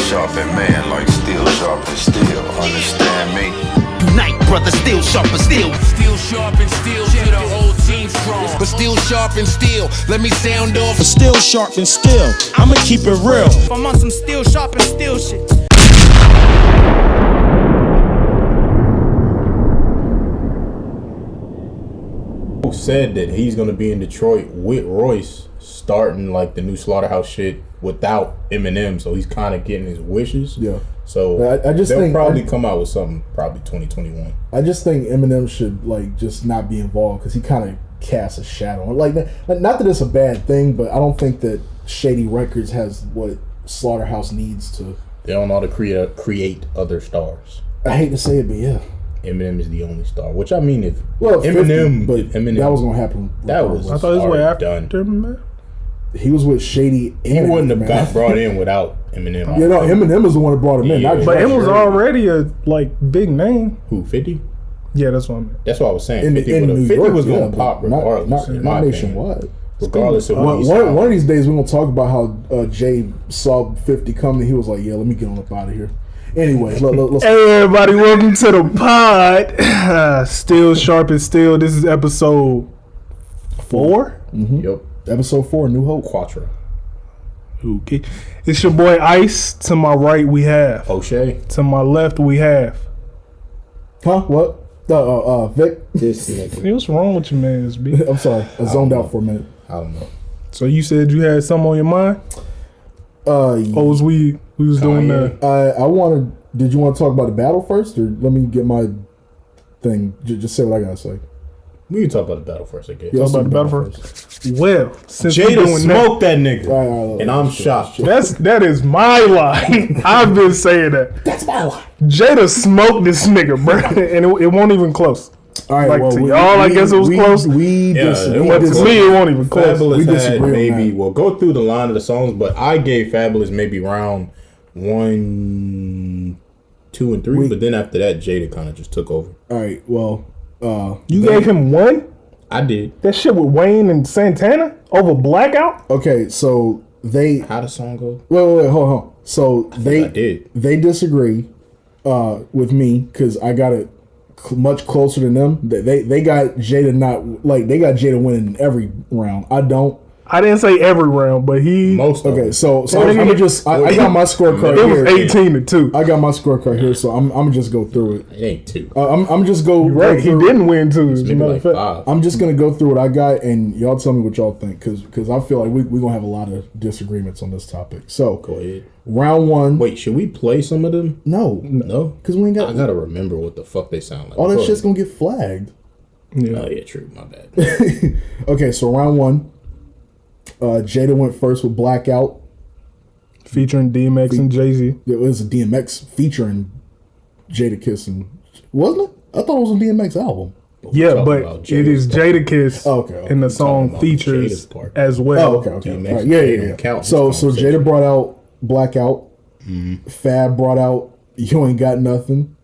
sharpen man like steel sharpen steel. Understand me? Unite, brother, still sharp and steel. Still sharp and steel to the whole team strong. But still sharp and steel, let me sound off. But still sharp and still, I'ma keep it real. I'm on some still sharp and steel shit. Said that he's gonna be in Detroit with Royce starting like the new Slaughterhouse shit without Eminem, so he's kind of getting his wishes. Yeah. So I just they'll probably come out with something probably 2021. I just think Eminem should like just not be involved because he kind of casts a shadow. Like not that it's a bad thing, but I don't think that Shady Records has what Slaughterhouse needs to. They don't know how to create other stars. I hate to say it, but yeah. Eminem is the only star. Which I mean, if Eminem, 50, but Eminem, that was gonna happen. That was. I thought it was way after done. He was with Shady. He wouldn't have got brought in without Eminem. You know, Eminem was the one that brought him in. But it was already a big name. Who, 50? Yeah, that's what I meant. That's what I was saying. In 50 York, was gonna pop regardless. Not nationwide. Regardless of what one of these days, we're gonna talk about how Jay saw 50 coming. And he was like, "Yeah, let me get on up out of here." Anyway, let's hey everybody, welcome to the pod. Still sharp and still. This is episode 4. Mm-hmm. Yep, episode 4, New Hope Quattro. Okay, it's your boy Ice. To my right we have O'Shea. To my left we have. Huh? What? Vic. This nigga. What's wrong with you, man? B? I'm sorry, I zoned out for a minute. I don't know. So you said you had something on your mind? Or was we was doing that? I wanted. Did you want to talk about the battle first, or let me get my thing? Just say what I gotta say. We can talk about the battle first, I guess. Yeah, talk about the battle first. Well, since Jada smoked that nigga, right, and I'm shocked. That is my lie. I've been saying that. That's my lie. Jada smoked this nigga, bro, and it won't even close. All right, like well, to y'all, I guess it was close. To me, it won't even close. Fabolous we had disagree maybe. We'll go through the line of the songs, but I gave Fabolous maybe round 1, 2, and 3. But then after that, Jada kind of just took over. All right, well, you gave him 1. I did. That shit with Wayne and Santana over Blackout. Okay, so how the song go? Wait, hold on. So I did. They disagree with me because I got it much closer than them. They got Jada they got Jada winning every round. I don't. I didn't say every round, but most. Okay, so I'm gonna just I got my scorecard here. It was 18-2. I got my scorecard here, so I'm gonna just go through it. It ain't 2. I'm just go. Right, he didn't win 2. Maybe like 5. I'm just gonna go through what I got, and y'all tell me what y'all think, because I feel like we're gonna have a lot of disagreements on this topic. So go ahead. Round 1. Wait, should we play some of them? No, because we ain't got. I gotta remember what the fuck they sound like. All that shit's gonna get flagged. Yeah. Oh yeah, true. My bad. Okay, so round 1. Jada went first with Blackout, featuring DMX and Jay-Z. It was a DMX featuring Jada Kiss, wasn't it? I thought it was a DMX album. Yeah, but it is Jada Kiss, okay. And the song features as well. Oh, okay. Right. Yeah. So Jada brought out Blackout. Fab brought out You Ain't Got Nothing.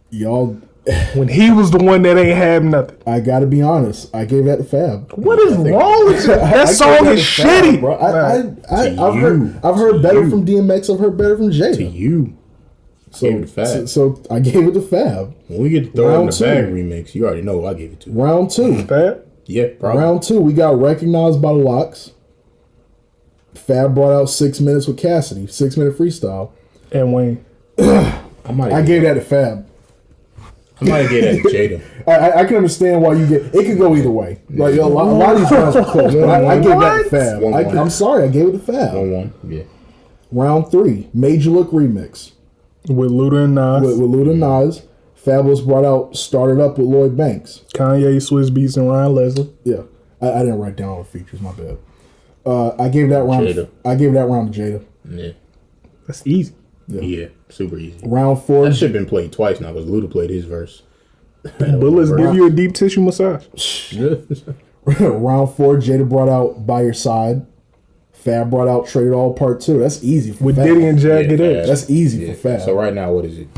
Y'all. When he was the one that ain't have nothing. I gotta be honest. I gave that to Fab. What is wrong with you? That song is shitty, bro. I've heard better from DMX. I've heard better from Jada. To you. So I gave it to Fab. When we get to Throw in the Bag remix, you already know who I gave it to. Round 2. Fab? Yeah, probably. Round 2, we got Recognized by the Locks. Fab brought out 6 Minutes with Cassidy. 6-minute freestyle. And Wayne. I gave that to Fab. I might get that to Jada. I can understand why you get. It could go either way. Like a lot of these rounds were close, but I gave that to Fab. I'm sorry, I gave it to Fab. 1-1. Yeah. Round 3, Made You Look remix with Luda and Nas. With Luda and Nas. Fabolous brought out Started Up with Lloyd Banks. Kanye, Swizz Beatz, and Ryan Leslie. Yeah, I didn't write down all the features. My bad. I gave that round. Jada. I gave that round to Jada. Yeah, that's easy. Yeah, super easy. Round 4. That should have been played twice now because Luda played his verse. But let's give you a deep tissue massage. Round 4, Jada brought out By Your Side. Fab brought out Trade It All Part 2. That's easy for with Fab. Diddy and Jagged Edge. That's easy for Fab. So right now, what is it?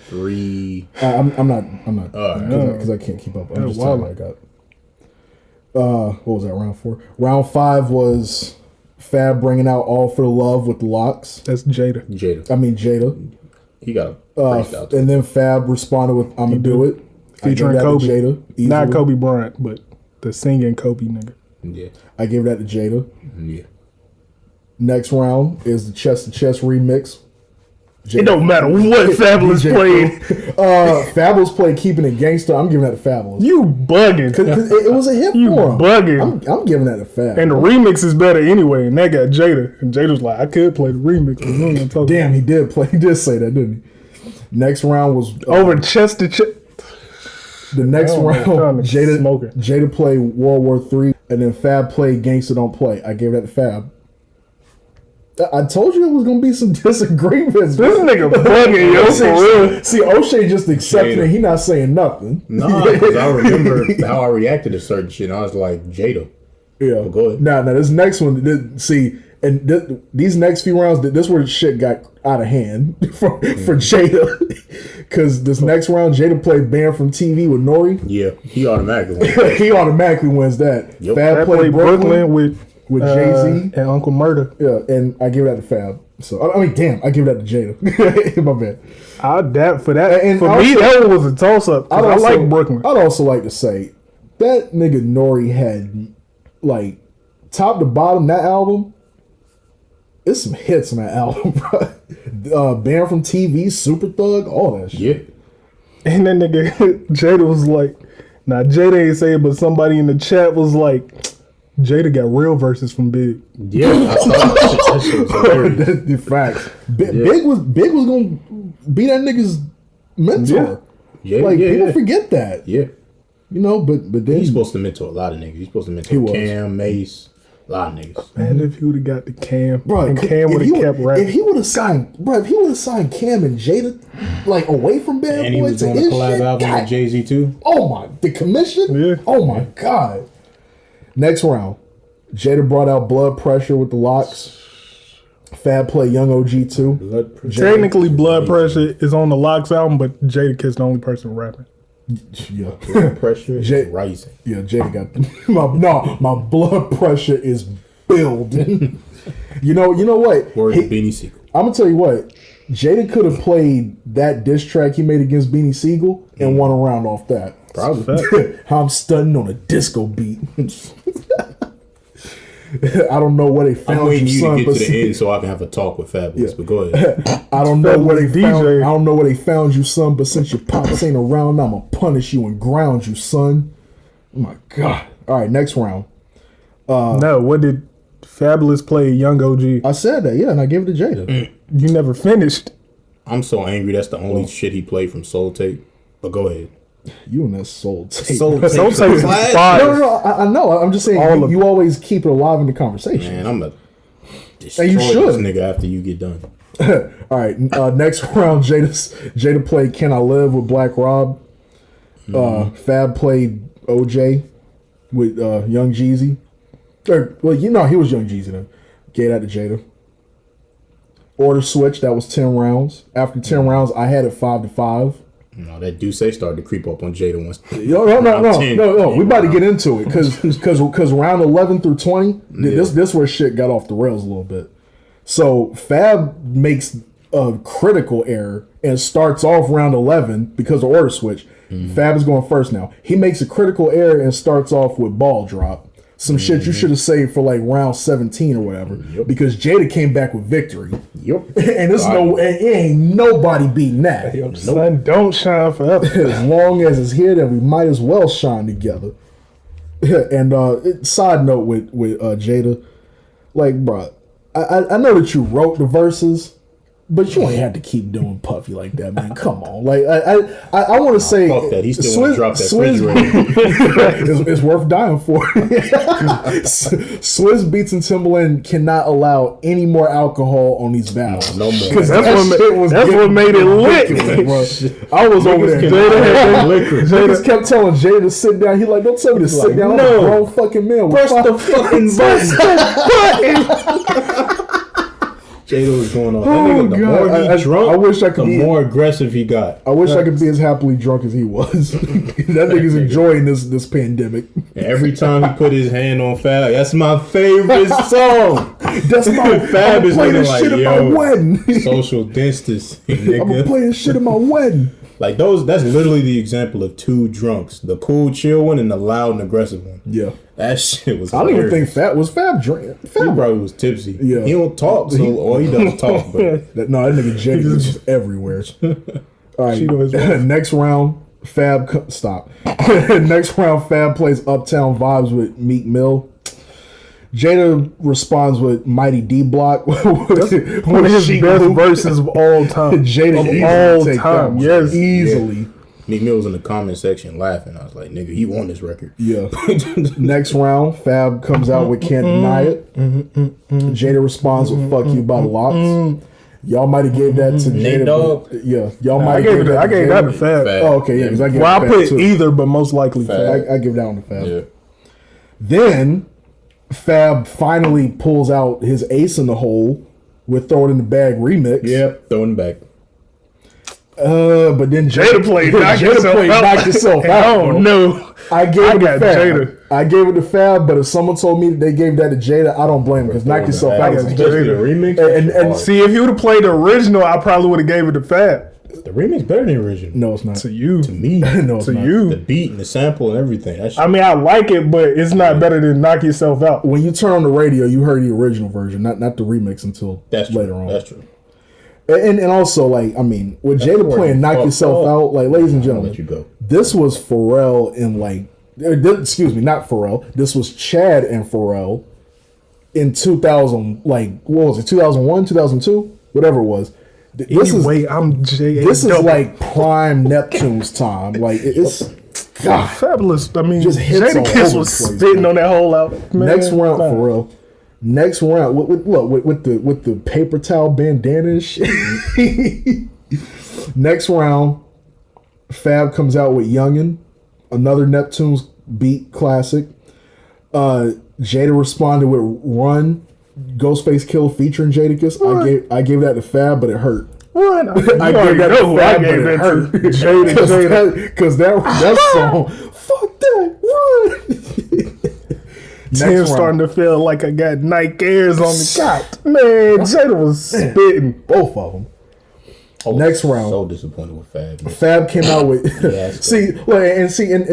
3. I'm not because I can't keep up. I'm just telling you what I got. What was that? Round 4. Round 5 was Fab bringing out All for the Love with the Locks. That's Jada. Jada. He got a and then Fab responded with "I'ma Do It," featuring Kobe. Jada, not Kobe Bryant, but the singing Kobe nigga. Yeah, I gave that to Jada. yeah. Next round is the Chest to Chest remix. It don't matter what Fabolous DJ played. Fabolous played "Keeping It Gangsta." I'm giving that to Fabolous. You bugging. Cause it was a hit You for him. bugging. I'm giving that to Fab. And the remix is better anyway. And that got Jada. And Jada's like, I could play the remix. But we ain't gonna talk Damn, he did say that, didn't he? Next round was over chest to chest. the next round. Jada Jada played World War III, and then Fab played "Gangsta Don't Play." I gave that to Fab. I told you it was gonna be some disagreements. This nigga bugging, yo, for real. See, O'Shea just accepted it. He not saying nothing. Nah, because I remember how I reacted to certain shit. And I was like, Jada. Yeah. Well, go ahead. Nah, this next one. These next few rounds, this where the shit got out of hand for Jada. Because this next round, Jada played "Banned from TV" with Nori. Yeah, he automatically won. He automatically wins that. Yep. Fab played Brooklyn with Jay-Z and Uncle Murder. Yeah, and I give that to Fab. So I mean, damn, I give that to Jada. My bad. For that. And for also, me, that one was a toss up. I like Brooklyn. I'd also like to say that nigga Nori had like top to bottom that album. There's some hits on that album, bro. Banned from TV, Super Thug, all that shit. Yeah. And then nigga Jada was like, nah, Jada ain't say it, but somebody in the chat was like, Jada got real verses from Big. Yeah, I thought that shit was hilarious. That's the fact. Big was gonna be that nigga's mentor. Yeah, like yeah, people yeah. forget that. Yeah. You know, but then He's supposed to mentor a lot of niggas. He's supposed to mentor Cam, Mace, a lot of niggas. Man, if he would have got the Cam, bro, and Cam would have kept rapping. If he would have signed Cam and Jada like away from Bad And he Boy was to on the his collab shit, album God, with Jay-Z too. oh my, the commission? Yeah. Oh my God. Next round. Jada brought out Blood Pressure with the Locks. Fab played Young OG too. Blood Pressure. Technically, Blood Pressure is on the Locks album, but Jada Kid's the only person rapping. Yeah. Blood pressure is rising. Yeah, Jada got my blood pressure is building. you know what? Word to Beanie Siegel. I'm gonna tell you what. Jada could have played that diss track he made against Beanie Siegel and won a round off that. Probably. How I'm stunting on a disco beat. I don't know where they found I'm waiting you, you son, to get but to the end so I can have a talk with Fabolous. But go ahead. I don't know where they found. DJ. I don't know where they found you, son. But since your pops ain't around, I'ma punish you and ground you, son. Oh my God! All right, next round. No, what did Fabolous play Young OG? I said that, yeah, and I gave it to Jada. You never finished. I'm so angry. That's the only shit he played from Soul Tape. But go ahead. You and that soul tape. Soul Soul Tape. Tape's fire. No, I know. I'm just saying you always keep it alive in the conversation. Man, I'm gonna destroy And you this should. nigga after you get done. All right, next round, Jada played "Can I Live" with Black Rob. Fab played OJ with Young Jeezy. He was Young Jeezy then. Gave that to Jada. Order switch, that was 10 rounds. After 10 rounds, I had it 5-5. No, that Duce started to creep up on Jada once. No. We about to get into it because round 11 through 20, this where shit got off the rails a little bit. So Fab makes a critical error and starts off round 11 because of order switch. Fab is going first now. He makes a critical error and starts off with ball drop. Some shit you should have saved for like round 17 or whatever. Because Jada came back with victory. Yep. And it ain't nobody beating that. Sun don't shine forever. As long as it's here, then we might as well shine together. And side note with Jada, like, bro, I know that you wrote the verses, but you ain't had to keep doing Puffy like that, man. Come on, like I want to say, fuck that. He still want to drop that refrigerator. it's worth dying for. Swizz Beats and Timbaland cannot allow any more alcohol on these battles. No more. Because That's what made it lit. I was over there. Jada Jada kept telling Jada to sit down. He like, don't tell me to sit down. I'm a grown fucking man. Press the fucking button. Jada was going on. That nigga, the more he drunk, I wish I could the more aggressive he got. I wish I could be as happily drunk as he was. That nigga's enjoying this pandemic. And every time he put his hand on Fab, that's my favorite song. That's my Fab is play looking this like, shit at my yo, wedding. social distancing, I'm gonna nigga. play this shit at my wedding. Like that's literally the example of two drunks. The cool, chill one and the loud and aggressive one. Yeah. That shit was I don't even hilarious. think Fab drink. He Fab, probably was tipsy. Yeah. He don't talk, so or he does talk, but that nigga Jada is just everywhere. All right, Cheeto is rough. next round, stop. Next round, Fab plays Uptown Vibes with Meek Mill. Jada responds with Mighty D Block. One of his best verses of all time. Jada of easily all take that time. one. Yes. Easily. Meek Mill was in the comment section laughing. I was like, nigga, he won this record. Yeah. Next round, Fab comes out with Can't Deny It. Jada responds with Fuck You by the Lox. Y'all might have gave that to Nate Jada. Dogg? But, yeah. Y'all I might gave have it. I gave that to Fab. Oh, okay, yeah, because I gave Well, I Fab put too. either, but most likely Fab. I give that one to Fab. Yeah. Then Fab finally pulls out his ace in the hole with Throw It in the Bag remix. Yep, throwing back. But then Jada played Knock Yourself Out. Knock Yourself Out. Oh bro. no! I gave it to got Fab. Jada. I gave it to Fab, but if someone told me that they gave that to Jada, I don't blame them because Knock Yourself Out is Especially the remix. And See, if you would have played the original, I probably would have gave it to Fab. the remix better than the original. no, it's not. To you, To me, No, it's to not. the you. beat and the sample and everything. That shit. I mean, I like it, but it's not better than Knock Yourself Out. When you turn on the radio, you heard the original version, not the remix until That's true. later on. That's true. And also, like, I mean, with Jada where playing you Knock fucked Yourself up. Out, like, ladies and I'll gentlemen, let you go. this was Pharrell and, like, excuse me, not Pharrell. This was Chad and Pharrell in 2000, like, what was it, 2001, 2002? Whatever it was. This Anyway, I'm J. This is like prime Neptune's time. Like, it's, God. Fabulous. I mean, Just hits all Jada Kiss over was the place, spitting man. on that whole album. Man, Next round, nah. Pharrell. Next round, with the paper towel bandana and shit. Next round, Fab comes out with Youngin', another Neptune's beat classic. Jada responded with Run, Ghostface Killer featuring Jadakiss. I gave that to Fab, but it hurt. Run. I gave that to Fab, but it hurt. Jada. Because that song, fuck that, Run. Tim Next starting round. to feel like I got Nike Airs on me. God, man, Jada was spitting. Both of them. I was Next round. So disappointed with Fab. Man. Fab came out with Yes, see, like, and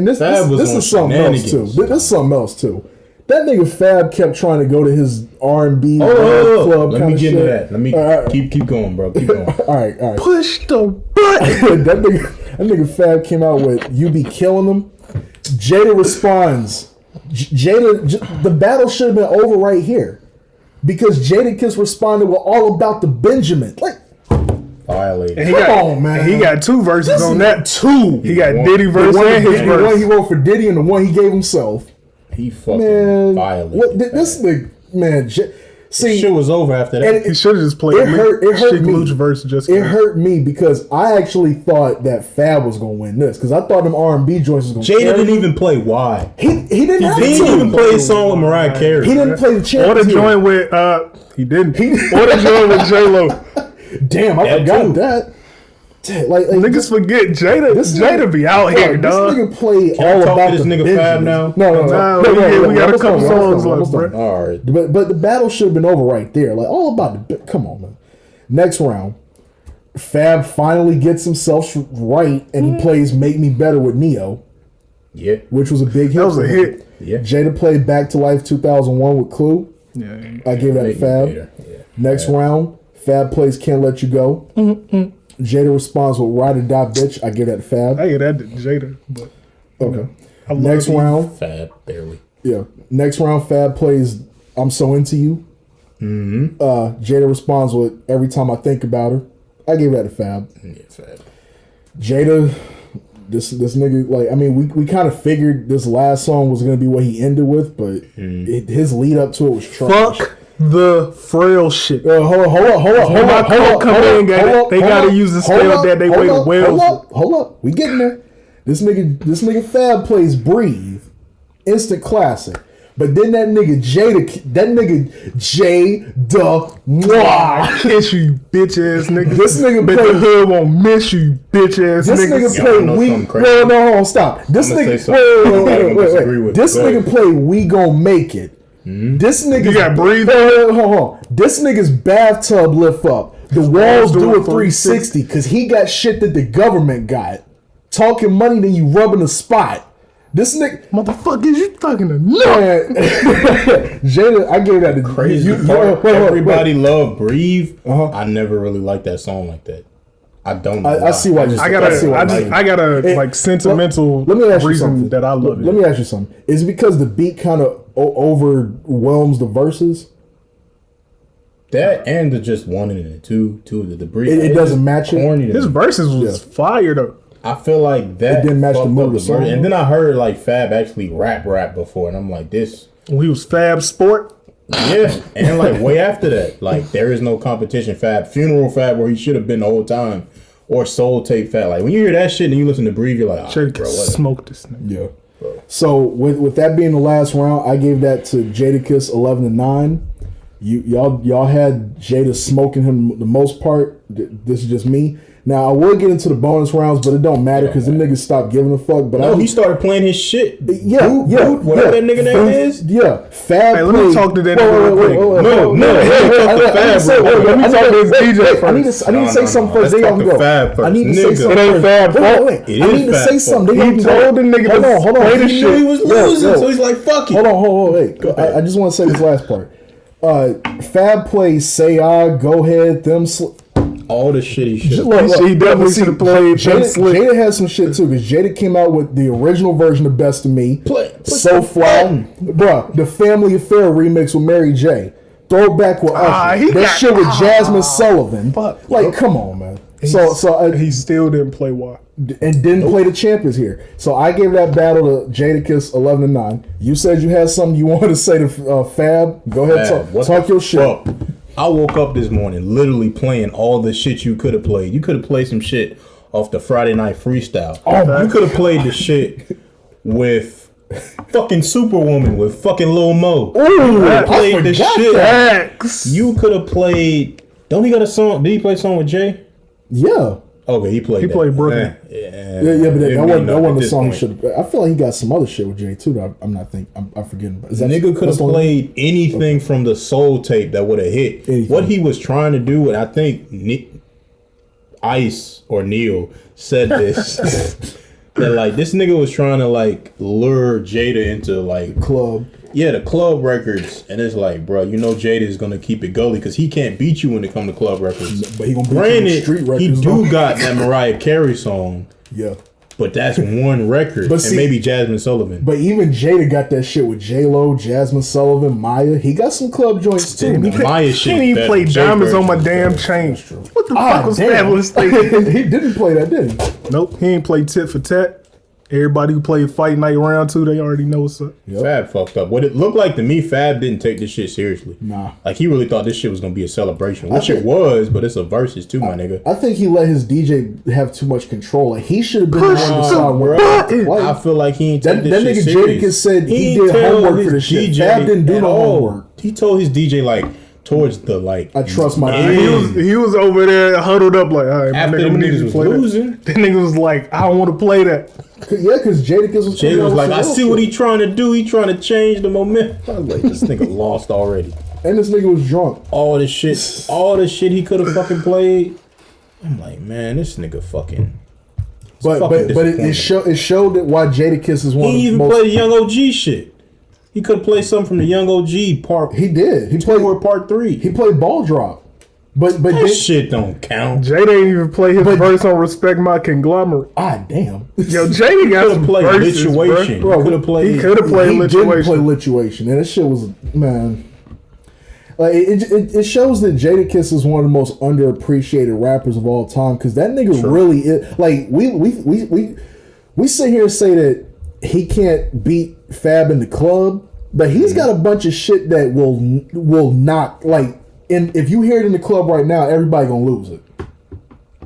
this Fab was this on is something else too. shenanigans. This is something else too. That nigga Fab kept trying to go to his R&B Oh, club. let kind me of get shit. into that. Let me keep going, bro. Keep going. All right. Push the button. that nigga Fab came out with "You Be Killing Them." Jada responds. The battle should have been over right here because Jadakiss responded with "All About the Benjamin." Like, Violated. And he Come got, on, man. and he got two verses This on is that. two. He got won. Diddy The verse one, and his the one verse. he wrote for Diddy and the one he gave himself. He fucking Man, violated. what this nigga, man? See, shit was over after that. and He should have just played It hurt Chic me. Luch verse just it hurt me because I actually thought that Fab was gonna win this because I thought them R&B joints was gonna. Jada carry. didn't even play Why. He didn't have He didn't even to. play a song with Mariah Carey. He didn't play the Or champion. the joint with he didn't. Or the joint with J Lo. Damn, I That forgot too. that. Damn, like Niggas forget Jada. This Jada nigga- be out here, this dog. nigga play Can I all talk to about this the nigga Benjamins. Fab now? Nah, we got a couple songs left, bro. All right. But the battle should have been over right there. Like, all about the... Come on, man. Next round. Fab finally gets himself right, and he plays Make Me Better with Neo, Yeah. which was a big hit. That was for a him. hit. Yeah. Jada played Back to Life 2001 with Clue. Yeah. I gave that to Make me Fab. better. Yeah. Next round, Fab plays Can't Let You Go. Jada responds with Ride or Die Bitch. I give that to Fab. I get that to Jada, but Okay. I love Next you. round, Fab, barely. yeah. Next round, Fab plays I'm So Into You. Jada responds with Every Time I Think About Her. I gave that to Fab. Yeah, Fab. Jada, this nigga, like, I mean, we kind of figured this last song was gonna be what he ended with, but his lead up to it was trash. Fuck the frail shit. Hold up. They gotta use the scale that they weigh the whales. Hold up. We getting there. This nigga Fab plays Breathe. Instant classic. But then that nigga Jada, I kiss you, bitch ass nigga. This nigga Bet play- the hood won't miss you, bitch ass This nigga. nigga Y'all play know We. something crazy. No, hold on, stop. This I'ma say nigga, something I'm gonna disagree wait. with. This Go nigga ahead. play We Gon' Make It. This nigga got breathe. Hold on. This nigga's bathtub lift up. The walls do a 360 because he got shit that the government got. Talking money, then you rubbing the spot. This nigga, motherfuckers, you talking to man. Jada, I gave that to Crazy part. Everybody love Breathe. I never really liked that song like that. I don't know. I see why. I got a like sentimental let me ask you reason something. that I love it. Let me ask you something. Is it because the beat kind of overwhelms the verses? That and the just one and the two the Breathe. It doesn't match it. His verses was fire though. I feel like that didn't match the mood of the song. And then I heard like Fab actually rap Oh, before, and I'm like, this. When he was Fab Sport. Yeah, and like way after that, like There Is No Competition Fab, Funeral Fab, where he should have been the whole time, or Soul Tape Fab. Like when you hear that shit and you listen to Breathe, you're like, Jada can smoke this nigga. Yeah. So with that being the last round, I gave that to Jadakiss 11-9. Y'all had Jada smoking him the most part. This is just me. Now I will get into the bonus rounds, but it don't matter because them niggas stopped giving a fuck. But he started playing his shit. Whatever that nigga name is. Yeah, Fab. Hey, let me talk to that nigga real quick. No. Let me talk to his DJ first. I need to say something first. Then y'all can go. I need to say something. It ain't Fab. I need to say something. He told the nigga hold on. He knew he was losing, so he's like, fuck it. Hold on. Wait. I just want to say this last part. Fab plays Say I, Go Ahead, Them all the shit he should. He definitely should have played. Jada has some shit too because Jada came out with the original version of Best of Me. So fly, bruh. The Family Affair remix with Mary J. Throwback with Usher. That shit with Jasmine Sullivan. Like, come on, man. So he still didn't play Y. And didn't play the champions here. So I gave that battle to Jadakiss 11-9. You said you had something you wanted to say to Fab. Go ahead, talk your shit. I woke up this morning literally playing all the shit you could have played. You could have played some shit off the Friday Night Freestyle. You could have played the shit with fucking Superwoman with fucking Lil Mo. Played the shit. You could have played. Don't he got a song? Did he play a song with Jay? Yeah. Okay, he played Brooklyn. Yeah, but that wasn't the song he should have. I feel like he got some other shit with Jay too that I'm forgetting. Is that nigga could have played anything from the Soul Tape that would have hit. Anything. What he was trying to do, and I think Ice or Neil said this, that like this nigga was trying to like lure Jada into like club. Yeah, the club records, and it's like, bro, you know Jada is gonna keep it gully because he can't beat you when it comes to club records. But he gonna beat you in street records. He do got that Mariah Carey song. Yeah, but that's one record, and maybe Jasmine Sullivan. But even Jada got that shit with J-Lo, Jasmine Sullivan, Maya. He got some club joints too. Maya shit. He didn't even play Diamonds on My Damn Chain. What the fuck was Fabolous thinking? He didn't play that, did he? Nope, he ain't played Tit for Tat. Everybody who played Fight Night Round 2, they already know what's up. Fab fucked up. What it looked like to me, Fab didn't take this shit seriously. Nah. Like, he really thought this shit was going to be a celebration, which it was, but it's a versus too, my nigga. I think he let his DJ have too much control. Like, he should have been the one to decide where. I feel like he ain't take this shit serious. That nigga Jadakiss said he did homework for this shit. Fab didn't do no homework. He told his DJ, like, towards the, like... I trust my He was over there huddled up like, all right, after them niggas was losing. The nigga was like, I don't want to play that. Yeah, because Jadakiss was like, I see what he trying to do. He trying to change the momentum. I was like, this nigga lost already. And this nigga was drunk. All the shit he could have fucking played. I'm like, man, this nigga fucking... But it showed that why Jadakiss is one of the most... He even played the Young OG shit. He could have played something from the Young OG part. He did. He played part 3. He played Ball Drop. But that shit don't count. Jada ain't even play his verse on Respect My Conglomerate. Damn. Yo, Jada got some played verses, Lituation. Bro. He could have played. He could have played Lituation. Lituation. Didn't play Lituation, and that shit was, man. Like it shows that Jadakiss is one of the most underappreciated rappers of all time because that nigga really is. Like we sit here and say that he can't beat Fab in the club, but he's got a bunch of shit that will knock like. And if you hear it in the club right now, everybody gonna lose it.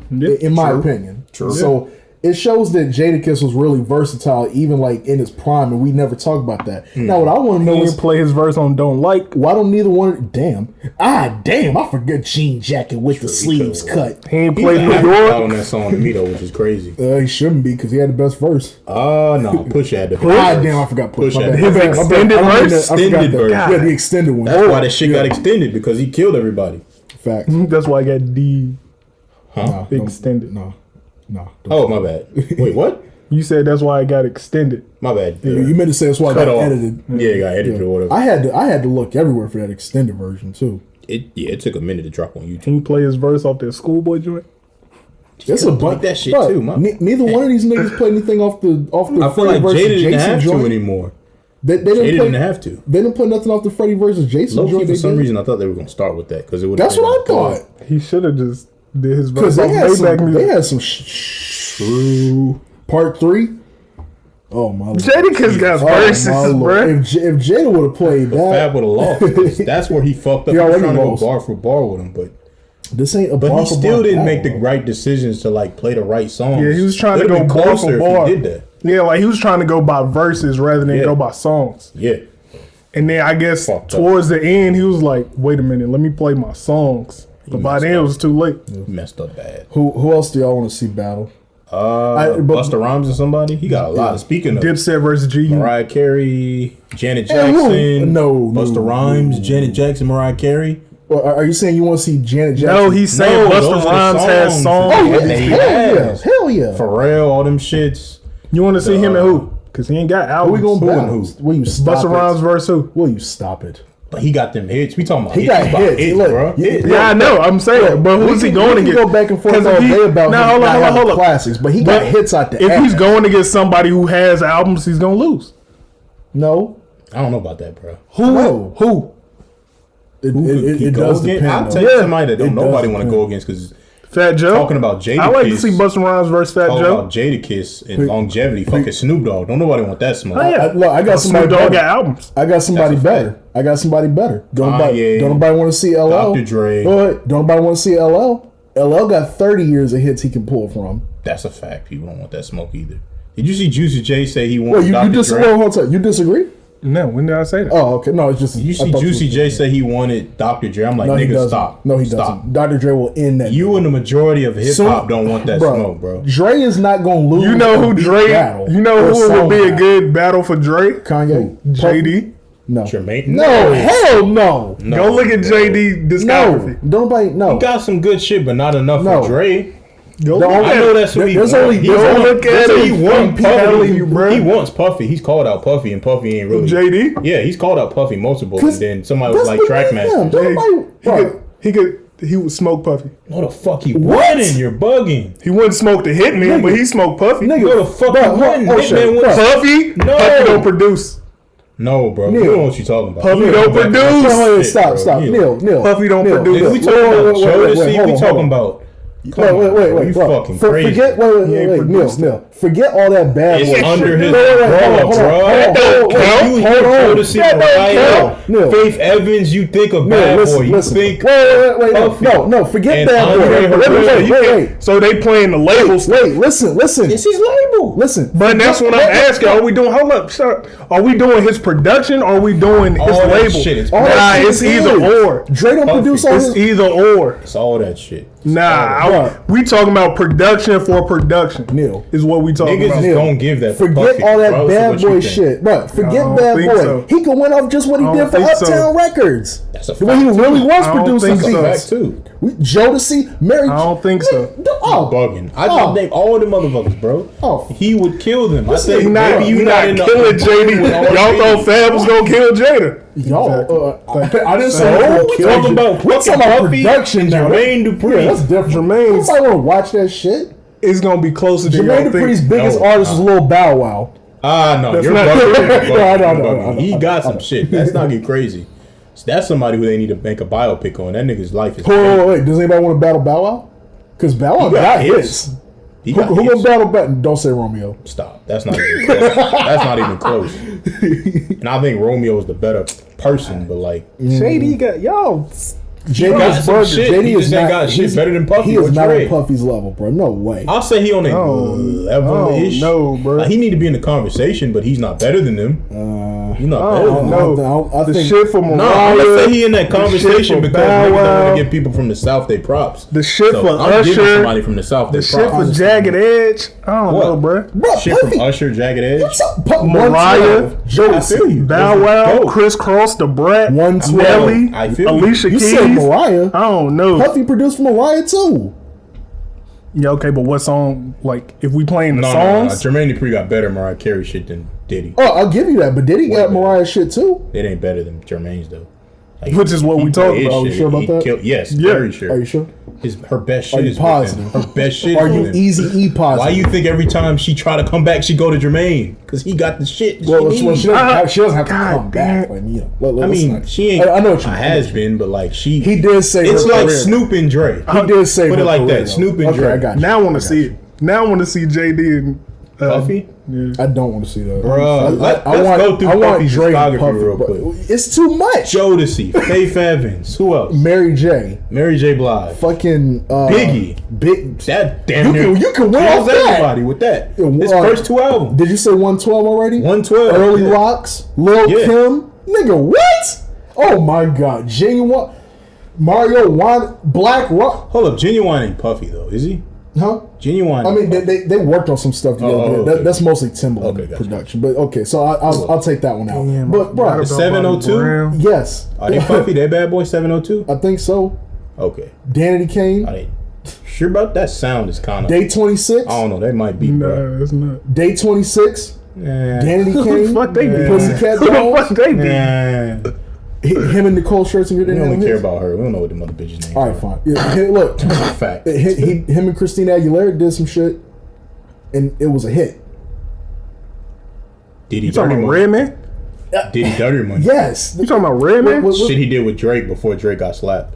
Yeah, in my opinion. True. So it shows that Jadakiss was really versatile, even like in his prime, and we never talk about that. Now, what I want to know He is didn't play his verse on "Don't Like." why don't neither one? Damn, I forgot jean jacket with the sleeves cut. He ain't played New Out York. on that song to me though, which is crazy. He shouldn't be because he had the best verse. No, Push had the Damn, I forgot Push. Push My had bad. the My bad. extended I don't mean verse? that. I forgot Extended that. verse. Yeah, the extended one. That's why that shit got extended because he killed everybody. Fact. That's why I got D Huh? extended. No. Oh, my bad. Wait, what? You said that's why I got extended. My bad. You meant to say that's why I Cut got off. edited. Yeah, it got edited or whatever. I had to look everywhere for that extended version too. It took a minute to drop on YouTube. Can you play his verse off that Schoolboy joint? That's a bunch that shit Bruh, too, man. Neither one of these niggas play anything off the I feel Freddie like versus Jada didn't Jason have joint. to anymore. They Jada didn't play, didn't have to. They didn't put nothing off the Freddie versus Jason Low-key, joint. for They some did. reason, I thought they were going to start with that because it would. That's what I thought. He should have just did his Because verse they off had some. Maybach music. They had some. True. Part 3. Oh my. Jadakiss got Oh, verses, my Lord. bro. If Jada would have played that, Fab would have lost. That's where he fucked up. He He was already trying to go lost. bar for bar with him, but this ain't a he bar for still bar didn't make the battle. right decisions to like play the right songs. Yeah, he was trying to It'd've go been bar closer for if bar. he did that. Yeah, like he was trying to go by verses rather than Yeah. go by songs. Yeah, And then I guess Fucked up. towards the end, he was like, "Wait a minute, let me play my songs." But by messed then, it was too late. he messed up bad. Who else do y'all want to see battle? But- Busta Rhymes and somebody. He got a lot. Speaking of Dipset versus G. Mariah Carey, Janet Hey, who? Jackson, No, Busta Rhymes, Janet Jackson, Mariah Carey. Well, are you saying you want to see Janet Jackson? No, he's saying No, those are Busta the Rhymes has songs. songs. Oh, Yeah, yeah, he hell yeah, has. hell yeah. Pharrell, all them shits. You want to see him and who? Because he ain't got Who albums. we gonna Who and battle? who? Will you stop Busta it? Rhymes versus who? Will you stop it? But he got them hits. We talking about He hits. got It's about hits. Look, bro. yeah, Yeah, I know. I'm saying, but who's he going to we get? can go back and forth 'Cause all if he- day about Now, him hold not on, having hold on. classics, but he got hits out the If ass. he's going against somebody who has albums, he's gonna lose. No, I don't know about that, bro. Who? No. Who? it Go does against- depend. I'll though. tell you somebody that It don't does nobody want to depend. go against because Fat Joe. talking about Jada. I like to Kiss, see Busta Rhymes versus Fat talking Joe. about Jada Kiss and longevity. Fucking Snoop Dogg. Don't nobody want that smoke. Oh, yeah. Look, I got somebody Snoop Dogg better. got albums. I got somebody That's a better. fact. I got somebody better. Don't Kanye, nobody want to see LL. Dr. Dre. But don't nobody want to see LL. LL got 30 years of hits he can pull from. That's a fact. People don't want that smoke either. Did you see Juicy J say he Well, wanted you Dr. disagree? Dre? Hold on, you disagree? No, when did I say that? Oh, okay. No, it's just You I see thought Juicy was- J say he wanted Dr. Dre. I'm like, No, he nigga, doesn't. stop. No, he Stop. doesn't. Dr. Dre will end that. You and the majority of hip hop So- don't want that smoke, bro. Dre is not gonna lose. You know a who beat Dre? battle You know or who song would be a battle. good battle for Dre? Kanye, JD. No, Jermaine? no, hell no. Go look at JD No, discography. nobody. No, He got some good shit, but not enough No. for Dre. Go The look only- I at know it. that's what he There's wants. only- He there's wants- only- look at that's what it. he I'm wants. telling you, bro. He wants Puffy. He's called out Puffy, and Puffy ain't really. JD? Yeah, he's called out Puffy multiple, and 'Cause then somebody was that's like beneath Trackmaster. him. Don't nobody- bro. He would smoke Puffy. No, the fuck he What? winning? You're bugging. He wouldn't smoke the Hitman, but he smoked Puffy. Nigga, No, the fuck bro, he winning? bro, Hitman bro. wins. Puffy? No. Puffy don't produce. No, bro. Neil. You know what you talking about. Puffy You don't know produce. that Hold on, shit, stop, bro. stop. Neil. Neil. Puffy don't Neil. produce. Nigga, we talking about wait, Jodeci. hold We on, talking hold on. about. Wait, You bro. fucking crazy. Forget, He ain't wait, produced Neil. Forget all that bad It's boy under shit. his Hold on, bro, hold on, bro. hold on, That don't hold on, count. You hear hold on. Jodeci, That don't Mariah, count. Neil. Faith Evans, you think of Neil, Bad Boy. listen, You listen. think Wait, Puffy. no, forget And Bad Boy. Andre Wait. So they playing the labels. Wait, listen. it's his label. Listen. But that's what I'm asking. Are we doing? Hold up, shut up. Are we doing his production? Or are we doing his All that label? shit is All that Nah, shit it's is either his. or. Dre don't Puffy. produce all It's his. either or. It's all that shit. Nah, we talking about production for production. Neil. Is what we talking Niggas about. is Neil, gonna give that. to Forget Puffy, all that bro. So Bad what you Boy think? shit, bro. Forget I don't Bad think Boy. so. He can win off just what he I did don't for think so. Uptown Records. That's a When he fact. really was I don't producing think so. Back beats. too. Jodeci, Mary. I don't think so. Oh, Bugging. I Oh. just name all the motherfuckers, bro. Oh. He would kill them. I Listen, think he maybe you not in the killing JD. with all Y'all the thought Fab was gonna kill Jada. Y'all, I didn't So, say we we talking about We're talking about Puffy production and now. Jermaine Dupri. Yeah, that's different. Jermaine's- Nobody want to watch that shit. It's gonna be closer than Jermaine y'all Dupri's think. biggest No, artist was Lil Bow Wow. No, That's you're not- bugging. You're No, bugging. no, You're no, bugging. no, He no, got no. some shit. That's not get crazy. That's somebody who they need to make a biopic on. That nigga's life is. Wait. Does anybody want to battle Bow Wow? Because Bow Wow He got got hits. hits. He Who got gonna hits. battle back? Don't say Romeo. Stop. That's not even close. That's not even close. And I think Romeo is the better person, but like JD got y'all. JD is some shit. JD He is just ain't not got shit better than Puffy He or is not Dre. on Puffy's level, bro. No way. I'll say he on a level-ish. No, bro. Like, he need to be in the conversation, but he's not better than them. He's not better than them. No, I the think shit for No, Mariah. I'm gonna say he in that conversation because Bow niggas don't Wow. want to give people from the South their props. The shit So for I'm giving Usher. somebody from the South The their shit props. for Jagged Edge. I don't What? know, bro. Bro, Shit Puffy, from Usher, Jagged Edge. what's up? Mariah, I feel you. Bow Wow, Dope. Chris Cross, the Brat, 112. Nelly, I feel you. Alicia You Keys. said Mariah. I don't know. Puffy produced for Mariah too. Yeah, okay, but what song? Like, if we playing the No, songs, Jermaine Dupri got better Mariah Carey shit than Diddy. Oh, I'll give you that, but Diddy got better. Mariah shit too. It ain't better than Jermaine's though. Like, Which is what he we talking played his about. You shit. sure about He that? killed- yes, Yeah. very sure. Are you sure? Her best Are shit you is positive? with him. Her best shit Are is you with him. easy E positive? Why you think every time she try to come back, she go to Jermaine? Because he got the shit. Well, she she needs. doesn't have to God come back. damn. Like, you know, I let's mean, not- she ain't. I know what you has mean. been, but like she. He did say it's her like career. Snoop and Dre. He did say Put her it like career, that. though. Snoop and Okay, Dre. I got you. now I want to got see you. it. Now I want to see JD and Puffy. Yeah. I don't want to see that. Bruh, let's go through I want Puffy's Dre and discography Puffy, real bro. quick. It's too much. Jodeci, Faith Evans. Who else? Mary J. Mary J. Blige. Fucking Biggie. Big. That damn near You can win kills off that. everybody with that. His Uh, first two albums. Did you say 112 already? 112. Early yeah. Rocks. Lil Yeah. Kim. Nigga, what? Oh my God. Genuine. Mario Wan. Black Rock. Hold up, Genuine ain't Puffy though, is he? Huh? Genuine. I mean, they worked on some stuff together. Oh, but okay. that's mostly Timbaland Okay, gotcha. production. But okay, so I'll take that one out. Damn, but I bro, forgot about 702? Bobby Brown. yes, Are they Puffy? They Bad Boy 702? I think so. Okay. Danity Kane, Are they sure about that? Sound is kind of. Day 26, I don't know. They might be. Bro. No, it's not. Day 26, Nah. Danity Who the Kane, fuck they be? Pussycat Who the Dolls, fuck they be? Nah. him and Nicole Scherzinger We didn't don't have care hits. about her. We don't know what the mother bitch's name. All right, fine. Yeah, hey, look, Fact. him and Christina Aguilera did some shit, and it was a hit. Did he You talking dirty about money? Redman? Did he dirty money? Yes, You talking about Redman? What- Shit he did with Drake before Drake got slapped.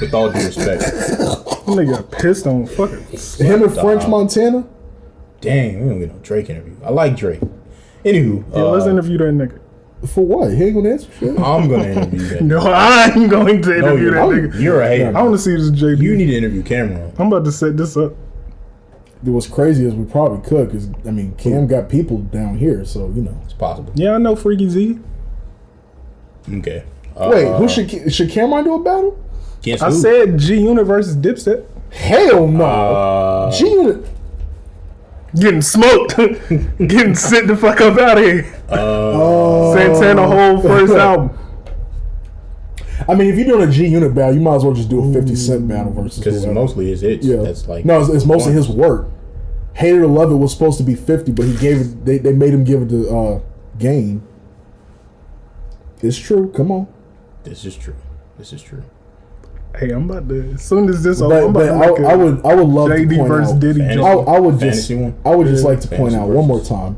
With all due respect. Nigga got pissed on fucking. him and French Montana. Dang, we don't get no Drake interview. I like Drake. Anywho, Yeah, let's interview that nigga. For what? He ain't gonna answer shit. I'm gonna interview that. No, I'm going to No, interview that you're, nigga. you're a hater. I want to see this JD. You need to interview Cameron. I'm about to set this up. What's crazy is we probably could, because I mean, Cam got people down here, so you know. It's possible. Yeah, I know Freaky Z. Okay. Wait, who should Cameron do a battle? Against I who? said G Unit versus Dipset. Hell no. G-Unit. Getting smoked. Getting sent the fuck up out of here. Santana whole first album. I mean, if you're doing a G-Unit battle, you might as well just do a 50 Cent battle versus Because it's whoever. mostly his hits. Yeah. That's like no, it's mostly his work. Hate It or Love It was supposed to be 50, but he gave it. They made him give it to Game. It's true. Come on. This is true. This is true. Hey, I'm about to. As soon as this, But, I'm about but to make I would love to JD point versus out. Diddy. Fantasy. joint. I would just Fantasy one? I would just Yeah. like to point Fantasy out one more versus- time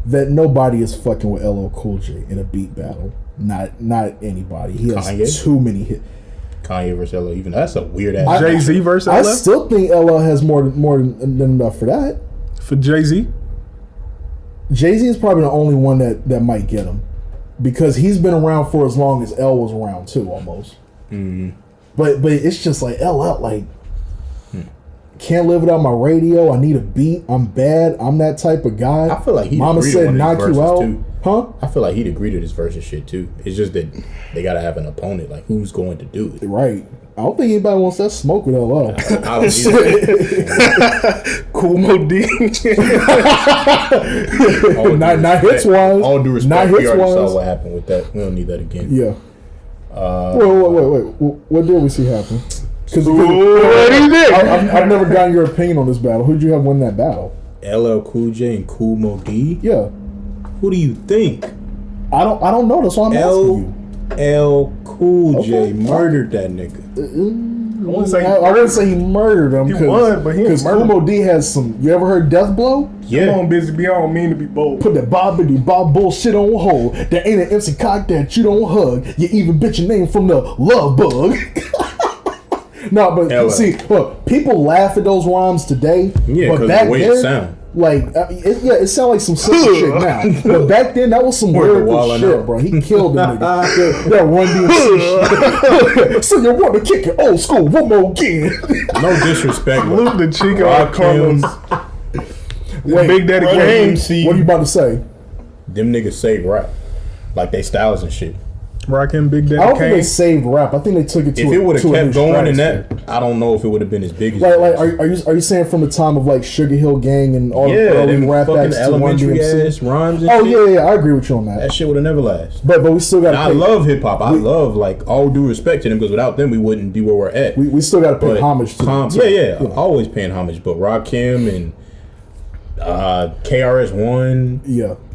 that nobody is fucking with LL Cool J in a beat battle. Not anybody. He has Kanye? too many hits. Kanye versus LL. Even that's a weird ass. Jay Z versus I LL still think LL has more than enough for that. for Jay Z. Jay-Z is probably the only one that might get him, because he's been around for as long as L was around too, almost. But it's just like LL, like can't live without my radio. I need a beat. I'm bad. I'm that type of guy. I feel like he'd Mama agree to said one of knock these you verses, out, too. huh? I feel like he'd agree to this versus shit too. It's just that they gotta have an opponent. Like who's going to do it? Right. I don't think anybody wants that smoke with LL. I don't either. Cool Mo D. All due Not respect- hits wise. All due respect, Not we hits already wise. saw what happened with that. We don't need that again. Yeah. Wait. What did we see happen? Because What he did? I've never gotten your opinion on this battle. Who'd you have win that battle? LL Cool J and Cool Mo D. Yeah. Who do you think? I don't know. That's why I'm asking you. LL Cool J Okay. murdered that nigga. I wouldn't say I wouldn't say he murdered him. He won, but he didn't because murder him. Kumo D has some. You ever heard Death Blow? Yeah. Come on, busy B. I don't mean to be bold. Put that bobbity bob bullshit on hold. There ain't an MC cock that you don't hug. You even bitch your name from the love bug. No, but LL. see, look, people laugh at those rhymes today. Yeah, but 'cause back the way it then, sound. Like, it sounds like some simple shit now. But back then, that was some lyrical shit, bro. He killed the nigga. That Run DMC shit. So you want to kick it old school one more again. No disrespect. Luke the Chico Carlos. Wait, Big Daddy Kane. What are you about to say? Them niggas save rap. Like they styles and shit. Rockin' Big Daddy I don't Kane. think they saved rap. I think they took it to If it would have kept going in that, that, I don't know if it would have been as big as like are you saying from the time of like Sugar Hill Gang and all the early them rap fucking acts to Run elementary DMC? ass rhymes and Oh shit. yeah, I agree with you on that. That shit would have never lasted. But we still got. I love hip hop. I love like all due respect to them because without them we wouldn't be where we're at. We still got to pay But homage to them. Yeah. Always paying homage. But Rakim and KRS-One,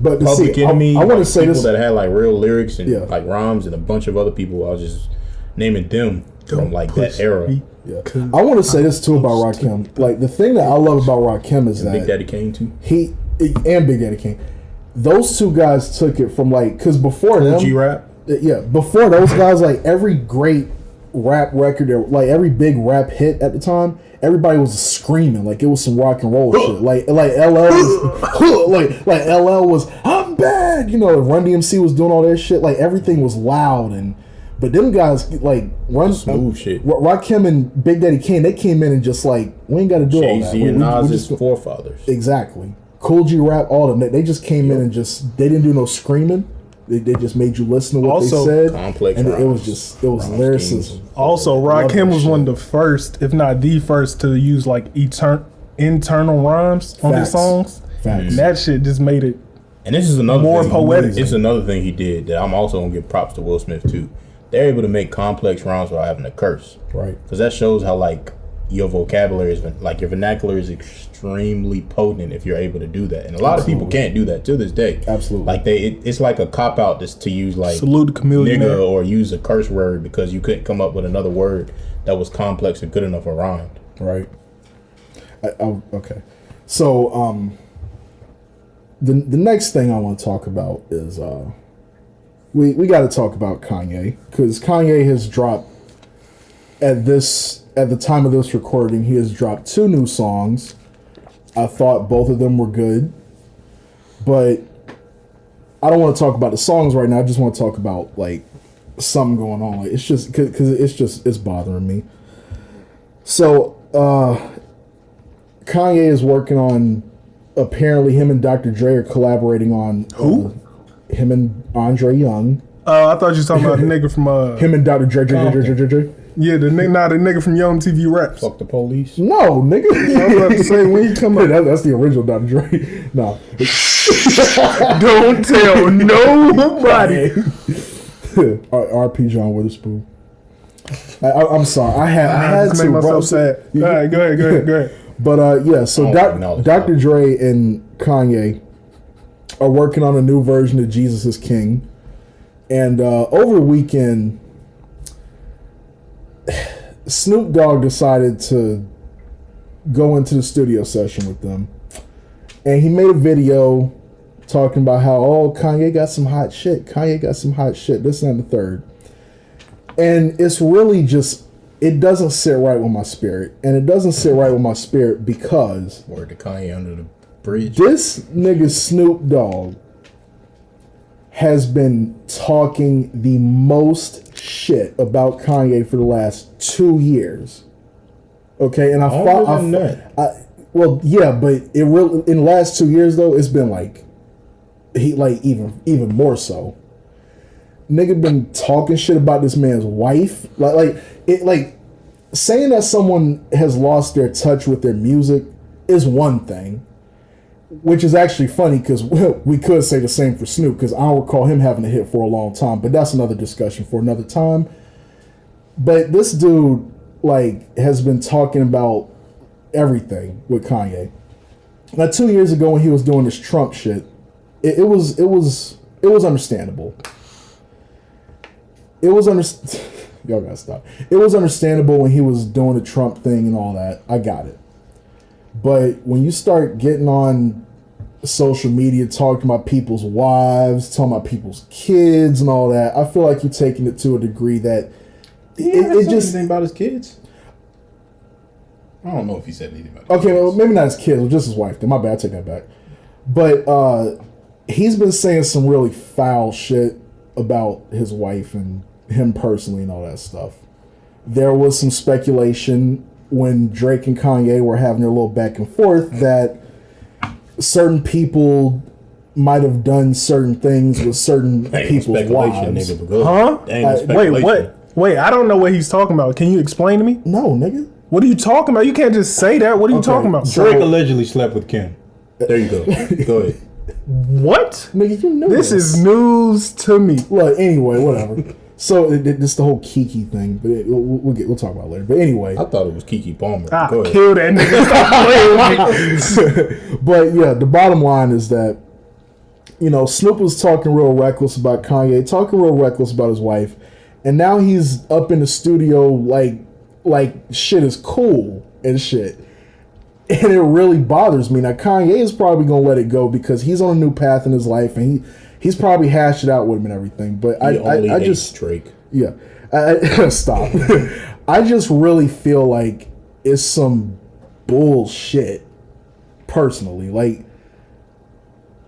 but Public Enemy, I want to say people this that had like real lyrics and like rhymes and a bunch of other people. I was just naming them from like that era. Yeah. I want to say this too about Rakim. Like the thing that I love about Rakim is that Big Daddy Kane too. He and Big Daddy Kane. Those two guys took it from like because before them, G-Rap. Before those guys, like every great rap record, like every big rap hit at the time, everybody was screaming like it was some rock and roll shit. Like LL was like LL was I'm bad, you know. Run DMC was doing all that shit. Like everything was loud but them guys like smooth shit. Rakim and Big Daddy Kane, they came in and just like we ain't got to do all that. Jay-Z and Nas's forefathers. Exactly. Cool G Rap, all of them. They just came in and they didn't do no screaming. They just made you listen to what they said. Complex and rhymes. it was lyricism. Also, Rakim was one of the first, if not the first, to use like internal rhymes on his songs. Facts. And that shit just made it And this is another more thing, poetic. It's another thing he did that I'm also gonna give props to Will Smith too. They're able to make complex rhymes without having to curse, right? Because that shows how like your vocabulary is like your vernacular is extremely potent if you're able to do that, and a lot of people can't do that to this day. Absolutely, like it's like a cop out just to use like salute the chameleon nigga or use a curse word because you couldn't come up with another word that was complex and good enough or rhymed. Right. Okay. So the next thing I want to talk about is we got to talk about Kanye, because Kanye has dropped at the time of this recording, he has dropped 2 new songs. I thought both of them were good, but I don't want to talk about the songs right now. I just want to talk about like something going on. Like it's just because it's bothering me. So Kanye is working on, apparently him and Dr. Dre are collaborating on him and Andre Young. I thought you were talking about the nigga from him and Dr. Dre. Yeah, the nigga from Young TV Raps. Fuck the police. No, nigga. I was about to say when you come up. That's the original Dr. Dre. No. Don't tell nobody. R.P. John Witherspoon. I'm sorry. I had to make myself sad. All right, go ahead. But yeah, so Dr. Dre and Kanye are working on a new version of Jesus is King, and over the weekend, Snoop Dogg decided to go into the studio session with them, and he made a video talking about how Kanye got some hot shit. This and the third. And it's really just, it doesn't sit right with my spirit. And it doesn't sit right with my spirit because Word to Kanye under the bridge. This nigga Snoop Dogg has been talking the most shit about Kanye for the last 2 years. Okay, and well, yeah, but it really in the last 2 years though, it's been like even more so. Nigga been talking shit about this man's wife, like saying that someone has lost their touch with their music is one thing. Which is actually funny because we could say the same for Snoop, because I don't recall him having a hit for a long time, but that's another discussion for another time. But this dude has been talking about everything with Kanye. Now 2 years ago when he was doing this Trump shit, it was understandable. Y'all gotta stop. It was understandable when he was doing the Trump thing and all that. I got it. But when you start getting on social media talking about people's wives, talking about people's kids and all that, I feel like you're taking it to a degree that it just anything about his kids. I don't know if he said anything about Okay, well, maybe not his kids, but just his wife. Then my bad, I take that back. But he's been saying some really foul shit about his wife and him personally and all that stuff. There was some speculation when Drake and Kanye were having their little back and forth that certain people might have done certain things with certain people's wives. Huh? Wait, what? Wait, I don't know what he's talking about. Can you explain to me? No, nigga. What are you talking about? You can't just say that. What are you talking about? Drake allegedly slept with Kim. There you go. Go ahead. What? Nigga, you know this is news to me. Well, anyway, whatever. So this the whole Kiki thing, but we'll talk about it later. But anyway, I thought it was Kiki Palmer. Kill that nigga. Stop playing with me. But yeah, the bottom line is that Snoop was talking real reckless about Kanye, talking real reckless about his wife, and now he's up in the studio like shit is cool and shit. And it really bothers me. Now Kanye is probably gonna let it go because he's on a new path in his life, and he's probably hashed it out with him and everything. But I just Drake. Yeah, stop. I just really feel like it's some bullshit. Personally, like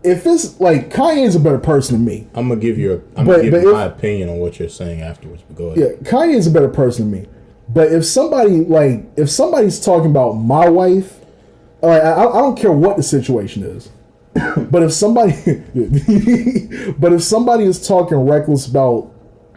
if it's like Kanye's a better person than me. I'm gonna give you my opinion on what you're saying afterwards. But go ahead. Yeah, Kanye's a better person than me. But if somebody's talking about my wife, I don't care what the situation is. But if somebody is talking reckless about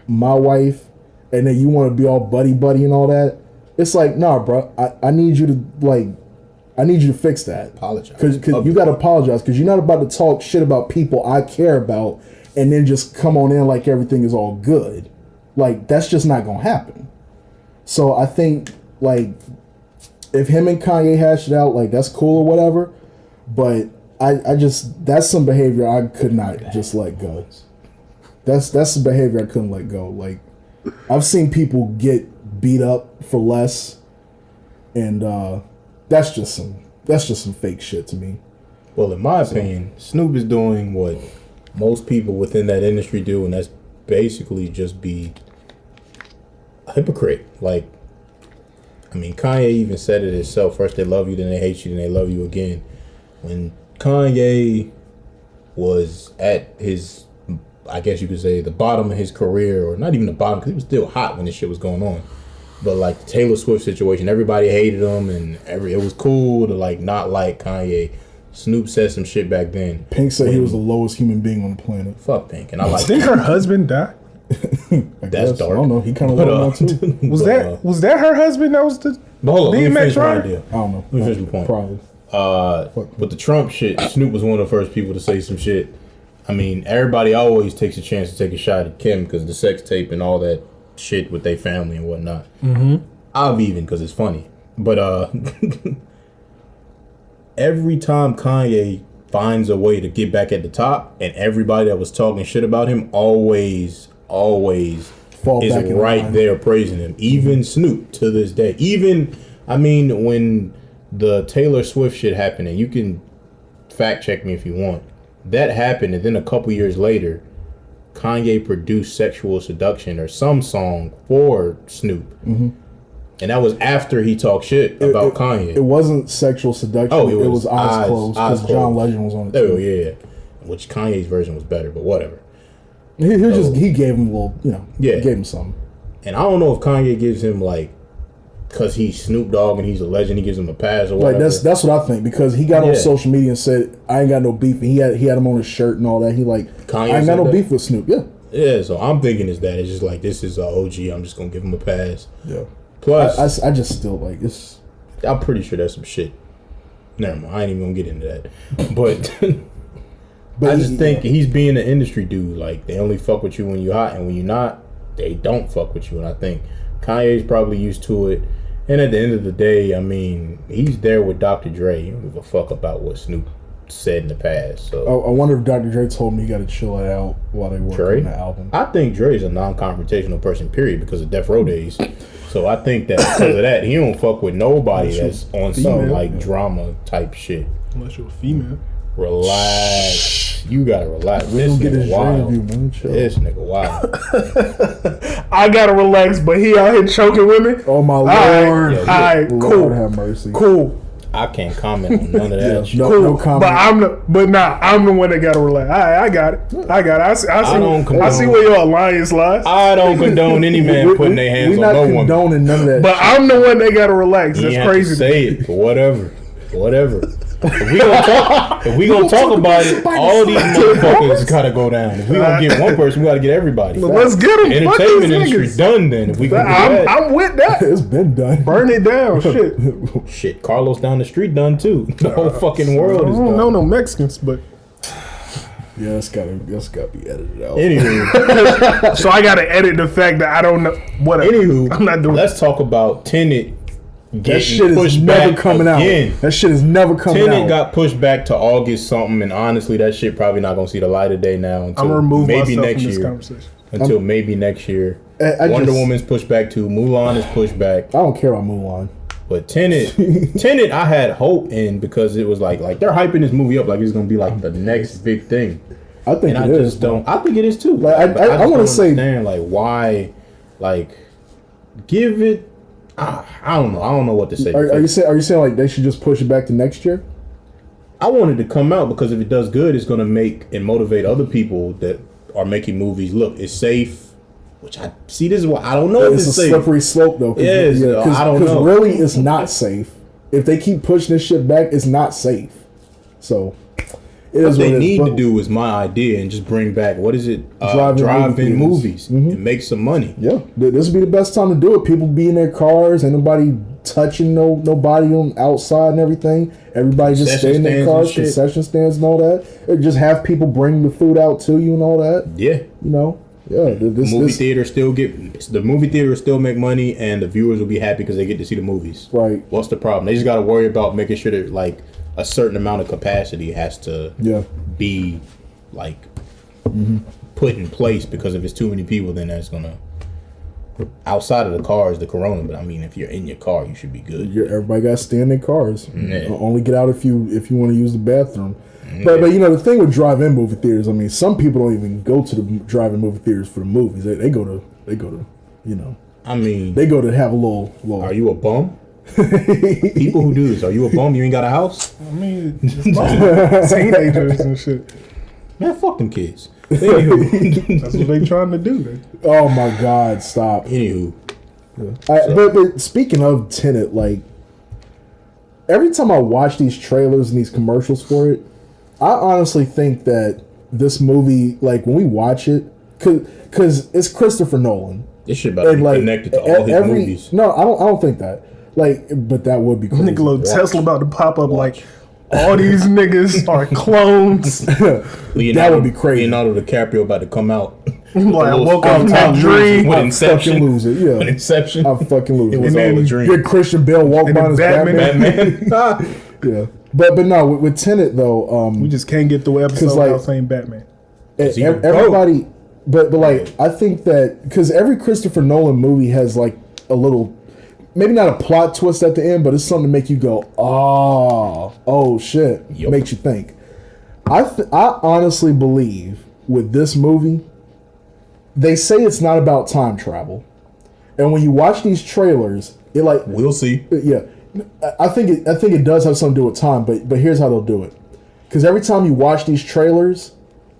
my wife, and then you want to be all buddy and all that, it's like, nah, bro. I need you to fix that. Apologize. Because you got to apologize because you're not about to talk shit about people I care about and then just come on in like everything is all good. Like that's just not gonna happen. So I think like if him and Kanye hash it out, like that's cool or whatever. But I just that's some behavior I could not just let go. That's some behavior I couldn't let go. Like I've seen people get beat up for less, and that's just some fake shit to me. Well, in my opinion, Snoop is doing what most people within that industry do, and that's basically just be a hypocrite. Like, I mean, Kanye even said it himself. First they love you, then they hate you, then they love you again. When Kanye was at his, I guess you could say, the bottom of his career, or not even the bottom, because he was still hot when this shit was going on. But like the Taylor Swift situation, everybody hated him, and it was cool to like not like Kanye. Snoop said some shit back then. Pink said he was the lowest human being on the planet. Fuck Pink, and I like. Didn't her husband die? That's dark. I don't know. He kind of let him out too. Was that her husband? That was the. But hold on, let me finish my idea. I don't know. Let me finish my point. Probably. With the Trump shit, Snoop was one of the first people to say some shit. I mean, everybody always takes a chance to take a shot at Kim because the sex tape and all that shit with their family and whatnot. Mm-hmm. I've even because it's funny. But every time Kanye finds a way to get back at the top, and everybody that was talking shit about him always Fall is back in right line. there praising him. Even Snoop to this day. Even, I mean, when the Taylor Swift shit happened, and you can fact check me if you want, that happened, and then a couple years later, Kanye produced Sexual Seduction or some song for Snoop. Mm-hmm. And that was after he talked shit about Kanye. It wasn't Sexual Seduction. Oh, it was Eyes Closed because John Legend was on it too. Oh, yeah. Which Kanye's version was better, but whatever. He gave him a little, gave him something. And I don't know if Kanye gives him like, because he's Snoop Dogg and he's a legend, he gives him a pass or whatever. Like that's what I think, because he got on social media and said, I ain't got no beef, and he had him on his shirt and all that. He like, Kanye I ain't got no that? beef with Snoop. Yeah, so I'm thinking is that it's just like, this is a OG, I'm just gonna give him a pass. Yeah. Plus, I just still like it's. I'm pretty sure that's some shit. Never mind, I ain't even gonna get into that. But I just think he's being an industry dude. Like, they only fuck with you when you're hot, and when you're not, they don't fuck with you. And I think Kanye's probably used to it. And at the end of the day, I mean, he's there with Dr. Dre. He don't give a fuck about what Snoop said in the past. So I wonder if Dr. Dre told me he got to chill it out while they work on the album. I think Dre's a non-confrontational person, period, because of Death Row days. So I think that because of that, he don't fuck with nobody that's on some like drama type shit. Unless you're a female. Relax. You gotta relax. We This don't get nigga his wild. interview, man. Chill. This nigga wild. I gotta relax, but he out here choking women. Oh my lord! Yeah, All right, Lord cool, have mercy. cool. I can't comment on none of that. Yeah, shit. no, Cool, no comment. I'm the one that gotta relax. All right, I got it. I see condone- where your alliance lies. I don't condone any man putting their hands We're on not no woman. condoning none of that. But I'm the one that gotta relax. You That's ain't have crazy. to say it, but whatever. If we gonna talk about it, all these motherfuckers gotta go down. If we gonna get one person, we gotta get everybody. Well, let's get them. Entertainment industry done then. If we can do that. I'm with that. It's been done. Burn it down. Shit. Shit, Carlos down the street done too. The whole fucking I world is don't done. know no Mexicans, but Yeah, it's gotta be edited out. Anywho, so I gotta edit the fact that I don't know. Whatever. I'm not doing. let's talk about Tenet. That shit is never coming out. That shit is never coming out. Tenet got pushed back to August something, and honestly, that shit probably not gonna see the light of day now I'm until gonna remove maybe myself next from this year. conversation. Until maybe next year. I Wonder just- Woman's pushed back too. Mulan is pushed back. I don't care about Mulan. But Tenet, I had hope in because it was like they're hyping this movie up like it's gonna be like the next big thing. I think And it I is. just don't. I think it is too. Like, But I just wanna don't say- understand, like why, like give it. I don't know. I don't know what to say. Are you saying like they should just push it back to next year? I wanted to come out because if it does good, it's gonna make and motivate other people that are making movies. Look, it's safe. Which I see. This is why I don't know if It's a safe. slippery slope though. Yes, I don't know. Really, it's not safe. If they keep pushing this shit back, it's not safe. So it What is they what it is. need But- to do is my idea and just bring back what is it? Drive-in Drive-in movie movies and make some money. Yeah, this would be the best time to do it. People be in their cars, and nobody touching nobody on outside and everything. Everybody just Concession stay in their stands and cars, shit. concession stands and all that. Or just have people bring the food out to you and all that. Yeah. You know, yeah. Movie theater still the movie theater still make money and the viewers will be happy because they get to see the movies. Right. What's the problem? They just got to worry about making sure that like a certain amount of capacity has to be like put in place because if it's too many people, then that's gonna. Outside of the car is the corona, but I mean, if you're in your car, you should be good. Everybody got to stay in their cars. Yeah. Only get out if you want to use the bathroom. But you know the thing with drive-in movie theaters, I mean, some people don't even go to the drive-in movie theaters for the movies. They go to you know. I mean, They go to have a little. are you a bum? People who do this, are you a bum? You ain't got a house? I mean, just teenagers and shit. Man, fuck them kids. Anywho, That's what they trying to do. Oh my God! Stop. anywho, But speaking of Tenet, like every time I watch these trailers and these commercials for it, I honestly think that this movie, like when we watch it, because it's Christopher Nolan, this shit about to be connected to all his movies. No, I don't think that. Like, but that would be crazy. Nigga, little Tesla about to pop up like all these niggas are clones. That would be crazy. Leonardo DiCaprio about to come out. Like I woke up from that dream. With I'd Inception. fucking lose it. Yeah, With Inception. I fucking lose It it. was And all then a dream. Good Christian Bale walk And by then as Batman. Batman. Yeah, but no, with Tenet though, We just can't get through episode like- without saying Batman. he the everybody, but like I think that because every Christopher Nolan movie has like a little, maybe not a plot twist at the end, but it's something to make you go, oh shit, Yup. makes you think. I honestly believe with this movie, they say it's not about time travel, and when you watch these trailers, it like We'll see. yeah, I think it does have something to do with time, but here's how they'll do it. Because every time you watch these trailers,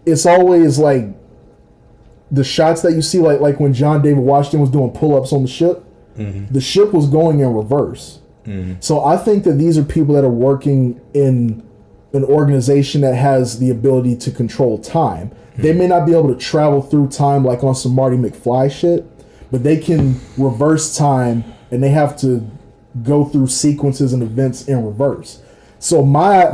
it's always like the shots that you see, like when John David Washington was doing pull-ups on the ship, the ship was going in reverse. So I think that these are people that are working in an organization that has the ability to control time. They may not be able to travel through time like on some Marty McFly shit, but they can reverse time, and they have to go through sequences and events in reverse. So my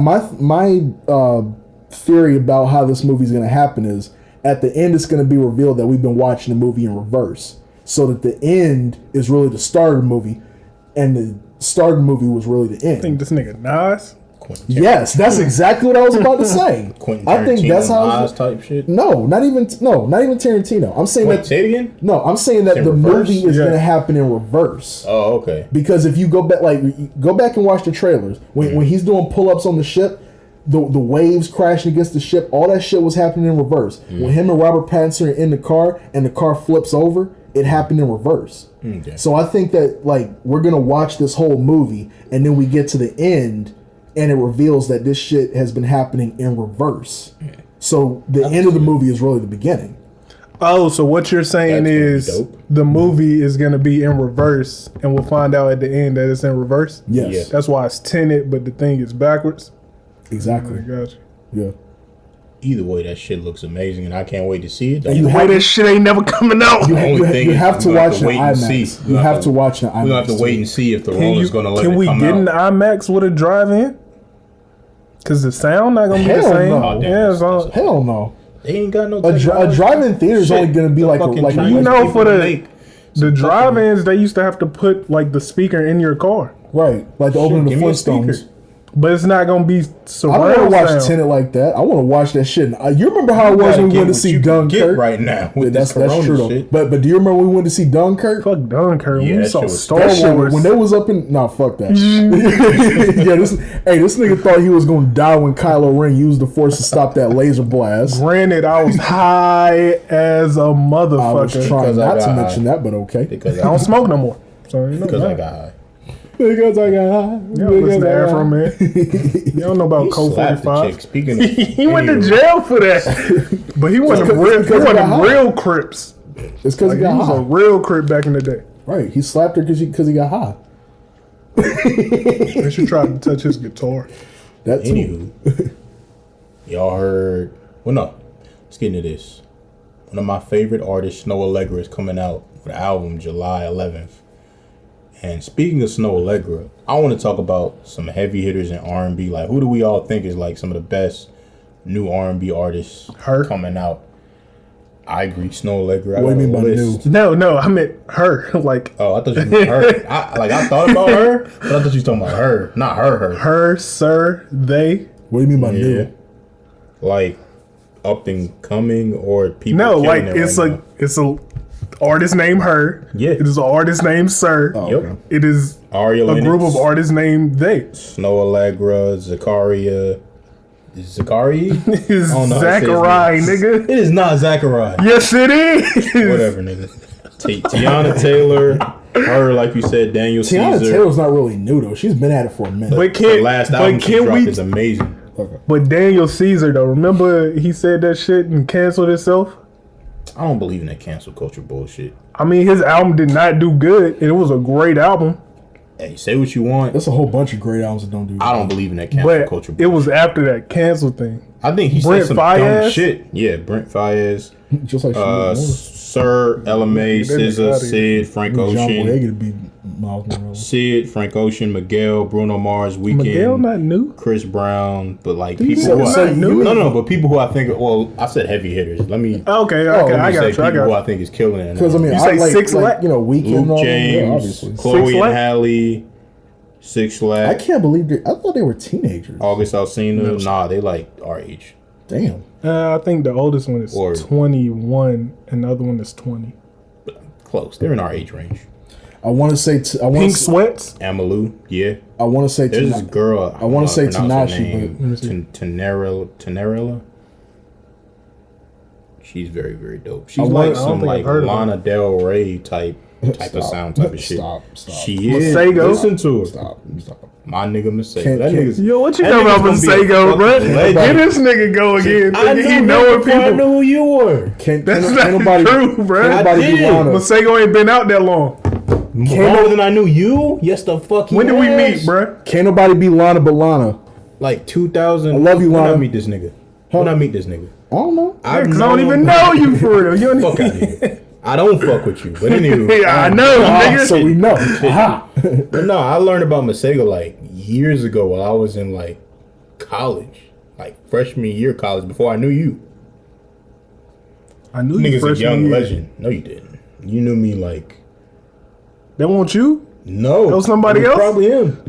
theory about how this movie is going to happen is at the end it's going to be revealed that we've been watching the movie in reverse, so that the end is really the start of the movie, and the start of the movie was really the I end. think this nigga Nas. Yes, that's exactly what I was about to say. Quentin I think that's how. Oz type shit. Not even Tarantino. I'm saying Wait, that. say it again. No, I'm saying that In the reverse? movie is Yeah. going to happen in reverse. Oh, okay. Because if you go back, and watch the trailers when he's doing pull-ups on the ship, the waves crashing against the ship, all that shit was happening in reverse. When him and Robert Pattinson are in the car and the car flips over, it happened in reverse. Okay. So I think that like we're gonna watch this whole movie and then we get to the end and it reveals that this shit has been happening in reverse. So the end of the movie is really the beginning. Oh, so what you're saying That's is gonna be dope. the movie is going to be in reverse, and we'll find out at the end that it's in reverse? Yes. Yeah. That's why it's Tenet, but the thing is backwards? Exactly. I got you. Yeah. Either way, that shit looks amazing, and I can't wait to see it. And you Why have, this shit ain't never coming out? The only thing you is have to we're gonna watch have the wait and see. IMAX. You have to watch the IMAX. We're gonna have to wait and see if the Rollers gonna let Can it we come get in out. the IMAX with a drive-in? Because the sound not going to be the Hell same. no. Oh, damn, Yeah, it's all, Hell no. They ain't got no A drive-in theater is Shit. only going to be The like a, fucking like Chinese you know, people for the make the some drive-ins, they used to have to put like the speaker in your car, right, like the opening give of me a Flintstones. speaker. but it's not going to be I don't surround want to watch sound. Tenet like that. I want to watch that shit. You remember how it was gotta when we get went to what see you can get Dunkirk? right now with That's this Corona true though. shit. But do you remember when we went to see Dunkirk? Fuck Dunkirk. Yeah, We that saw shit was- Star That shit, Wars. when they was up in fuck that. Yeah, this nigga thought he was gonna die when Kylo Ren used the Force to stop that laser blast. Granted, I was high as a I was motherfucker. trying Because I not to got mention that, but okay. Because I don't smoke no more. So you know because I that. got high. Because I got high. Yeah, listen to Afro Man. You don't know about Code Slapped the 45. chick. Speaking of, He went to jail for that, but he wasn't Because- real. He because he got wasn't high. real Crips. It's because Like, he he got was a high. real Crip back in the day. Right, he slapped her because he got high. They should try to touch his guitar. That too. anywho, y'all heard? Well, no. Let's get into this. One of my favorite artists, Snow Allegra, is coming out with the album July 11th. And speaking of Snow Allegra, I want to talk about some heavy hitters in R&B. Like, who do we all think is like some of the best new R&B artists Her. coming out? I agree, Snow Allegra. What do you mean got by a list. new? No, I meant her. Like Oh, I thought you meant her. I thought about her, but I thought you was talking about her, not her. her, sir, they. What do you mean by Yeah. new? Like up and coming or people. No, killing like it it's right a now. it's a artist named her. Yeah. It is an artist named Sir. Oh, Yep. okay. It is Aria a Lennox, group of artists named they. Snow Allegra, Zakaria. Is it Zachary? It's I don't know how to say his Zachary, name. nigga. It is not Zachariah. Yes, it is. Whatever, nigga. Tiana Taylor, her, like you said, Daniel Tiana Caesar. Taylor's not really new though. She's been at it for a minute. But The can last album but she can dropped we? is amazing. But Daniel Caesar though, remember he said that shit and canceled himself. I don't believe in that cancel culture bullshit. I mean, his album did not do good, and it was a great album. Hey, say what you want. There's a whole bunch of great albums that don't do. I don't believe in that cancel But culture it bullshit. was after that cancel thing. I think he Brent said some dumb Faiyaz? shit. Yeah, Brent Faiyaz. just like Sir, LMA, Get that SZA, outta here. Sid, Frank John Ocean, Boyega to be Miles Morales. Sid, Frank Ocean, Miguel, Bruno Mars, Weeknd, Miguel not new. Chris Brown, but like You people said who it's I, not new? no, but people who I think, well, I said heavy hitters. Let me, Okay, Oh, I let me got say you. I people who got I think is killing it. Because I mean, You I say like, Six like Lack? you know, Weeknd, and Luke all them, James, yeah, obviously. Chloe Six and Lack? Halle, Six I Flag, can't believe I thought they were teenagers. August Alsina. Nah, they like our age. Damn. I think the oldest one is Or- 21, and the other one is 20. Close. They're in our age range. I want to say I want Pink to Sweats. Amalu, yeah. I want to say There's this Tana- girl. I wanna say Tanashi, Tanashi, Tenerella. She's very, very dope. I She's want- like I don't some think like I've heard of her. Lana Del Rey type of Stop. sound type of shit. Stop. She is. Masego? Listen to her. Stop. My nigga Masego. Can't- That can't- nigga's. Yo, what you That know about nigga's gonna be a Masego, bro? fucking legend. Get this nigga go again. I Nigga, he knew knowing before I knew people. who you were. Can't That's can't not nobody true, bro. Can't nobody I be did. Lana. Masego ain't been out that long. Longer than I knew you. Yes, the fuck. he When did we has. meet, bro? Can't nobody be Lana but Lana. Like 2000. I love you, When Lana. I meet this nigga. When I meet this nigga. I don't know. Because I don't even know you for real. You don't Fuck out of here. I don't fuck with you. But anyway. Yeah, I know, nigga. So we know. Aha. But no, I learned about Masego like years ago while I was in like college. Like freshman year of college before I knew you. I knew you Nigga's a freshman young year. legend. No, you didn't. You knew me like That want you? no. That was somebody it was else? Probably him.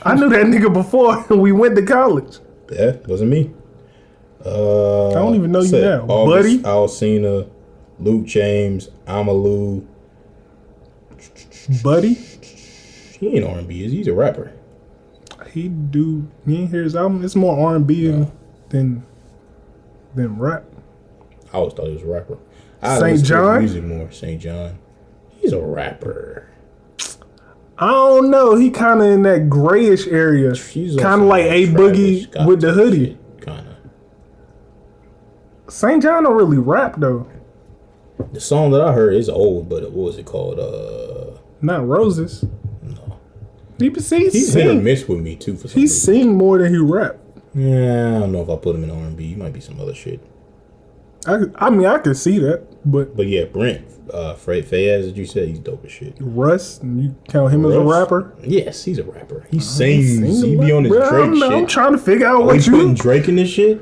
I knew that nigga before we went to college. Yeah, wasn't me. I don't even know you said now, August buddy. Alsina, Luke James, Amalu. Buddy? He ain't R&B, is he? He's a rapper. He ain't hear his album. It's more R&B than rap. I always thought he was a rapper. I St. listen to his John? music more. St. John. He's a rapper. I don't know. He kind of in that grayish area. He's Kind of like A Boogie with the hoodie. Kind of. St. John don't really rap though. The song that I heard is old, but what was it called? Not Roses. No. He's He's hit or miss with me too for some He reason. sing more than he rap. Yeah, I don't know if I put him in R&B. He might be some other shit. I mean, I could see that, but But yeah, Brent, Fayez, as you said, he's dope as shit. Russ, you count him as a Russ? rapper? Yes, he's a rapper. He sings. He a be on his rapper? Drake shit. I'm trying to figure out Are what we putting you Drake in this shit?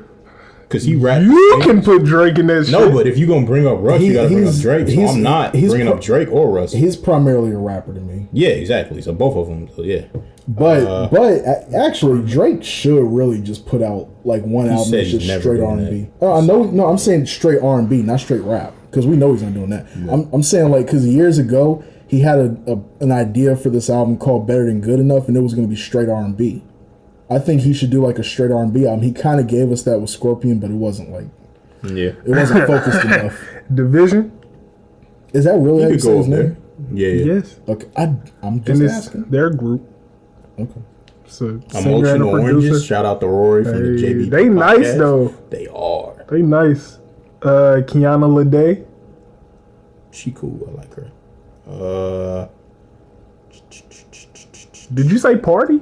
Because he raps. you can put Drake in that shit. No, but if you gonna bring up Russ, you gotta bring up Drake. So I'm not he's bringing up Drake or Russ. He's primarily a rapper to me. Yeah, exactly. So both of them. So yeah. But actually, Drake should really just put out like one album said that's he's just never straight doing R&B. I know. No, I'm saying straight R&B, not straight rap, because we know he's not doing that. Yeah. I'm saying like because years ago he had an idea for this album called Better Than Good Enough, and it was going to be straight R&B. I think he should do like a straight R&B album. He kind of gave us that with Scorpion, but it wasn't like it wasn't focused enough. Division. Is that really how you say his name? Yeah. Yes. Okay, I'm just And it's asking. their group. Okay. So singer and a Emotional Oranges. producer. Shout out to Rory from the JB. They nice podcast. though. They are. They nice. Kiana Lede. She cool. I like her. Did you say Party?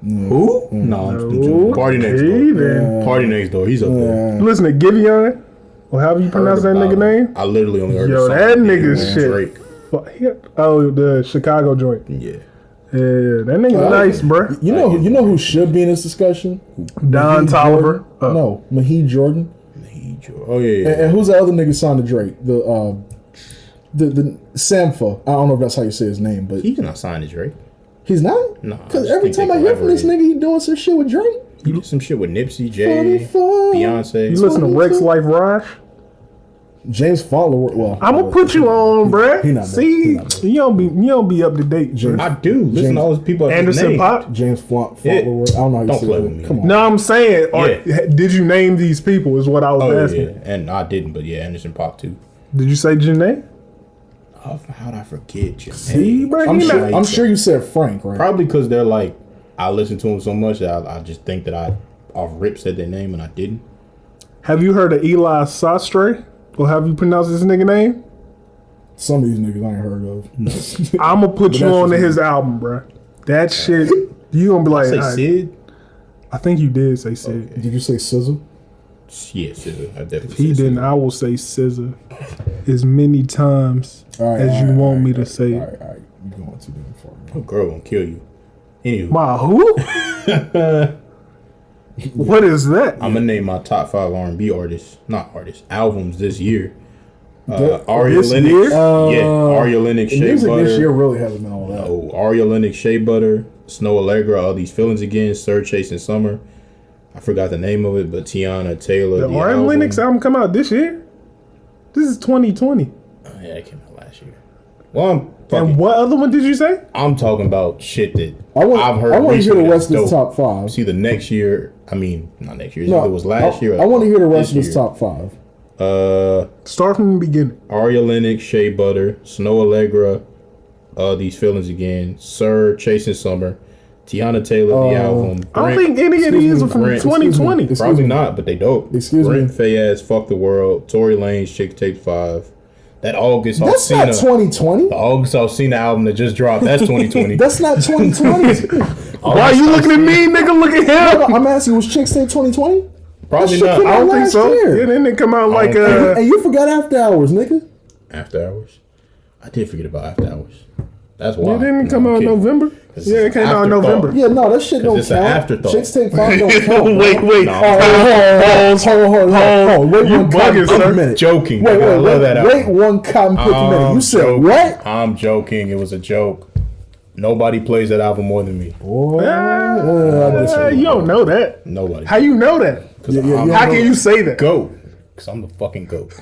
Who? No, I'm joking. Party Next Okay, Door. then. Party Next Door. He's up there. You listen to Giveon? Or however you pronounce that Heard nigga about him. name? I literally only heard Yo, the song. that Big nigga's One, shit. Drake. Oh, the Chicago joint. Yeah. Yeah, that nigga nice, bruh. You know who should be in this discussion? Don Mahid Tolliver. Jordan? No, Mahid Jordan. Oh yeah. And who's the other nigga signed to Drake? The Sampha. I don't know if that's how you say his name, but He's not signed to Drake. he's not. No, Because I every just think time I they hear from this nigga, he doing some shit with Drake. He did some shit with Nipsey, Jay, 44. Beyonce. You listen to Rex Life Raj? James Fowler. Well, I'm gonna put you on, bruh. He not there. See, He not there. you don't be up to date, James. I do listen to all those people. Anderson Pop. James Fowler. Yeah. I don't know how you Don't say play that. with me. Come on. No, I'm saying, Yeah. did you name these people? Is what I was Oh asking. yeah, and I didn't, but yeah, Anderson Pop too. Did you say Janae? Oh, how'd I forget you? See, bro, I'm sure you said Frank, right? Probably because they're like, I listen to them so much that I just think that I off rip said their name and I didn't. Have you heard of Eli Sastre? Or have you pronounced this nigga name? Some of these niggas I ain't heard of. I'm gonna put you that's on to just his album, bruh. That shit, you gonna be like, Say "Alright." Sid? I think you did say Sid. Did you say SZA? Yeah, Sid. I definitely. If he said didn't, Sid. I will say SZA as many times All right, as all you right, want all me right, to say All it. right. You're going too damn far. Oh, girl gonna kill you. Anywho, My who? What is that? I'm gonna name my top 5 R&B albums this year. This Aria Lennox, year? Aria Lennox, The Shea music this year Butter. really hasn't been all that. Oh, Aria Lennox, Shea Butter, Snow Allegra, All These Feelings Again, Sir Chasing Summer. I forgot the name of it, but Tiana Taylor. The R.M. Lennox album come out this year? This is 2020. Oh, yeah, it came out last year. Well, And what other one did you say? I'm talking about shit that I want I've heard. to hear recently the that's rest of his dope. top 5. See, the next year, I mean, not next year. No, it was last year. I want to hear the rest of this his year. top 5. Start from the beginning. Aria Lennox, Shea Butter, Snow Allegra, These Feelings Again, Sir, Chasing Summer, Tiana Taylor, the album. I don't think any of these are from Brent. 2020. Excuse Probably me. not, but they dope. Excuse Brent me. Fayez, Fuck the World, Tory Lanez, Chick Tape 5. That August That's not Alsina. 2020. The August Alsina album that just dropped. That's 2020. That's not 2020. Why are you looking at me, nigga? Look at him. I'm asking, was Chick Tape 2020? Probably That shit not. came I out don't think last so. year. Yeah, then they come out like don't And you forgot After Hours, nigga. After Hours. I did forget about After Hours. That's why. it didn't come No, I'm out in kidding. November. 'Cause Yeah, it it's came out in afterthought. November. Yeah, no, that shit don't it's an count. afterthought. Chicks Tape 5 don't count. Wait, No. Hold on. Wait You one bugging, cotton sir. pick a minute. Joking. Wait, I love that wait album. one cotton pick a minute. You said joking. what? I'm joking. It was a joke. Nobody plays that album more than me. You don't know that. Nobody. How you know that? How can you say that? Goat? Because I'm the fucking goat.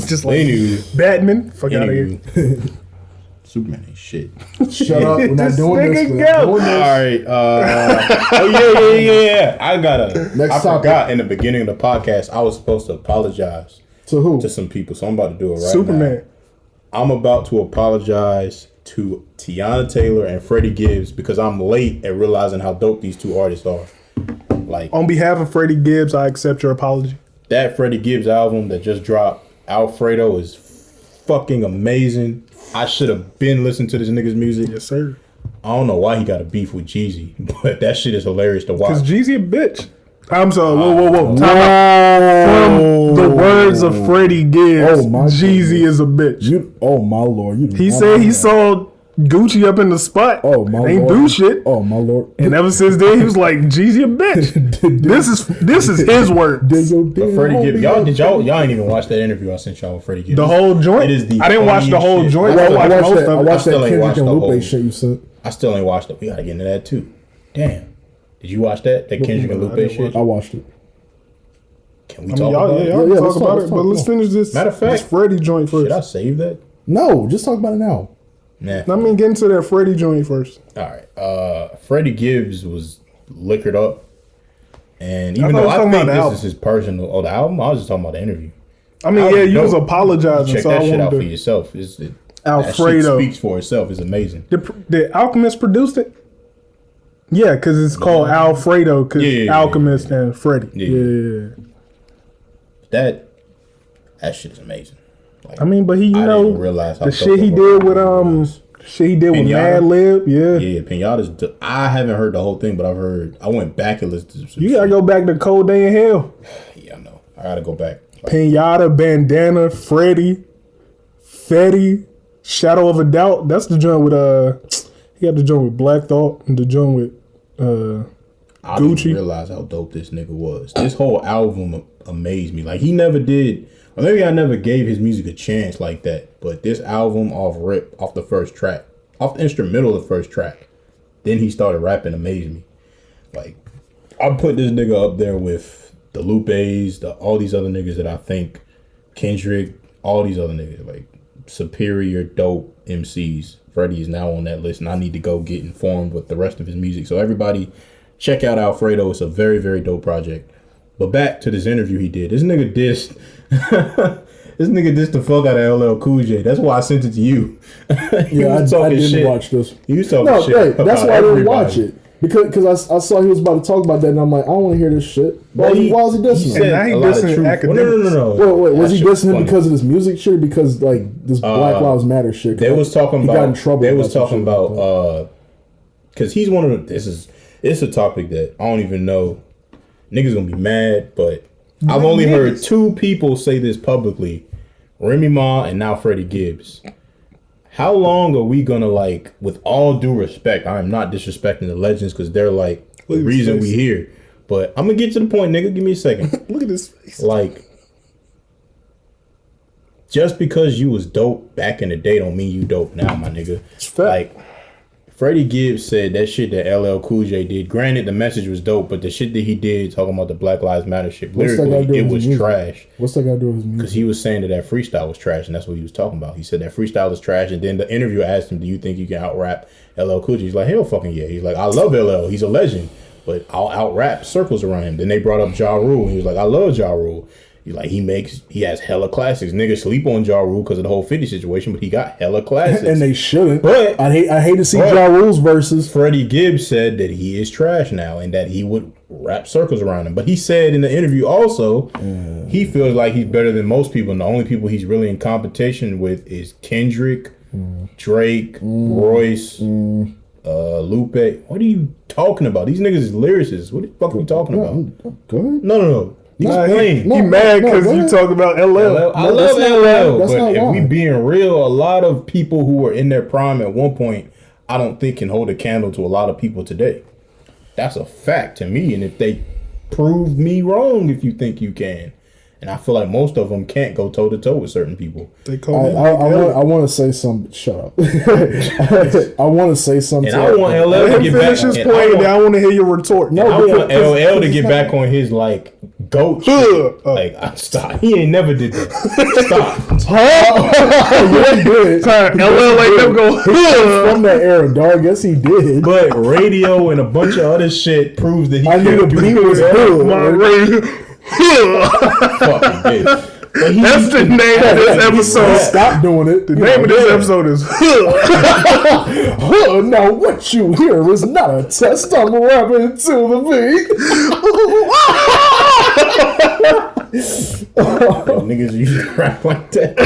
Just like Anywho. Batman. Fuck out of here. Anywho. Superman ain't shit. Shut up. We're not This doing this. nigga We're go. not doing this. All right. Oh yeah. I Next topic. forgot in the beginning of the podcast I was supposed to apologize To who? to some people, so I'm about to do it right Superman. now. I'm about to apologize to Tiana Taylor and Freddie Gibbs because I'm late at realizing how dope these two artists are. Like On behalf of Freddie Gibbs, I accept your apology. that Freddie Gibbs album that just dropped, Alfredo, is fucking amazing. I should have been listening to this nigga's music. Yes, sir. I don't know why he got a beef with Jeezy, but that shit is hilarious to Because watch. Jeezy a bitch. I'm sorry. Whoa. Time out. From the words of Freddie Gibbs, Oh, my Jeezy is a bitch. Oh my lord! He said he saw Gucci up in the spot. Oh my Ain't lord! do shit. Oh my lord! And ever since then, he was like, Jeezy a bitch. This is his word. But Freddie Gibbs, y'all ain't even watched that interview I sent y'all with Freddie Gibbs. The whole joint? It is the I didn't watch the funniest whole shit. joint. I I still watched ain't most I of it. watched still that ain't Kendrick watched and the Lupe whole- shit you sent. I still ain't watched it. We gotta get into that too. Damn. Did you watch that? That Kendrick and Lupe shit? I watched it. Can we talk about it? Y'all can Yeah, talk let's about talk, it. let's But talk, let's come finish this. Matter of fact, this Freddie joint Should I first. save that? No, just talk about it now. Nah. Let me get into that Freddie joint first. All right. Freddie Gibbs was liquored up. And I even thought though you was I talking think about the this album. is his personal, the album, I was just talking about the interview. I mean, Album yeah, you was dope. apologizing, Check so that I shit out for wanted to. yourself. That shit Alfredo. speaks for itself. It's amazing. Did Alchemist produced it? Yeah, because it's called Alfredo, because Yeah. Alchemist and Freddie. Yeah. Yeah. That shit is amazing. Like, I mean, but he, I you didn't know, realize how the dope shit he of a did with album it was. shit he did with Pinata? Mad Lib. Yeah. Yeah, Pinata's. I haven't heard the whole thing, but I went back and listened to some You gotta shit. go back to Cold Day in Hell. Yeah, I know. I gotta go back. Pinata, Bandana, Freddie, Fetty, Shadow of a Doubt. That's the joint with he got the joint with Black Thought and the joint with I Gucci. didn't realize how dope this nigga was. This whole album amazed me. Like, he never did, or maybe I never gave his music a chance like that. But this album off the first track, off the instrumental of the first track, then he started rapping, amazed me. Like, I put this nigga up there with the Lupes, all these other niggas that I think, Kendrick, all these other niggas, like superior dope MCs. Freddie is now on that list, and I need to go get informed with the rest of his music. So everybody, check out Alfredo. It's a very, very dope project. But back to this interview he did. This nigga dissed. This nigga dissed the fuck out of LL Cool J. That's why I sent it to you. Yeah, I didn't watch this. You was talking No, shit. hey, that's about why I didn't everybody. watch it. Because I saw he was about to talk about that, and I'm like, I don't want to hear this shit. Why He was he dissing said him? now he a lot of dissing truth. academics. No. Wait, was That he shit was dissing him funny. because of his music shit, or because like this Black Lives Matter shit? They was talking he about. got in trouble. They was some talking shit like that. about because he's one of the. It's a topic that I don't even know. Niggas gonna be mad, but I've only heard two people say this publicly: Remy Ma and now Freddie Gibbs. How long are we gonna, like, with all due respect, I am not disrespecting the legends because they're like the Look at his reason face. we here. But I'm gonna get to the point, nigga. Give me a second. Look at his face. Like, just because you was dope back in the day don't mean you dope now, my nigga. fact. Like, Freddie Gibbs said that shit that LL Cool J did. Granted, the message was dope, but the shit that he did talking about the Black Lives Matter shit, What's that got to lyrically, do it with was his music? trash. What's that got to do with his Because music? he was saying that freestyle was trash, and that's what he was talking about. He said that freestyle is trash, and then the interviewer asked him, do you think you can out-rap LL Cool J? He's like, hell fucking yeah. He's like, I love LL. He's a legend, but I'll out-rap circles around him. Then they brought up Ja Rule, and he was like, I love Ja Rule. He's like, he has hella classics. Niggas sleep on Ja Rule because of the whole 50 situation, but he got hella classics. And they shouldn't. But- I hate to see but- Ja Rule's verses. Freddie Gibbs said that he is trash now and that he would wrap circles around him. But he said in the interview also, he feels like he's better than most people. And the only people he's really in competition with is Kendrick, Drake, Royce, Lupe. What are you talking about? These niggas is lyricists. What the fuck are we talking about? Go ahead. No. Explain. He mad because go you ahead. talk about LL. I No, love that's not LL, wrong. That's but not if we wrong. being real, a lot of people who were in their prime at one point, I don't think can hold a candle to a lot of people today. That's a fact to me. And if they prove me wrong, if you think you can, and I feel like most of them can't go toe to toe with certain people. They call me I want to say something. Shut up. I want to say something. And I want LL Let to him get back. finish his And point, and I I want to hear your retort. No, want because LL to he's get not- back on his like goat shit. Like, stop. He ain't never did that. Stop. Yeah, he did. LL ain't never go. From that era, dog. Yes, he did. But radio and a bunch of other shit proves that he I knew can't the do beat that. was good. My radio. Fucking bitch. But That's the name of this episode. Stop doing it. The name of this episode is Now what you hear is not a test. I'm rapping to the Yo, niggas used to rap like that.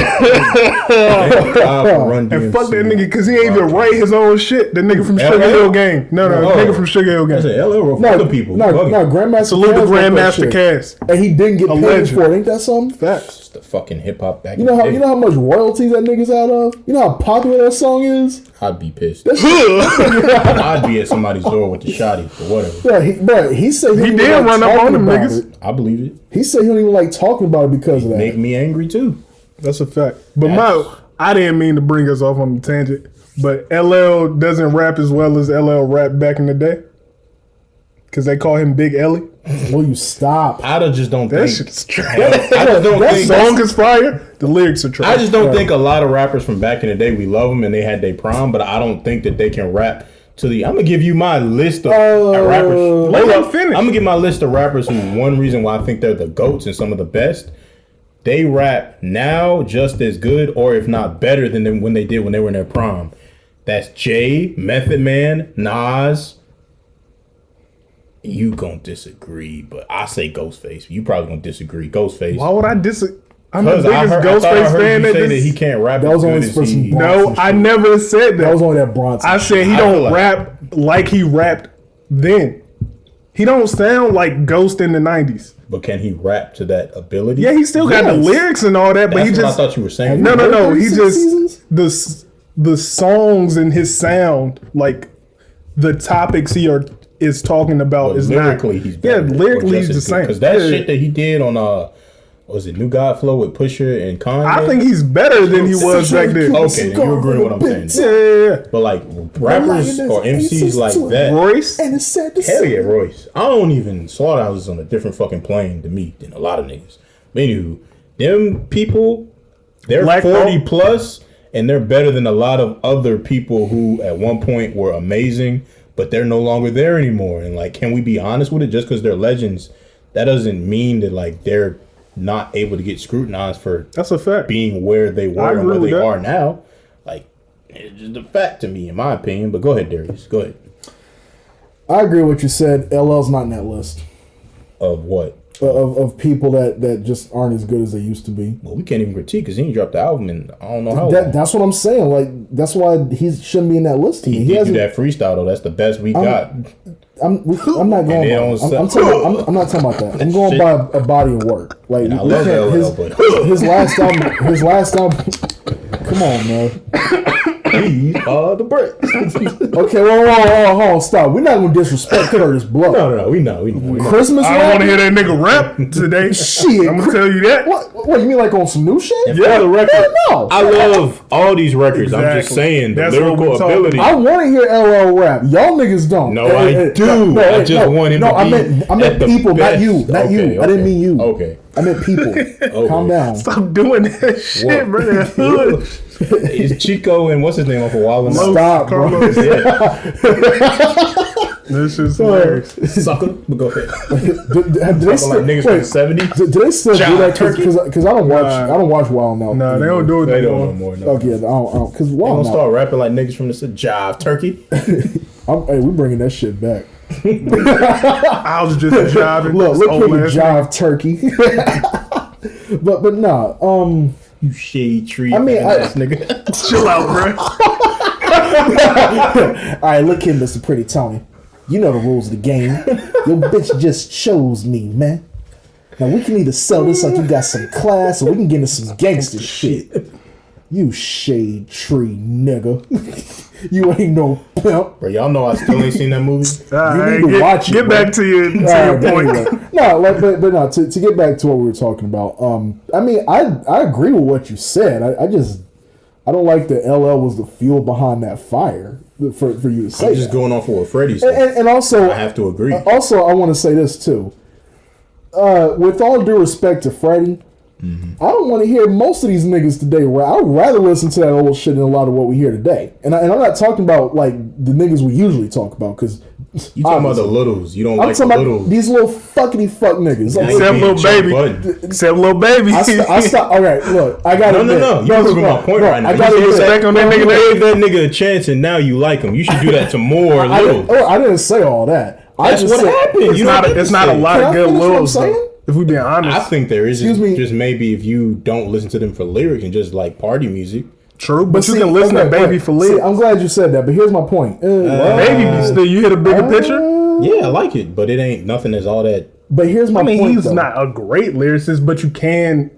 and fuck that nigga because he ain't even write his own shit. The nigga from Sugar LL? Hill Gang. No, nigga from Sugar Hill I Gang. said LL wrote for No, other people. no, Fuck it. Grandmaster. Salute the Caz wrote that Grandmaster shit. Caz. And he didn't get A paid legend. for it. Ain't that something? Facts. It's the fucking hip hop back You know in how the day. you know how much royalties that nigga's out of? You know how popular that song is? I'd be pissed. I'd be at somebody's door with the shotty or whatever. Yeah, he said he He didn't did like run up on talking them about niggas. it. I believe it. He said he don't even like talking about it because of that. Make me angry too. That's a fact. But I didn't mean to bring us off on the tangent. But LL doesn't rap as well as LL rapped back in the day. Because they call him Big Ellie. Will you stop? I just don't That think. shit's trash. I just don't That think. Song is fire. The lyrics are trash. I just don't think a lot of rappers from back in the day, we love them and they had their prime, but I don't think that they can rap to the. I'm gonna give you my list of rappers. Let him finish. I'm gonna give my list of rappers who one reason why I think they're the GOATs and some of the best. They rap now just as good, or if not better than them when they did when they were in their prime. That's Jay, Method Man, Nas. You gonna disagree, but I say Ghostface. You probably gonna disagree. Ghostface. Why would I disagree? I'm the Because biggest I thought I Ghostface heard fan you that say that this. he can't rap That as was good only as for some he. Bronson No, I shit. never said That that. was only that Bronson. I said he I feel don't like- rap like he rapped then. He don't sound like Ghost in the 90s. But can he rap to that ability? Yeah, he still got the Yes. lyrics and all that, but That's he what just I thought you were saying. No. He 36 just seasons? the songs and his sound, like the topics is talking about But is lyrically, not. he's better. Lyrically he's the same. Because that Yeah. shit that he did on was it New God Flow with Pusha and Kanye? I think he's better than he was back then. Okay, then you agree with what I'm saying. Yeah. But like rappers or MCs like that, Royce. And it's sad to hell say. yeah, Royce. I don't even Slaughterhouse is on a different fucking plane to me than a lot of niggas. But anywho, them people, they're Black 40 Thought? plus, and they're better than a lot of other people who at one point were amazing, but they're no longer there anymore. And like, can we be honest with it? Just because they're legends, that doesn't mean that like they're not able to get scrutinized for That's a fact. being where they I were and agree where with they that. are now. Like, it's just a fact to me, in my opinion. But go ahead, Darius. Go ahead. I agree with what you said. LL's not in that list Of what? of people that just aren't as good as they used to be. Well, we can't even critique because he ain't dropped the album in I don't know how long. That's what I'm saying. Like that's why he shouldn't be in that list to me. He did do that freestyle though. That's the best we got. I'm not going. they By, don't I'm not talking about that. I'm going Shit. by a body of work. Like And I we love can't- LL, but his last album. His last album. Come on, man. these are the bricks. Okay, hold on, stop. We're not gonna disrespect Curtis Blow. No, we know. Christmas. I don't rap? want to hear that nigga rap today. Shit. I'm gonna tell you that. What you mean like on some new shit? Yeah, the record. Hell no. I love all these records. I'm just Exactly. saying the That's what lyrical we talking ability. I want to hear LL rap. Y'all niggas don't. No, I do. I just want him to I be meant at the people, not best. you, not you. Okay, I didn't mean you. Okay. I meant people. Calm down. Stop doing that shit, bro. That hood. It's Chico and what's his name off of Wild and Out? Stop, bro. Carlos. This is hilarious. Sucker. But go ahead. Do they Talking still, like niggas from the 70s. do they still do John that? Turkey? Because I don't watch. I don't watch Wild Now. Nah, they don't do it They no don't more. no more. No. Okay, I don't. Because They Wild gonna Now. start rapping like niggas from the Jive Turkey. Hey, we bringing that shit back. I was just jiving. Look This here, old you ass jive turkey. but nah. You shade tree. I mean, ass nigga. nigga. Chill out, bro. All right, look here, Mr. Pretty Tony. You know the rules of the game. Your bitch just chose me, man. Now we can either sell this like you got some class, or we can get into some gangster shit. You shade tree nigga. You ain't no pimp. Bro, y'all know I still ain't seen that movie. Alright, need to watch it, get bro. back to your point. Anyway. No, like, but no. To get back to what we were talking about. I mean, I agree with what you said. I don't like that LL was the fuel behind that fire for you to say I'm just that. going off of what Freddie said. And also, I have to agree. Also, I want to say this too. with all due respect to Freddie, I don't want to hear most of these niggas today. I'd rather listen to that old shit than a lot of what we hear today. And I'm not talking about like the niggas we usually talk about because you talking about the littles. You don't like the littles. These little fuckity fuck niggas. Like, Except little baby. Except little baby. I stop. All right, look, I got No. You're proving my point right now. I got to respect on that nigga. You gave that nigga a chance, and now you like him. You should do that to more littles. I didn't say all that. That's what happened. It's not a lot of good littles. If we being honest, I think there is. Excuse me. Just maybe if you don't listen to them for lyrics and just like party music. True, but you can listen to Baby for lyrics. I'm glad you said that, but here's my point. Baby, still you hit a bigger picture. Yeah, I like it, but it ain't nothing that's all that. But here's my point. He's not a great lyricist, but you can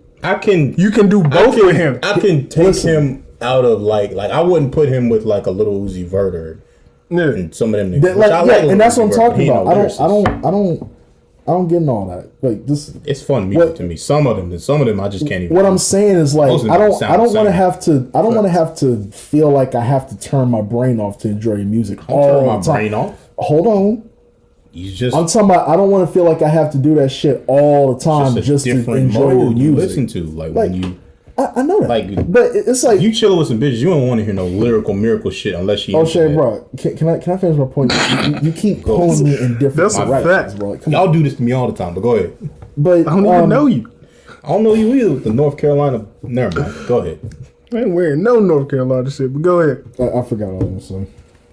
do both with him. I can take him out of like I wouldn't put him with like a Little Uzi Vert or and some of them niggas. And that's what I'm talking about. I don't get in all that. Like this, it's fun music to me. Some of them I just can't even. What I'm saying is like I don't want to have to. I don't But- want to have to feel like I have to turn my brain off to enjoy music I'll all turn my the time. brain off. Hold on. You just I'm talking about. I don't want to feel like I have to do that shit all the time just to enjoy the mode you music. listen to. Like when you I know that. like, but it's like you chilling with some bitches, you don't want to hear no lyrical miracle shit unless you. O'Shea, bro, can I finish my point? You keep pulling me in different That's a directions, fact. bro. Like, Y'all do this to me all the time, but go ahead. But I don't even know you. I don't know you either. The North Carolina. Never mind. Go ahead. I ain't wearing no North Carolina shit, but go ahead. I forgot all this. So.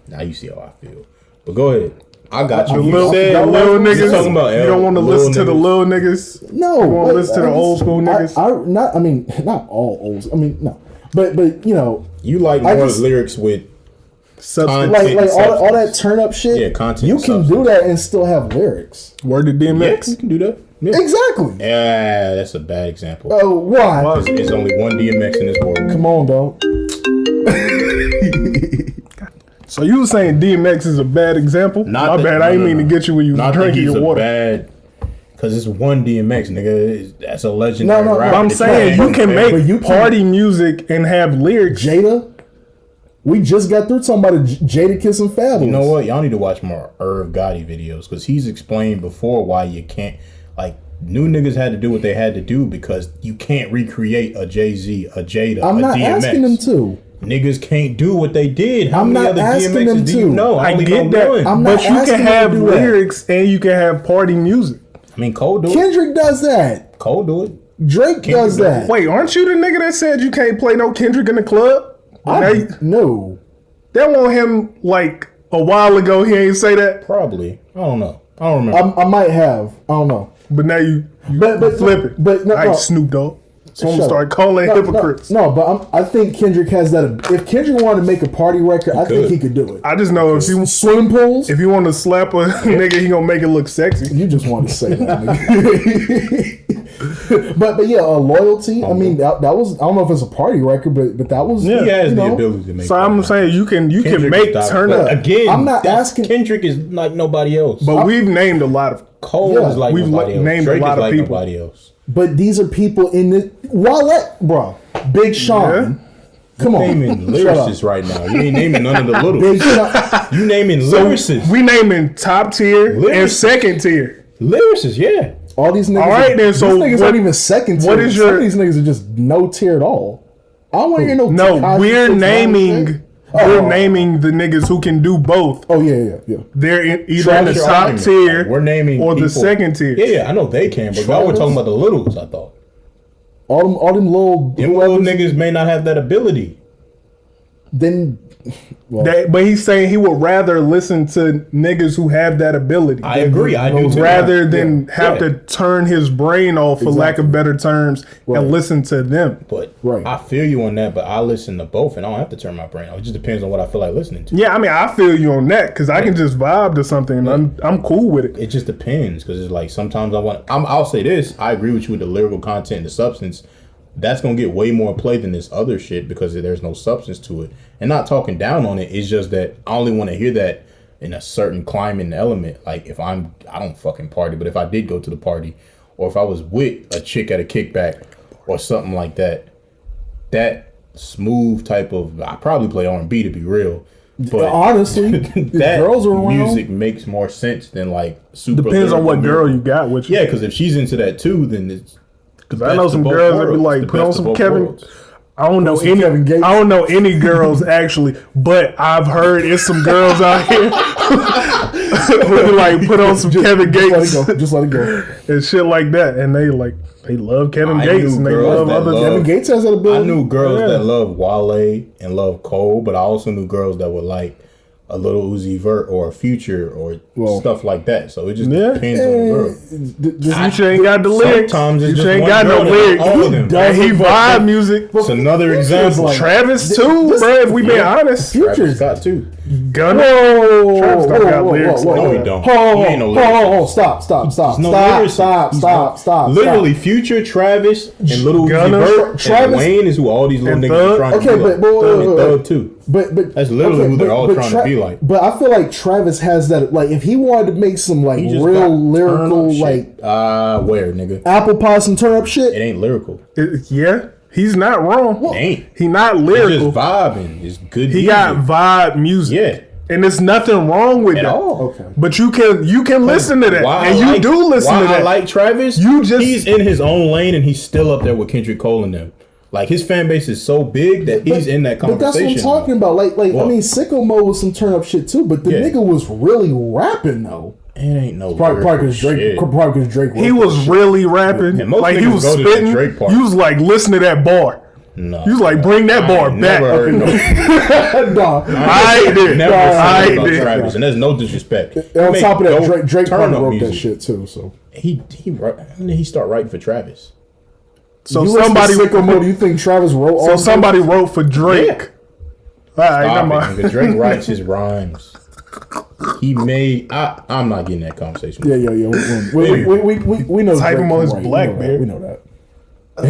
Now you see how I feel. But go ahead. I got you. The You little you niggas. talking about You don't want to listen to the little niggas. No, you want to listen to the old school niggas. Not all old. I mean, no, but you know, you like more lyrics with Substance. like all that turn up shit. Yeah, content. You can do that and still have lyrics. Word to DMX. Yeah, you can do that. Yeah. Exactly. Yeah, that's a bad example. Oh, why? It's only one DMX in this world. Come on, dog. So you were saying DMX is a bad example? My bad. I didn't mean to get you when you was drinking your water. Bad, because it's one DMX, nigga. That's a legendary No, rapper. But I'm saying you can make party music and have lyrics. Jada, we just got through talking about Jada kissing Fabolous. You know what? Y'all need to watch more Irv Gotti videos because he's explained before why you can't. Like, new niggas had to do what they had to do because you can't recreate a Jay-Z, a Jada, I'm a not DMX. asking them to. Niggas can't do what they did. How I'm many not other asking them DMXs do to. you know? I only get know that, one. I'm but not you can asking them have to do that. lyrics and you can have party music. I mean, Cole do it. Kendrick does that. Cole do it. Drake does do it. that. Wait, aren't you the nigga that said you can't play no Kendrick in the club? No. That want him like a while ago. He ain't say that, Probably. I don't know. I don't remember. I might have. I don't know. but now you But flip it. But no, All right, no. Snoop Dogg. So I'm Shut gonna start up. calling hypocrites. No, but I think Kendrick has that. If Kendrick wanted to make a party record, I think could. he could do it. I just know if you Swimming pools. if you want to slap a nigga, he gonna make it look sexy. You just want to say that. Nigga. but yeah, loyalty. I mean, that was. I don't know if it's a party record, but that was. he has you the know, ability to make. So I'm that. saying you can Kendrick make is dope. turn But up. again. I'm not that's- asking- Kendrick is like nobody else. But we've named a lot of. Cole Yeah, is like we've nobody else. named a Drake lot is of like people. nobody else. But these are people in the Wale, bro. Big Sean. Come on, Naming Shut up. lyricists right now. You ain't naming none of the Big little. Sean. You naming lyricists. We naming top tier and Lyricists. second tier. Lyricists, yeah. All these niggas. All right, then, so these niggas what- aren't even second tier. what is Some your- of these niggas are just no tier at all. I don't want to hear no. No, Tekashi we're 6ix9ine naming. shit. We're naming the niggas who can do both. Oh yeah. They're either in Trash the your top argument. tier Like, we're naming or the people. second tier. Yeah, I know they can, but y'all were Travis? talking about the littles, I thought. All them little. Them little niggas may not have that ability. Then. Well, But he's saying he would rather listen to niggas who have that ability. I agree. I do too. rather than have Yeah. to turn his brain off, for lack of better terms, Right. and listen to them. But Right. I feel you on that, but I listen to both and I don't have to turn my brain off. It just depends on what I feel like listening to. Yeah, I mean, I feel you on that because I can just vibe to something and I'm cool with it. It just depends because it's like sometimes I'll say this. I agree with you with the lyrical content and the substance. That's gonna get way more play than this other shit because there's no substance to it. And not talking down on it, it's just that I only want to hear that in a certain climate and element. Like if I don't fucking party, but if I did go to the party, or if I was with a chick at a kickback or something like that, that smooth type of I probably play R&B to be real. But honestly, that girls are around. music makes more sense than like super. Depends on what lyrical girl music. you got with you. Yeah, because if she's into that too, then it's. Because I know some girls that be like, put on some Kevin. Worlds. I don't know some any. Kevin Gates. I don't know any girls actually, but I've heard it's some girls out here who be like put on some Kevin Gates Just let it go. and shit like that, and they love Kevin I Gates knew and they girls love that other. love- Kevin Gates has that ability. I knew girls Yeah. that love Wale and love Cole, but I also knew girls that would like a little Uzi Vert or a Future or stuff like that. So it just depends on the girl. Future ain't got the lyrics. Sometimes it's Future just ain't one got no girl that lyrics. all of them. And he vibe music. It's another example. like- Travis too, bro. If we being honest, Travis Scott too. Gunna. Travis don't got lyrics. No, he don't. He ain't no lyricist. Stop. no Stop. Literally, Future, Travis, and Little Uzi Gunna, Vert, Travis- and Wayne is who all these little and niggas are Thug. trying to Okay, be like. but And Thug too. But That's literally who they're all trying to be like. But I feel like Travis has that. Like, if he wanted to make some like He just real got lyrical, turn up like shit. Where nigga? apple possum turn up It shit. ain't lyrical. Yeah, he's not wrong. It ain't. He not It's lyrical. just vibing. It's good. He music. got vibe music. Yeah. And there's nothing wrong with At that. all. Okay. But you can listen to that. Why And I you like- do listen why to that. I like Travis. You just- he's in his own lane and he's still up there with Kendrick Cole and them. Like his fan base is so big that he's in that But that's conversation. what I'm talking about. Like I What? mean, Sicko Mode was some turn up shit too. But the Yeah. nigga was really rapping though. It ain't no Probably because Drake. shit. Probably because Drake. He wrote was that shit. really rapping. Yeah, most like he niggas was go to the spitting. Drake part. You was like, listen to that bar. No. You was like, bring that bar I ain't back. never heard no. Nah. I did. Never I seen about did. Travis, and there's no disrespect. And on He top of make that, dope Drake turn probably up wrote that music. shit too. So When did he start writing for Travis? So you somebody, listen to Sicko Mode, do you think Travis wrote all? so of somebody wrote for Drake. All right, Stop never it, mind. nigga. Drake writes his rhymes. He made. I'm not getting that conversation. Yeah. We know. Type Drake him on can his write. Blackberry. We know that.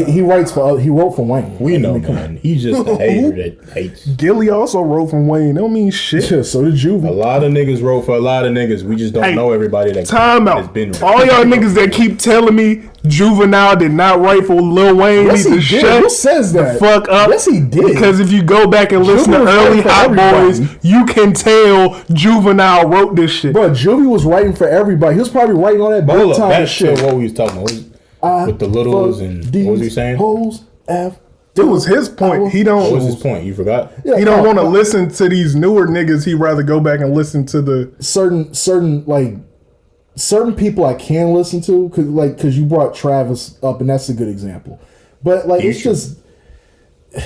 He writes for. He wrote for Wayne. We know, I mean, come man. He's just a hater that hates. Gilly also wrote from Wayne. That don't mean shit. on. So did A Juvie. lot of niggas wrote for a lot of niggas. We just don't Hey, know everybody that Time has out. been. All y'all niggas that keep telling me Juvenile did not write for Lil Wayne Yes, need he to did. shut Who says the that? fuck up. Yes, he did. Because if you go back and listen to Juvenile early wrote for Hot Boys, everybody. you can tell Juvenile wrote this shit. Bro, Juvie was writing for everybody. He was probably writing all that Hold big up, time that's shit. still what we was talking about. With the littles and what was he saying? Hoes F. It was his point. He don't. What was his point? You forgot? Yeah, He don't no, want to no. listen to these newer niggas. He'd rather go back and listen to the. certain people I can listen to because you brought Travis up and that's a good example. But like it's Future. just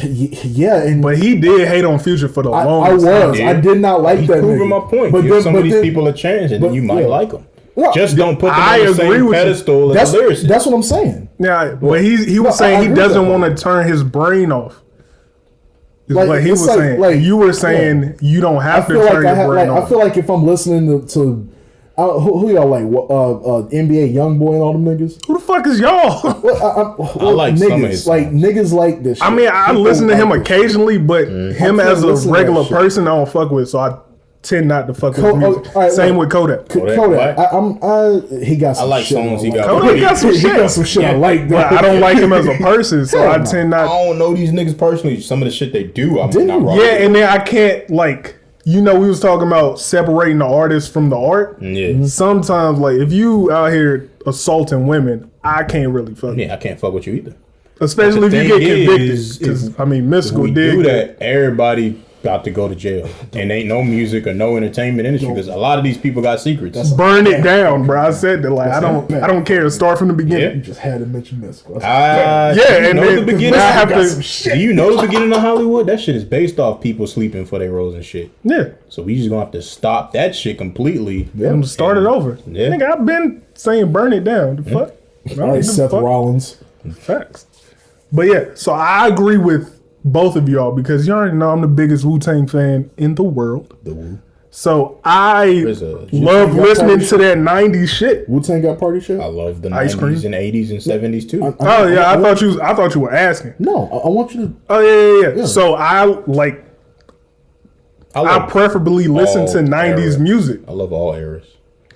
yeah, and But he did hate on Future for the I longest time. was. I did not like He's that. proving nigga. my point. But Give then, some but of these then- people a chance, and but- then you might yeah. like them. Well, Just don't put them I on the agree same with you. pedestal as That's a lyricist. that's what I'm saying. Yeah, but he was No, I saying he agree with doesn't that. want to turn his brain off. Is Like, what he it's was like- saying. like, You were saying yeah. you don't I have to feel like turn I your have brain like off. I feel like if I'm listening to who y'all like NBA YoungBoy and all them niggas. Who the fuck is y'all? I like niggas, some of his like songs. niggas like this. I shit. mean, I People listen to him like this shit. occasionally, but Mm-hmm. him I can't as a listen to that regular shit. person, I don't fuck with. So I tend not to fuck with Co- his music. all right, Same look. with Kodak. Kodak Kodak. He got some like shit songs I he got. Kodak got some He shit. got some shit I like. But I don't like him as a person, so I Hell no. tend I not. don't know these niggas personally. Some of the shit they do, I'm Didn't not you? wrong. Yeah, and then I can't like. You know, we was talking about separating the artist from the art. Yeah. Sometimes, like, if you out here assaulting women, I can't really fuck. Yeah, I can't fuck with you either. Especially if The you get thing convicted. is, 'Cause, if I mean, If Mystical we did do that, everybody got to go to jail, and ain't no music or no entertainment industry because a lot of these people got secrets. burn it down, bro. I said that. Like, I don't care. Start from the beginning. You just had to mention this. Yeah, do you and know then the beginning. now I have got to. some shit. Do you know the beginning of Hollywood? That shit is based off people sleeping for their roles and shit. Yeah, So we just gonna have to stop that shit completely. and start it over. Yeah. Nigga, I've been saying burn it down. The fuck. I don't All right, give a Seth fuck. Rollins. Facts. But yeah, so I agree with both of y'all because you already know I'm the biggest Wu-Tang fan in the world. The Wu. So I There's a- love You got listening party to that 90s shit. Wu Tang got party shit. I love the Ice 90s cream. and 80s and 70s too. Oh yeah, I thought you were asking. No, I want you to. Oh yeah. So I like I love preferably listen all to 90s eras. music. I love all eras.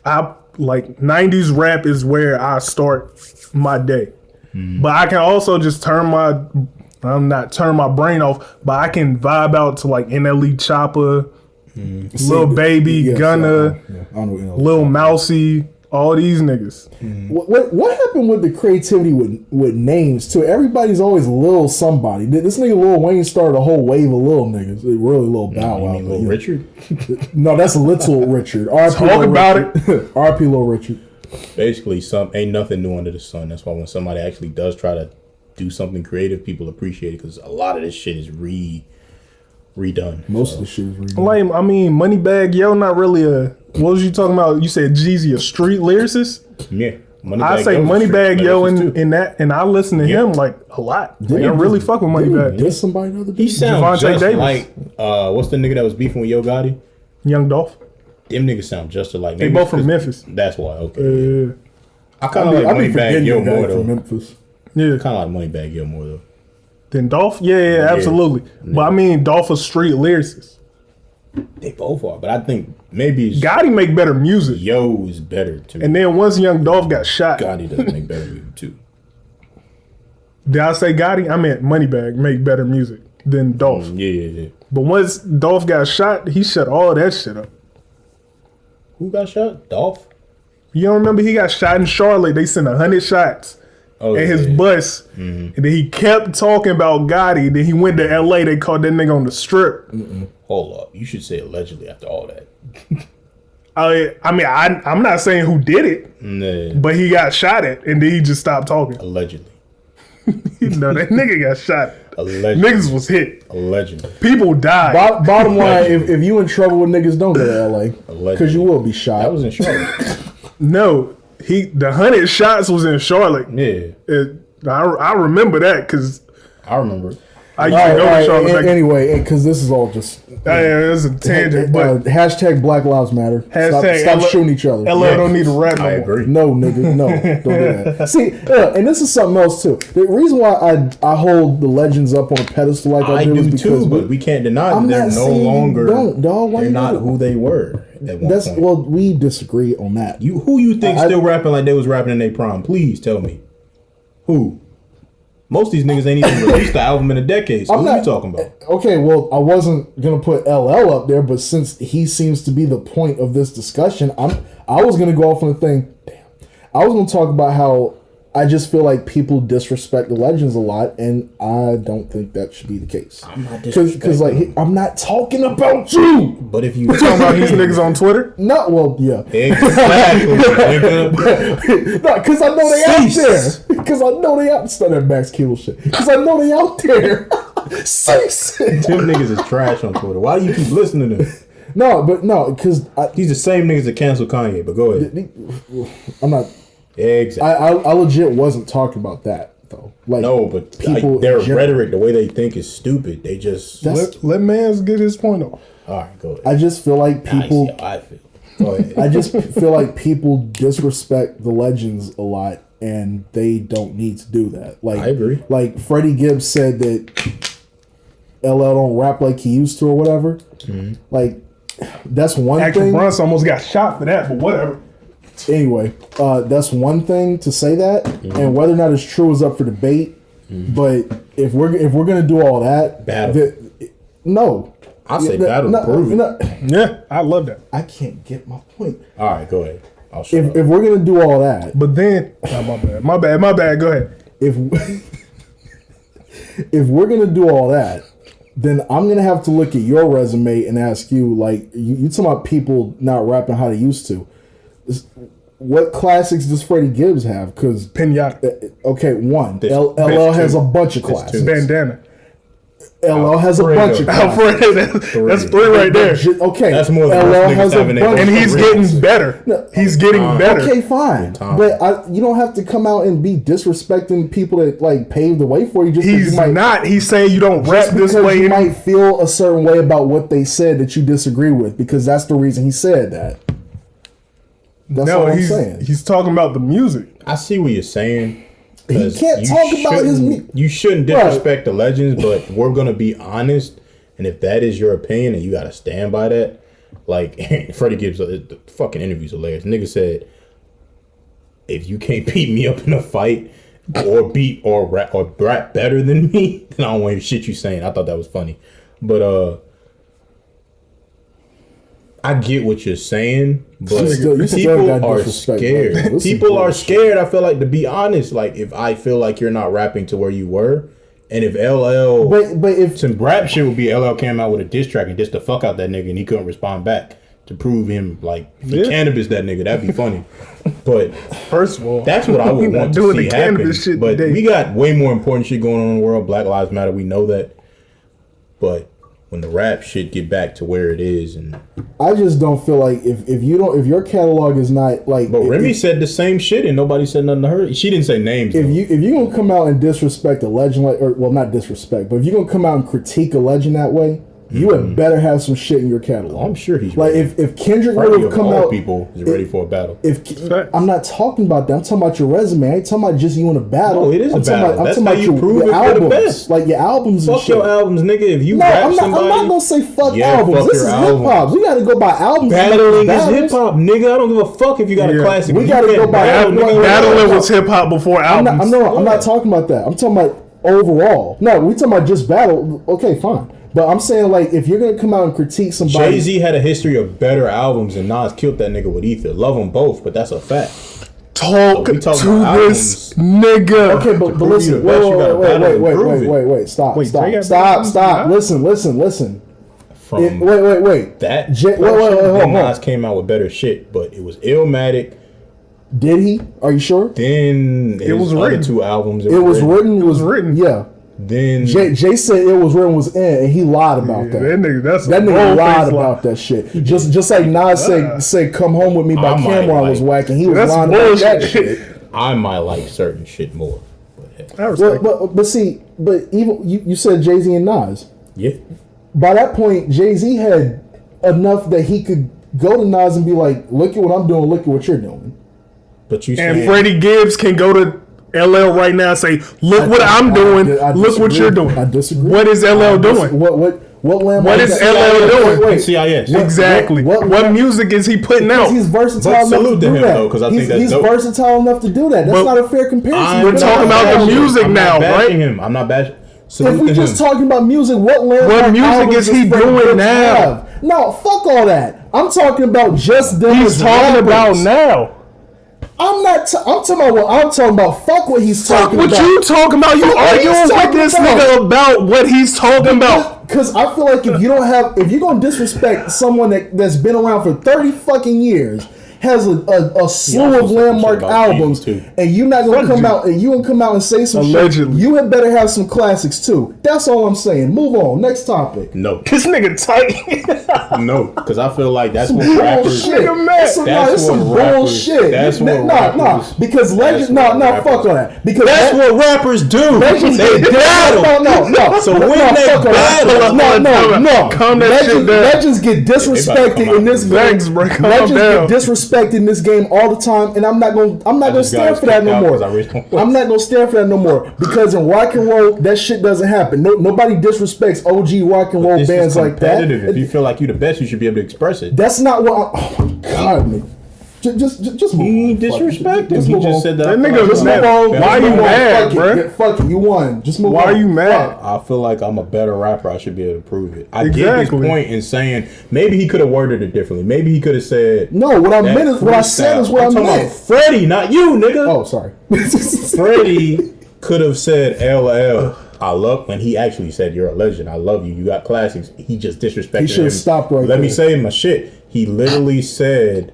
I like 90s rap is where I start my day. But I can also just turn my brain off, but I can vibe out to like NLE Chopper, Lil Baby, Yes, Gunna, I don't know. Lil Mousy, all these niggas. What happened with the creativity with names too? Everybody's always Lil somebody. This nigga Lil Wayne started a whole wave of Lil niggas. Really Lil Bow Wow. Lil Richard? No, that's Little Richard. Talk about it. R.P. Lil Richard. Basically, ain't nothing new under the sun. That's why when somebody actually does try to do something creative, people appreciate it because a lot of this shit is redone. Most of the shit is redone. Like, I mean, Moneybagg Yo, not really a. What was you talking about? You said Jeezy, a street lyricist? Yeah. I say Moneybagg Yo in that, and I listen to him like a lot. Like, I really fuck with Moneybagg. Did somebody the other day? He sounds Javante just Davis. like what's the nigga that was beefing with Yo Gotti? Young Dolph. Them niggas sound just alike. They Maybe both from 'cause- Memphis. That's why. Okay. I kind I of like be Moneybagg forgetting Yo you guys more from though. Memphis. Yeah. Kind of like Moneybagg Yo more though. Then Dolph? Yeah, absolutely. But I mean, Dolph a street lyricist. They both are, but I think maybe it's Gotti make better music. Yo is better to me. And then once Young Dolph got shot, Gotti does make better music too. did I say Gotti? I meant Moneybagg make better music than Dolph. Yeah. But once Dolph got shot, he shut all that shit up. Who got shot? Dolph? You don't remember he got shot in Charlotte? They sent 100 shots Oh, at his bus. And then he kept talking about Gotti. Then he went to LA. They caught that nigga on the strip. Hold up. You should say allegedly after all that. I'm not saying who did it, Nah, but he got shot at. And then he just stopped talking. allegedly. No, that nigga got shot. Allegedly. Niggas was hit. Allegedly. People died. Bottom line, if you in trouble with niggas, don't go to LA because you will be shot. That was in Charlotte. No, the 100 shots was in Charlotte. Yeah. I remember that because I remember. I used to go to Charlotte. back- Anyway, because this is all just it's a tangent, but hashtag Black Lives Matter. Hashtag Stop LL shooting each other. LL don't need to rap no I more. agree. No, nigga, no, don't do that. See, and this is something else too. The reason why I hold the legends up on a pedestal like I do is do because too, but we can't deny that I'm they're not no saying you longer. don't, dog. Why They're you not do who they were at one that's point. well, we disagree on that. Who you think still rapping like they was rapping in their prime? Please tell me. Who? Most of these niggas ain't even released the album in a decade. So I'm who not- you talking about? Okay, well, I wasn't gonna put LL up there, but since he seems to be the point of this discussion, I was gonna go off on the thing. Damn, I was gonna talk about how I just feel like people disrespect the legends a lot, and I don't think that should be the case. I'm not Because like I'm not talking about you. But if you Talking about these niggas on Twitter. Not well, yeah. exactly, nigga. No, because I know they out there. Because I know they out. Start that Max Keel shit. Because I know they out there. Cease. Them niggas is trash on Twitter. Why do you keep listening to them? No, because These the same niggas that cancel Kanye. But go ahead. I'm not. Exactly. I legit wasn't talking about that though. Like No, but people their in general. rhetoric, the way they think is stupid. They just Let Mans get his point off. all right. Go ahead. I just feel like I see people. how I feel. Go ahead. I just feel like people disrespect the legends a lot, and they don't need to do that. Like I agree. Like Freddie Gibbs said that LL don't rap like he used to or whatever. Mm-hmm. Like that's one Action thing. Bronson almost got shot for that, but whatever. Anyway, that's one thing to say that, Mm-hmm. and whether or not it's true is up for debate. But if we're gonna do all that, Battle. no, I say battle to prove it. Yeah, I love that. I can't get my point. All right, go ahead. I'll shut up. If we're gonna do all that, But then, my bad. Go ahead. if if we're gonna do all that, then I'm gonna have to look at your resume and ask you, like, you talking about people not rapping how they used to. What classics does Freddie Gibbs have? Because Pinata, okay, one, This- LL this has two. a bunch of This classics. two. bandana. LL has a bunch of classics. Alfred, that's three right there. Okay, That's more than LL most niggas has a having their bunch. And he's getting better. He's getting better. Okay, fine, but you don't have to come out and be disrespecting people that like paved the way for you. Just 'cause He's you might, not. He's saying you don't rap just this because way. you might feel a certain way about what they said that you disagree with, because that's the reason he said that. That's No, all I'm saying. he's talking about the music. I see what you're saying. He 'cause can't you talk about his shouldn't- You shouldn't disrespect the legends, but we're gonna be honest. And if that is your opinion, and you gotta stand by that, like Freddie Gibbs, the fucking interview's hilarious. Nigga said, if you can't beat me up in a fight, or beat or rap better than me, then I don't want to hear shit you saying. I thought that was funny, but I get what you're saying, but you still people got are disrespect, scared. bro. This is People are bullshit. scared. I feel like, to be honest, like if I feel like you're not rapping to where you were, and if LL, But if some rap shit would be LL came out with a diss track and dissed the fuck out that nigga, and he couldn't respond back to prove him like he cannabis that nigga, that'd be funny. But First of all, that's what I would we not want to doing see the happen. cannabis shit But today. we got way more important shit going on in the world. Black Lives Matter. We know that. But when the rap shit get back to where it is, and I just don't feel like if your catalog is not like. but Remy if, said the same shit and nobody said nothing to her. She didn't say names. if though. you gonna come out and disrespect a legend, like, or well, not disrespect, but if you're gonna come out and critique a legend that way, you had better have some shit in your catalog. I'm sure he's like ready. if Kendrick Freddie would have of come all out, people is ready for a battle. If I'm not talking about that, I'm talking about your resume. I ain't talking about just you in a battle. No, it is I'm a talking battle. About, I'm That's talking how about you prove your if you're the albums, best. like your albums and Fuck shit. your albums, nigga. If you No, rap I'm not somebody, gonna say fuck yeah, albums. fuck This your is hip hop. albums. We gotta go by albums. battling is Battles. hip hop, nigga. I don't give a fuck if you got a classic. We You gotta can't go by battle, album. nigga. Battling was hip hop before I'm albums. not talking about that. I'm talking about overall. No, we talking about just battle. Okay, fine. But I'm saying, like, if you're gonna come out and critique somebody, Jay-Z had a history of better albums, and Nas killed that nigga with Ether. Love them both, but that's a fact. Talk we talking to about this nigga. okay, but prove listen, you the best, you gotta battle and prove it. wait, stop, Wait, Dre got stop. battles? Listen. From Wait. that, Wait, hold then on. Nas came out with better shit, but it was Illmatic. Did he? Are you sure? Then It was his other written. two albums. It was written. It was written. Yeah. Then Jay said it was written was in, and he lied about that. That nigga, that's That a nigga bold-faced lied lie. about that shit. Just like Nas say "Come Home with Me" by I might Cameron was like- whack, and he was That's lying about that bullshit. shit. I might like certain shit more. But hey, I respect But even you said Jay-Z and Nas. yeah, By that point, Jay-Z had enough that he could go to Nas and be like, "Look at what I'm doing. Look at what you're doing." but you And saying Freddie Gibbs can go to LL right now and say, "Look what I'm doing. I Look what disagree. you're doing." I disagree. What is LL doing? What landmark? What is LL doing? CIS. Exactly. What music is he putting out? He's versatile But enough to salute to do him, that. though, 'cause I think that's he's dope. versatile enough to do that. That's But not a fair comparison. We're talking about the music I'm now, not bashing right? him. I'm not bashing. If Salute we to just him. talking about music, what landmark What music albums is he does Freddie doing Gibbs now? have? No, fuck all that. I'm talking about just them. He's as talking about rappers. now. I'm not. I'm talking about what I'm talking about. Fuck what he's Fuck talking what about. you talking about. You Fuck what arguing he's with talking this about. nigga about what he's talking about. Because I feel like if you're gonna disrespect someone that's been around for 30 fucking years, has a slew Yeah, of landmark about albums, Jesus, too. and you're not gonna Fuck come you. out and you gonna come out and say some Allegedly. shit, you had better have some classics too. That's all I'm saying. Move on. Next topic. No, This nigga tight. no, because I feel like that's Some what rappers. bullshit. Nigga, man. That's some, That's that's some what rappers- bullshit. that's what Nah, rappers- because that's legend. what No, rappers- fuck on that. Because That's what rappers do. Legends They get battle. No. So when they fuck on that. battle, no. Calm that shit down. Legends get They disrespected about to in this come game. out. Thanks, bro. Calm Legends down. get disrespected in this game all the time, and I'm not gonna just stand got for that no kicked out more. 'cause I raised my voice. I'm not gonna stand for that no more because in rock and roll, that shit doesn't happen. Nobody disrespects OG rock and roll This is bands like that. competitive. If you feel like you the best, you should be able to express it. That's not what. Oh my god, man. Just move He on. ain't disrespecting. Just He move just on. said that. That I feel nigga like was I'm mad. better. Why you Better. mad, Fuck bruh? it. Fuck it. You won. Just move Why on. are you mad? I feel like I'm a better rapper. I should be able to prove it. I get Exactly. his point in saying maybe he could have worded it differently. Maybe he could have said No, what I that meant is what I said freestyle. is what I I'm talking meant. about Freddie, not you, nigga. Oh, sorry. Freddie could have said LL. I love when he actually said you're a legend. I love you. You got classics. He just disrespected He should have him. stopped right Let me there. say my shit. He literally said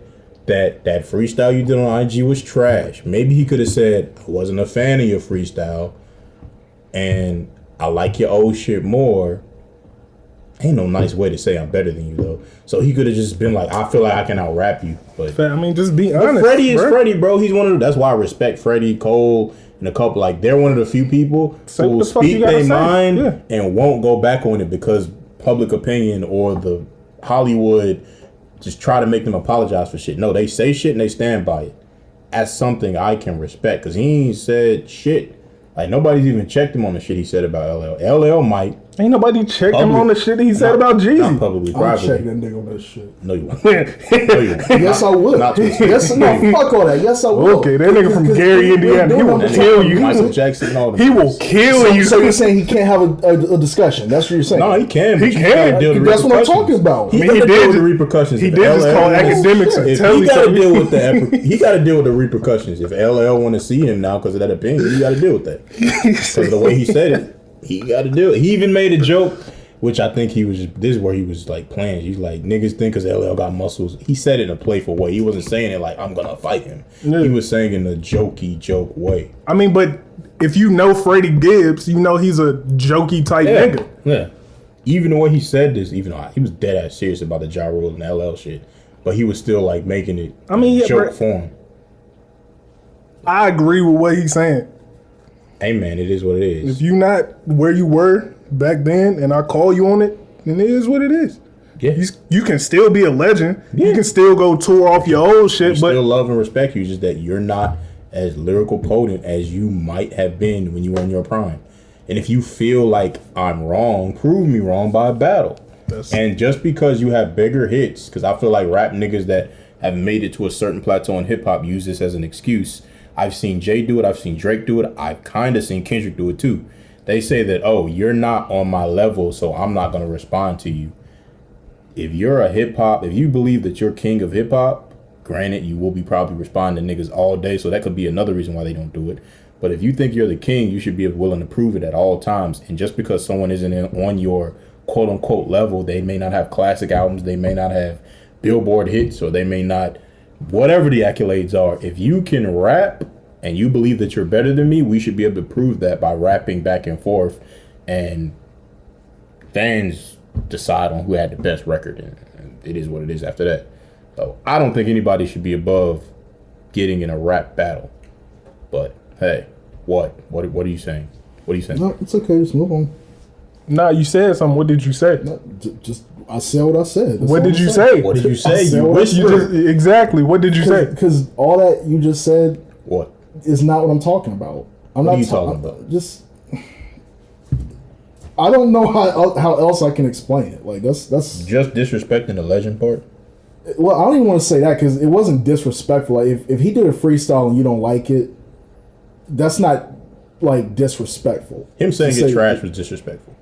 that freestyle you did on IG was trash. Maybe he could have said I wasn't a fan of your freestyle, and I like your old shit more. Ain't no nice way to say I'm better than you though. So he could have just been like, I feel like I can out rap you. But I mean, just be but honest. Freddie is bruh. Freddie, bro. He's one of the, that's why I respect Freddie, Cole, and a couple. Like they're one of the few people Say who what will the fuck you speak gotta their say. mind Yeah. and won't go back on it because public opinion or the Hollywood just try to make them apologize for shit. No, they say shit and they stand by it. That's something I can respect because he ain't said shit. Like nobody's even checked him on the shit he said about LL. LL might. Ain't nobody checked him on the shit he said about Not Jeezy. publicly, I'll check privately. that nigga on that shit. No, you won't. No, you won't. Yes, I will. Not to his face. Yes, no, fuck all that. Yes, I will. Okay, that nigga from Gary, Indiana, he will kill you. Michael Jackson and all them. He will kill you. So you're saying he can't have a discussion? That's what you're saying? No, he can. But He you can. gotta deal with the That's what I'm repercussions. talking about. He I mean, gotta he deal did with the ju- repercussions. He If did just LL call wants- academics and If tell he me gotta something. deal with he got to deal with the repercussions. If LL want to see him now because of that opinion, he got to deal with that. Because of the way he said it, he got to do it. He even made a joke, which I think this is where he was like playing. He's like, niggas think because LL got muscles. He said it in a playful way. He wasn't saying it like, I'm going to fight him. Yeah. He was saying in a jokey joke way. I mean, but if you know Freddie Gibbs, you know he's a jokey type nigga. Yeah. Even the way he said this, even though he was dead ass serious about the Ja Rule and LL shit, but he was still like making it joke form. I agree with what he's saying. Hey man, it is what it is. If you not where you were back then and I call you on it, then it is what it is. Yeah. You can still be a legend. Yeah. You can still go tour off your old shit, We but still love and respect you, just that you're not as lyrical potent as you might have been when you were in your prime. And if you feel like I'm wrong, prove me wrong by a battle. And just because you have bigger hits, because I feel like rap niggas that have made it to a certain plateau in hip hop use this as an excuse. I've seen Jay do it. I've seen Drake do it. I've kind of seen Kendrick do it too. They say that, oh, you're not on my level, so I'm not going to respond to you. If you're a hip hop, if you believe that you're king of hip hop, granted, you will be probably responding to niggas all day, so that could be another reason why they don't do it. But if you think you're the king, you should be willing to prove it at all times. And just because someone isn't on your quote unquote level, they may not have classic albums, they may not have Billboard hits, or they may not, whatever the accolades are. If you can rap and you believe that you're better than me, we should be able to prove that by rapping back and forth, and fans decide on who had the best record, and it is what it is after that. So I don't think anybody should be above getting in a rap battle. But hey, what are you saying? What are you saying? No, it's okay. Just move on. nah, you said something. What did you say? No, just I said what I said. That's What all did I'm you saying. say? What did you I say? said You what I whispered. said. Exactly. What did you say? Because all that you just said What? is not what I'm talking about. I'm What not are you talking about? Just I don't know how else I can explain it. Like that's Just disrespecting the legend part? well, I don't even want to say that because it wasn't disrespectful. Like if he did a freestyle and you don't like it, that's not like disrespectful. Him saying To it say- trash was disrespectful.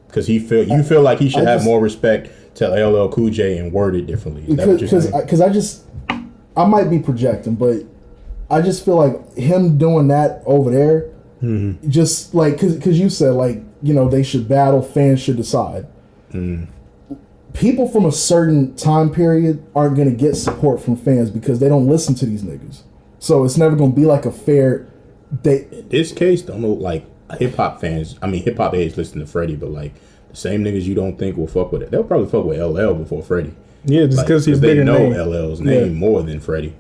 Because you feel like he should I have just- more respect to LL Cool J and word it differently. Is that what you're saying? Because I might be projecting, but I just feel like him doing that over there, Mm-hmm. just like because you said like they should battle, fans should decide. Mm. People from a certain time period aren't gonna get support from fans because they don't listen to these niggas. So it's never gonna be like a fair. In this case, don't know, like hip hop fans. I mean, hip hop heads listen to Freddie, but like the same niggas you don't think will fuck with it, they'll probably fuck with LL before Freddie. Yeah, just because he's they bigger know name. LL's name more than Freddie.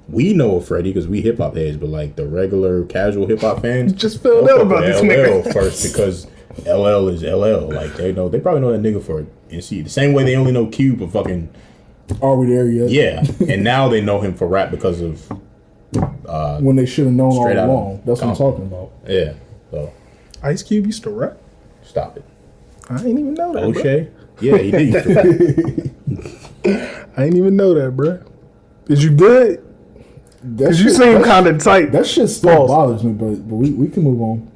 We know of Freddie because we hip hop heads, but like the regular casual hip hop fans Just found they'll out fuck about with this LL nigga. first because LL is LL. Like they probably know that nigga for NC. The same way they only know Cube for fucking Are we there yet? yeah, and now they know him for rap because of When they should have known all Straight Outta along. That's what I'm Compton. talking about. yeah. So Ice Cube used to rap. stop it. I ain't even know that. Bro. O'Shea, yeah, he did. used to rap. I ain't even know that, bro. Is you good? That Cause you shit- seem that- kind of tight. That shit still Pause. bothers me, but we can move on.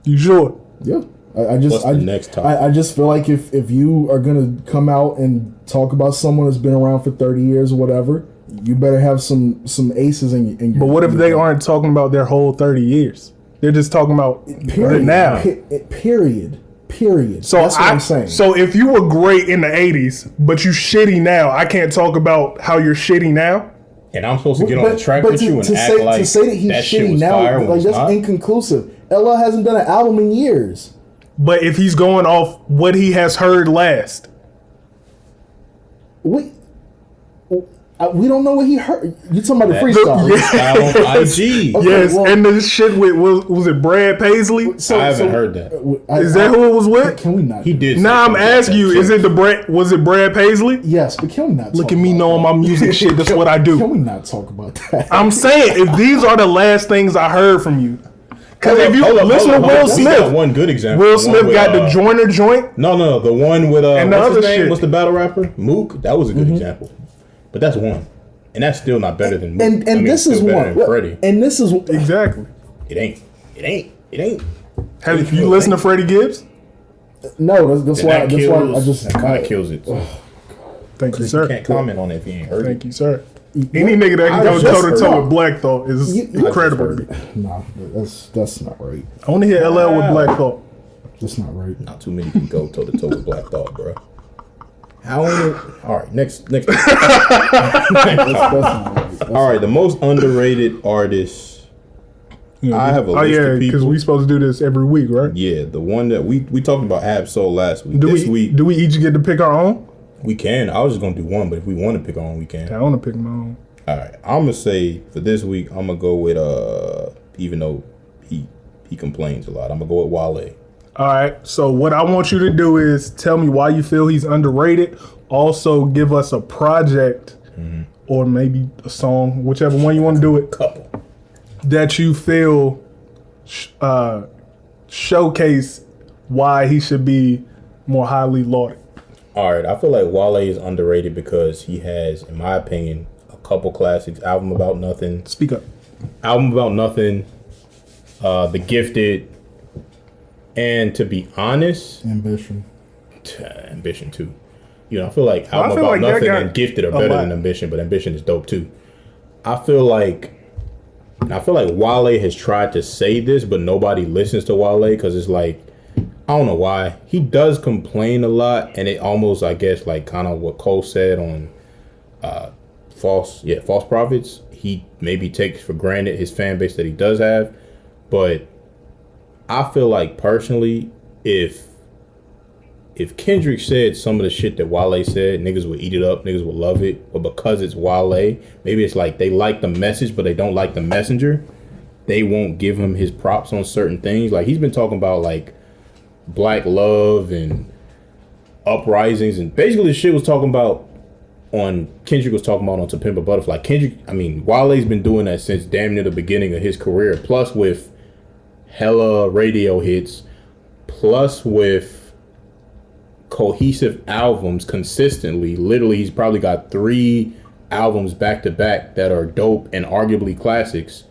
You sure? Yeah, I just What's the next topic? I just feel like if you are gonna come out and talk about someone that's been around for 30 years or whatever, you better have some aces in your. But what if in they your- aren't talking about their whole 30 years? They're just talking about period now. Period. So That's what I'm saying. So if you were great in the 80s, but you shitty now, I can't talk about how you're shitty now. And I'm supposed to get on the track with you and act say, like to say that he's that shit shitty was now, fire when like it's that's not. inconclusive. LL hasn't done an album in years. But if he's going off what he has heard last, We don't know what he heard. You talking about the That- freestyle? Freestyle on IG. Okay, yes, well- and the shit with was it Brad Paisley? I haven't heard that. Is that who it was with? Can we not? He did. say Nah, I'm something like asking that, you, too. is it was it Brad Paisley? Yes, but can we not? Look talk at me about knowing that? my music shit. That's what I Can do. we not talk about that? I'm saying if these are the last things I heard from you, Because if you listen to Will We Smith, got one good example. Will The one Smith with, got the joiner joint. No, the one with And the what's his other name? shit. What's the battle rapper? Mook. That was a good example, but that's one, and that's still not better than Mook. And I mean, this it's is still better one. than Freddie. And this is Exactly. It ain't. Have you listened to Freddie Gibbs? no. That's why. That That's why I just that kind of kills it. Thank you, You sir. can't comment on it if you ain't heard Thank it. you, sir. Any nigga that can I go just toe to heard toe it. with Black Thought is incredible to me. Nah, that's not right. I want to hear LL with Black Thought. That's not right. Not too many can go toe to toe with Black Thought, bro. All right, next. That's not right. All right, the most underrated artist. I have a list of because people. we supposed to do this every week, right? Yeah, the one that we talked about Ab-Soul last week. Do This we week do we each get to pick our own? we can. I was just gonna do one, but if we want to pick on, we can. I want to pick my own. All right, I'm gonna say for this week, I'm gonna go with even though he complains a lot, I'm gonna go with Wale. All right. So what I want you to do is tell me why you feel he's underrated. Also, give us a project or maybe a song, whichever one you want to do it, Couple. that you feel showcase why he should be more highly lauded. All right, I feel like Wale is underrated because he has, in my opinion, a couple classics. Album About Nothing, Speak up. Album About Nothing, The Gifted, and to be honest, Ambition. Ambition too. You know, I feel like I Album feel About like that Nothing got and Gifted are a better lot. than Ambition, but Ambition is dope too. I feel like Wale has tried to say this, but nobody listens to Wale because it's like, I don't know why. He does complain a lot, and it almost, I guess, like kind of what Cole said on false prophets. He maybe takes for granted his fan base that he does have, but I feel like personally, if Kendrick said some of the shit that Wale said, niggas would eat it up, niggas would love it. But because it's Wale, maybe it's like they like the message, but they don't like the messenger. They won't give him his props on certain things. Like he's been talking about like black love and uprisings, and basically the shit was talking about Kendrick was talking about on To Pimp a Butterfly. Wale's been doing that since damn near the beginning of his career. Plus with hella radio hits, plus with cohesive albums consistently. Literally, he's probably got 3 albums back to back that are dope and arguably classics.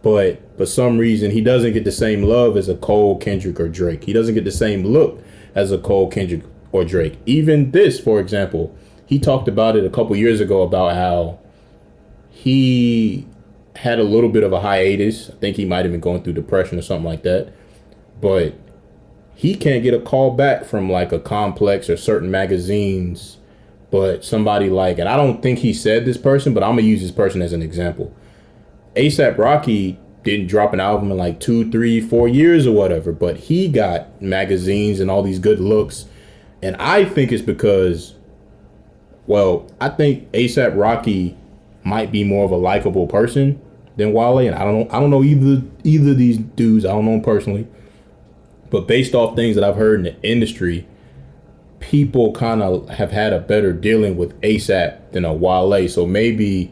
But for some reason, he doesn't get the same love as a Cole, Kendrick, or Drake. He doesn't get the same look as a Cole, Kendrick, or Drake. Even this, for example, he talked about it a couple years ago about how he had a little bit of a hiatus. I think he might have been going through depression or something like that. But he can't get a call back from like a Complex or certain magazines. But somebody like, and I don't think he said this person, but I'm going to use this person as an example. A$AP Rocky didn't drop an album in like 2, 3, 4 years or whatever, but he got magazines and all these good looks. And I think it's because, well, I think A$AP Rocky might be more of a likable person than Wale, and I don't know either of these dudes. I don't know them personally, but based off things that I've heard in the industry, people kind of have had a better dealing with A$AP than a Wale. So maybe,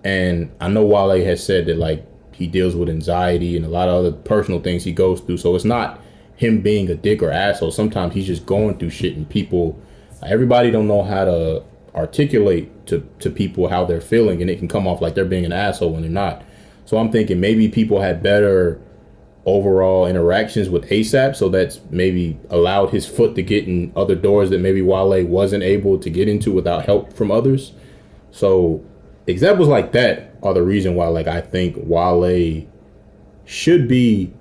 and I know Wale has said that like he deals with anxiety and a lot of other personal things he goes through. So it's not him being a dick or asshole. Sometimes he's just going through shit, and people, everybody don't know how to articulate to people how they're feeling, and it can come off like they're being an asshole when they're not. So I'm thinking maybe people had better overall interactions with A$AP, so that's maybe allowed his foot to get in other doors that maybe Wale wasn't able to get into without help from others. So examples like that are the reason why like I think Wale should be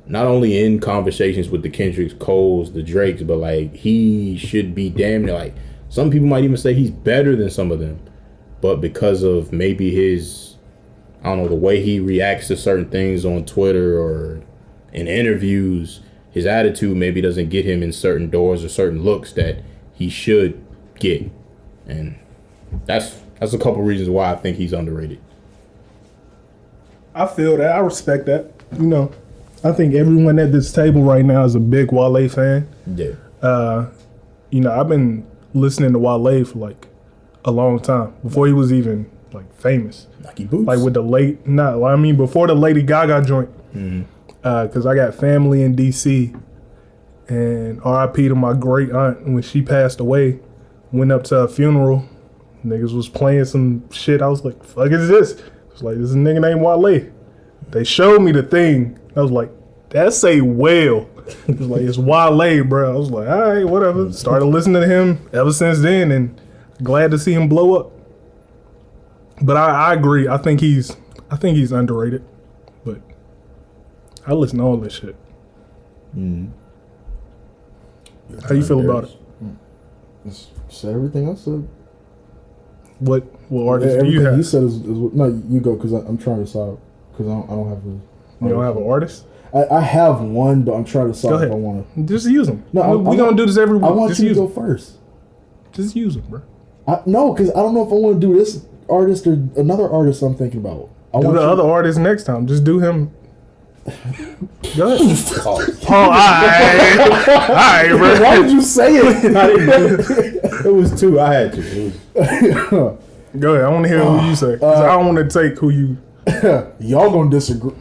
not only in conversations with the Kendricks, Coles, the Drakes, but like he should be damn near, like some people might even say he's better than some of them. But because of maybe his, I don't know, the way he reacts to certain things on Twitter or in interviews, his attitude maybe doesn't get him in certain doors or certain looks that he should get. And that's a couple reasons why I think he's underrated. I feel that. I respect that. You know, I think everyone at this table right now is a big Wale fan. Yeah. You know, I've been listening to Wale for like a long time before he was even like famous. Nike boots. Like with the before the Lady Gaga joint. Because I got family in DC, and R.I.P. to my great aunt when she passed away. Went up to her funeral. Niggas was playing some shit. I was like, "Fuck is this?" It's like, "This is a nigga named Wale." They showed me the thing. I was like, "That's a whale." It was like, "It's Wale, bro." I was like, "All right, whatever." Started listening to him ever since then, and glad to see him blow up. But I agree. I think he's underrated. But I listen to all this shit. How you feel about it? Said everything I said. What artists do Everything you have? he said is no. You go because I'm trying to decide because I don't have a. You don't have an artist? I have one, but I'm trying to decide if I want to. Just use them. No, we're gonna do this every week. I want Just you to use go 'em. first. Just use them, bro. No, because I don't know if I want to do this artist or another artist I'm thinking about. Do the other artist next time. Just do him. Go ahead. All right, bro. Why did you say it? It was two. I had to. It was, Go ahead. I want to hear who you say. 'Cause I don't want to take who you. Y'all gonna disagree.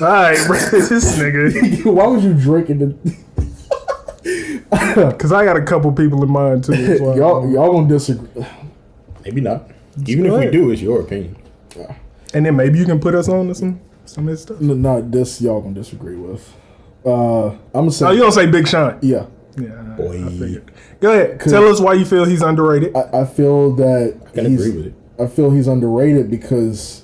All right, bro. This nigga. Why was you drinking? Because I got a couple people in mind too. So Y'all gonna disagree. maybe not. Even if go we ahead. do, it's your opinion. And then maybe you can put us on to some of his stuff. No, this y'all gonna disagree with. I'm gonna say. Oh, you don't say Big Sean? Yeah. Yeah. Boy. I figured. Go ahead. Tell us why you feel he's underrated. I feel that I can agree with it. I feel he's underrated because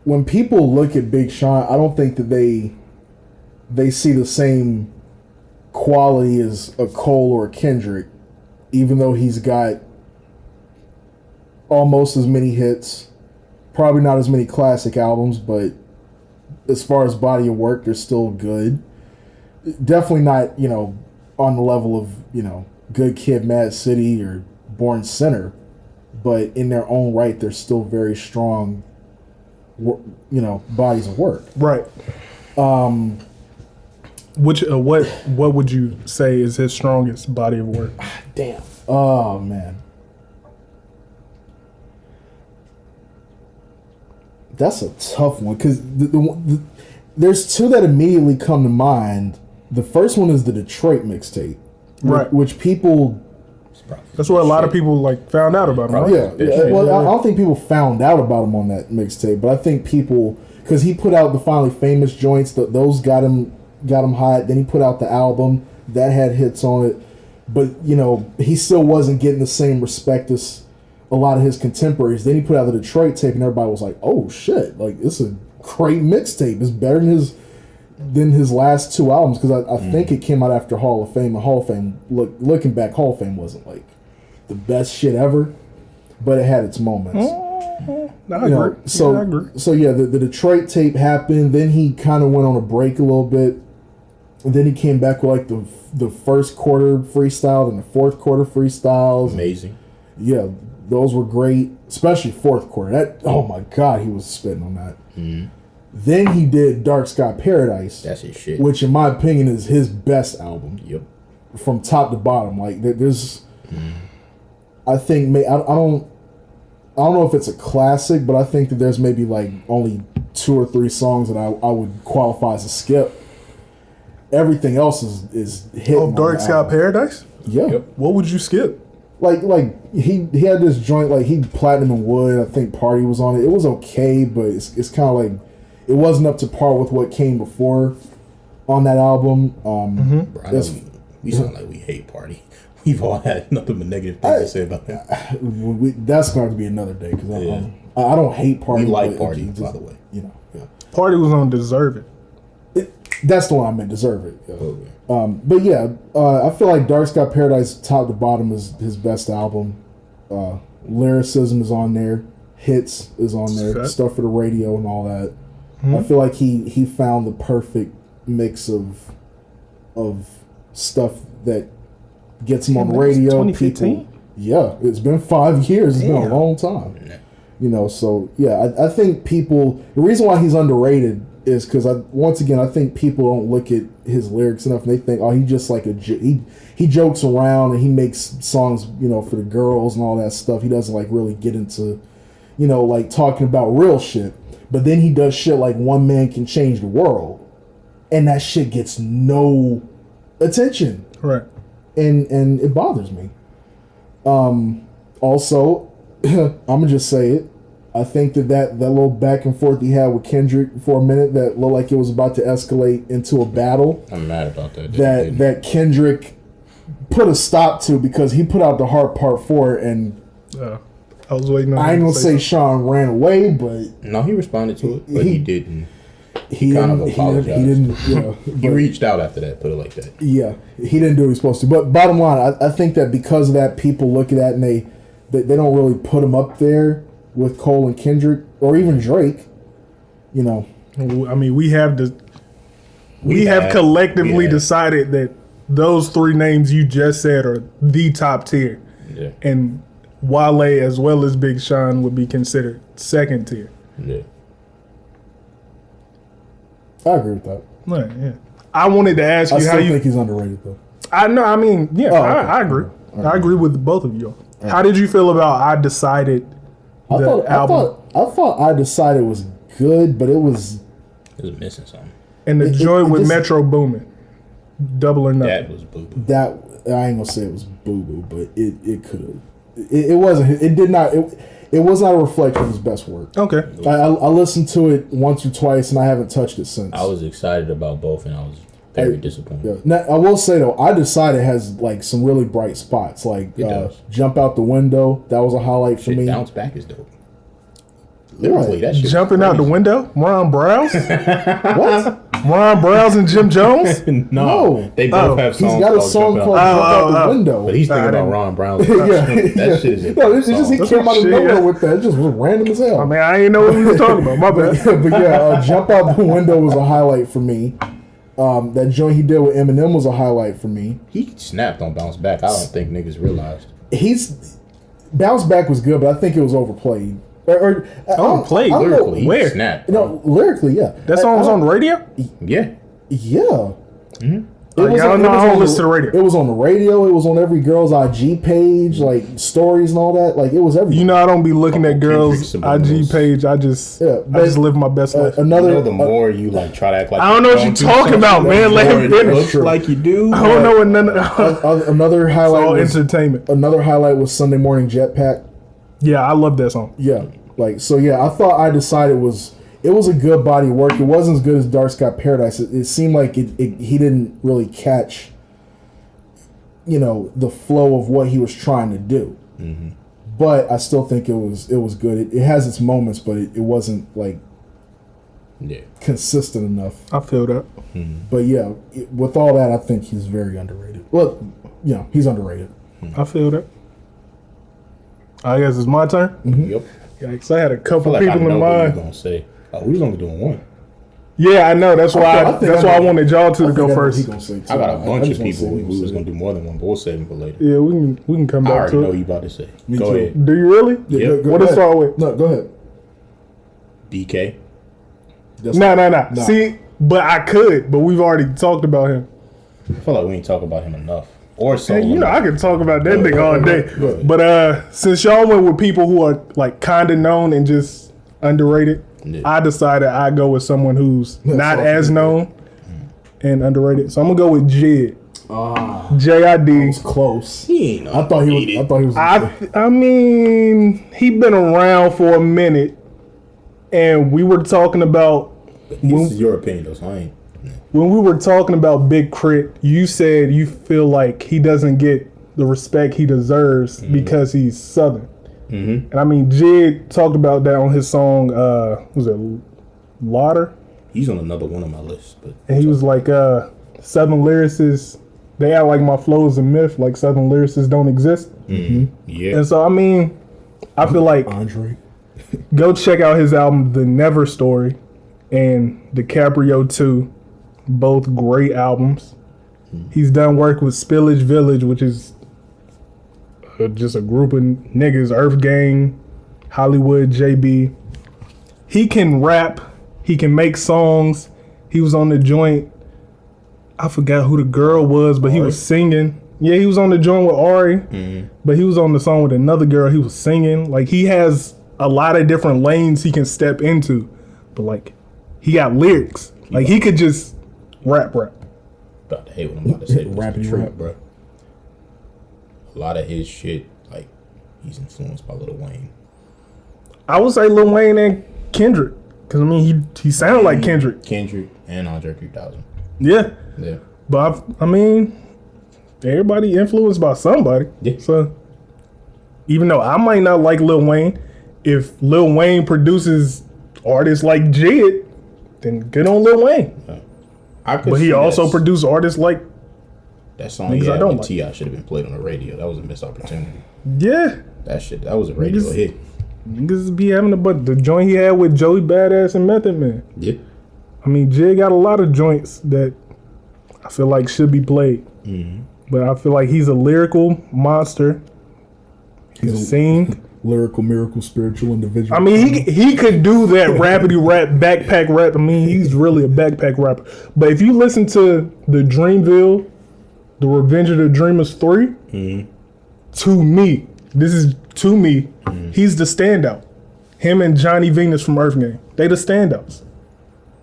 when people look at Big Sean, I don't think that they see the same quality as a Cole or a Kendrick, even though he's got almost as many hits, probably not as many classic albums, but as far as body of work, they're still good. Definitely not, on the level of, Good Kid, Mad City or Born Sinner, but in their own right, they're still very strong, bodies of work. Right. Which what would you say is his strongest body of work? Damn. Oh, man. That's a tough one because there's two that immediately come to mind. The first one is the Detroit mixtape, Right. Which people, That's what a lot of people found out about him. Right? yeah. Well, I don't think people found out about him on that mixtape, but I think people, because he put out the Finally Famous joints, those got him hot. Then he put out the album that had hits on it, but he still wasn't getting the same respect as a lot of his contemporaries. Then he put out the Detroit tape, and everybody was like, "Oh shit! Like, it's a great mixtape. It's better than his last two albums." Because I think it came out after Hall of Fame. And Hall of Fame, looking back, Hall of Fame wasn't like the best shit ever, but it had its moments. I agree. So I agree. So yeah, the Detroit tape happened. Then he kind of went on a break a little bit, and then he came back with the first quarter freestyle and the fourth quarter freestyles. Amazing. Yeah, those were great, especially fourth quarter. That, oh my god, he was spitting on that. Then he did Dark Sky Paradise. That's his shit. Which, in my opinion, is his best album. Yep. From top to bottom, like there's, I think I don't know if it's a classic, but I think that there's maybe like only 2 or 3 songs that I would qualify as a skip. Everything else is hitting. Oh, Dark Sky Paradise? Yeah. Yep. What would you skip? Like he had this joint, like he Platinum and Wood, I think Party was on it. It was okay, but it's kind of like it wasn't up to par with what came before on that album. Bro, we sound like we hate Party. We've all had nothing but negative things to say about that. That's going to be another day because I don't hate Party. We like but Party, just, by the way. Yeah. Party was on Deserve It. That's the one I meant. Deserve It. Yeah. Okay. But yeah, I feel like Dark Sky Paradise, top to bottom, is his best album. Lyricism is on there. Hits is on there. Okay. Stuff for the radio and all that. I feel like he found the perfect mix of stuff that gets him on the radio. 2015? People, yeah, it's been 5 years. It's been a Damn. long time. So yeah, I think people. The reason why he's underrated is because once again I think people don't look at his lyrics enough, and they think, oh, he's just like he jokes around and he makes songs for the girls and all that stuff. He doesn't like really get into like talking about real shit. But then he does shit like One Man Can Change the World, and that shit gets no attention. Right. And it bothers me. Also, I'm gonna just say it. I think that little back and forth he had with Kendrick for a minute that looked like it was about to escalate into a battle. I'm mad about that. That Kendrick put a stop to because he put out the hard part for it, and I was waiting on. I ain't gonna say Sean ran away, but no, he responded to it, but he didn't. He kind didn't, of apologized. He didn't. Yeah, He reached out after that. Put it like that. Yeah, he didn't do what he was supposed to. But bottom line, I think that because of that, people look at that and they don't really put him up there with Cole and Kendrick or even Drake. You know, I mean, we have collectively decided that those three names you just said are the top tier. Yeah. And Wale as well as Big Sean would be considered second tier. Yeah. I agree with that. Right, yeah. I wanted to ask you I how still you think he's underrated though. I know. I mean, yeah, Oh, okay. I agree. All right. I agree with both of you. How did you feel about I Decided? I thought I Decided was good, but it was missing something. And the joint with just- Metro Boomin, Double or Nothing. That was boo boo. that I ain't gonna say it was boo boo, but it could have. It wasn't. It did not. It was not a reflection of his best work. Okay. I listened to it once or twice, and I haven't touched it since. I was excited about both, and I was very disappointed. Yeah. Now, I will say though, I Decided has like some really bright spots. Like It does. Jump Out the Window, that was a highlight for Shit, me. Bounce Back is dope. Lyrically, that shit was Jumping out the crazy. window, Ron Browse, What? Ron Browse and Jim Jones. No. They both have He's songs got a called song Jumping called Out. Jump Out the Window. But he's thinking I about didn't- Ron Brown. yeah, That shit is a no, it's just he That's came some out of shit, nowhere yeah. with that. It just was random as hell. I mean, I ain't know what we was talking about. My bad. But yeah, Jump Out the Window was a highlight for me. That joint he did with Eminem was a highlight for me. He snapped on Bounce Back. I don't think niggas realized. He's Bounce Back was good, but I think it was overplayed. Overplayed? I don't know- Lyrically, he Where? snapped. No, lyrically, yeah. That song was on the radio. Yeah. Yeah. I don't know. I don't listen to the radio. It was on the radio. It was on every girl's IG page, like stories and all that. Like it was everything. You know, I don't be looking at girls' Kendrick IG subliminals. page. I just but- live my best life. another You know, the more you like try to act like I don't know what you're do talking something, about, man. the Let more him it finish. looks like you do. I don't know what none of another highlight all was entertainment. another highlight was Sunday Morning Jetpack. Yeah, I love that song. Yeah, like so. Yeah, I thought I Decided it was a good body of work. It wasn't as good as Dark Sky Paradise. It seemed like he didn't really catch, you know, the flow of what he was trying to do. Mm-hmm. But I still think it was good. It has its moments, but it wasn't like consistent enough. I feel that. But yeah, with all that, I think he's very underrated. Well, yeah, he's underrated. I feel that. I guess it's my turn. Yep. Yikes, I had a I feel couple like I people know in what you're mind. gonna say. Oh, we was only doing one. Yeah, I know. That's why. I think That's I why I know. wanted y'all two I to think go I know what first. he gonna say, too. I got a bunch of just wanna people. see what he We was gonna gonna do more than one, but we'll save them for later. Yeah, we can come I back already to know it. you about to say. Me Go too. ahead. Do you really? Yeah, Yep. go What to ahead. start with? No, go ahead. DK. No. See, but I could, but we've already talked about him. I feel like we ain't talk about him enough. Or so. Hey, you know, I can talk about that nigga all day. go ahead. But since y'all went with people who are like kind of known and just underrated, Yeah. I decided I'd go with someone who's not so as good. known and underrated. So I'm gonna go with Jid. J-I-D. It's close. He ain't I thought he was. I mean, he been around for a minute, and we were talking about This is your opinion, though, so I ain't. when we were talking about Big Crit. You said you feel like he doesn't get the respect he deserves because he's Southern. And I mean, Jid talked about that on his song. Was it Lauder? He's on another one on my list, but And he was like, Southern lyricists, they act like my flow is a myth, like Southern lyricists don't exist. yeah. And so, I mean, I feel like Andre. go check out his album, The Never Story, and DiCaprio 2, both great albums. He's done work with Spillage Village, which is just a group of niggas, Earth Gang, Hollywood, JB. He can rap. He can make songs. He was on the joint. I forgot who the girl was, but he was singing. Yeah, he was on the joint with Ari, but he was on the song with another girl. He was singing. Like, he has a lot of different lanes he can step into. but like he got lyrics. Like he could just rap. About to hate what I'm about to say. Rapping Rapping rap. bro. A lot of his shit, like, he's influenced by Lil Wayne. I would say Lil Wayne and Kendrick, because I mean he sounded like Kendrick. Kendrick and Andre 3000. Yeah, Yeah. but I mean everybody influenced by somebody. Yeah. So even though I might not like Lil Wayne, if Lil Wayne produces artists like Jid, then good on Lil Wayne. But he also produced artists like that song. niggas Yeah, I don't with like. T.I. should have been played on the radio. That was a missed opportunity. Yeah. That was a radio Niggas- hit. Niggas be having the joint he had with Joey Badass and Method Man. Yeah. I mean, Jid got a lot of joints that I feel like should be played. Mm-hmm. But I feel like he's a lyrical monster. He can sing. Lyrical, miracle, spiritual individual. I mean, he could do that rapidy rap, backpack rap. I mean, he's really a backpack rapper. But if you listen to the Dreamville, the Revenge of the Dreamers 3, to me, he's the standout. Him and Johnny Venus from Earth Gang, they the standouts.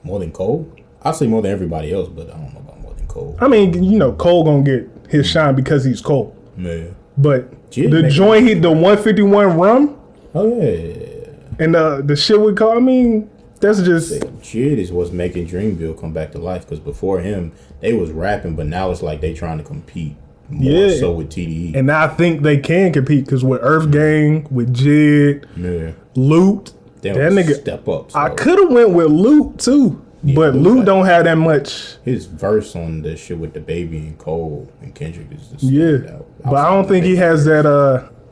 More than Cole? I'll say more than everybody else, but I don't know about more than Cole. I mean, you know, Cole gonna get his shine because he's Cole. Yeah. But Jid the make joint the 151 rum Oh, yeah. and the shit we call, I mean, that's just Jid is what's making Dreamville come back to life, because before him, they was rapping, but now it's like they trying to compete more so with TDE. and I think they can compete because with Earth Gang, with Jid, Yeah. Loot, They that don't nigga. step up. I so could have went with Loot too, but Loot Loot like- don't have that much. His verse on the shit with the Baby and Cole and Kendrick is just Yeah, out. but I don't think he has that.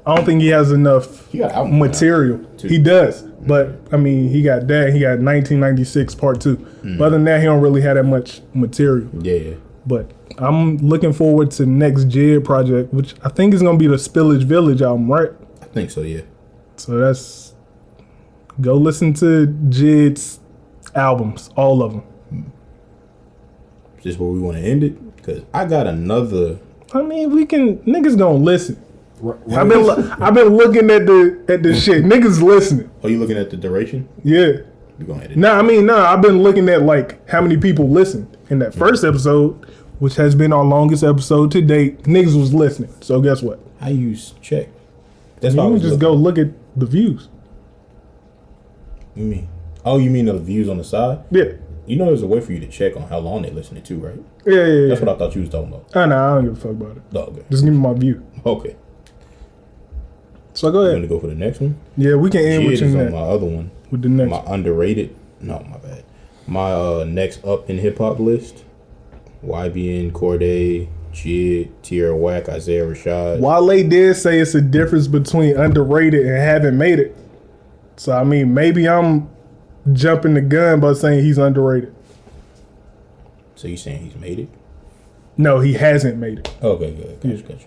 I don't think he has enough He got an album material. too. He does, but I mean, he got that. He got 1996 Part 2. But other than that, he don't really have that much material. Yeah. But I'm looking forward to next Jid project, which I think is gonna be the Spillage Village album, right? I think so, yeah. So that's go listen to Jid's albums, all of them. Is this where we want to end it? Because I got another. I mean, we can niggas gonna listen. I've been looking at the shit. Niggas listening. Are you looking at the duration? Yeah. We're going to edit. Nah, I've been looking at like how many people listened in that first episode, which has been our longest episode to date. Niggas was listening. So guess what? I use check. That's why I You was just looking. go look at the views. You mean? Oh, you mean the views on the side? Yeah. You know, there's a way for you to check on how long they listening to, right? Yeah. That's what I thought you was talking about. I know. I don't give a fuck about it. Oh, okay. Just give me my view. Okay. So go You ahead. want to go for the next one? Yeah, we can end Jid with you is on next. my other one. With the next. My underrated. No, my bad. My next up in hip hop list: YBN, Cordae, Jid, Tierra Whack, Isaiah Rashad. Wale did say it's a difference between underrated and haven't made it. So I mean, maybe I'm jumping the gun by saying he's underrated. So you saying he's made it? No, he hasn't made it. Okay, good. Gotcha.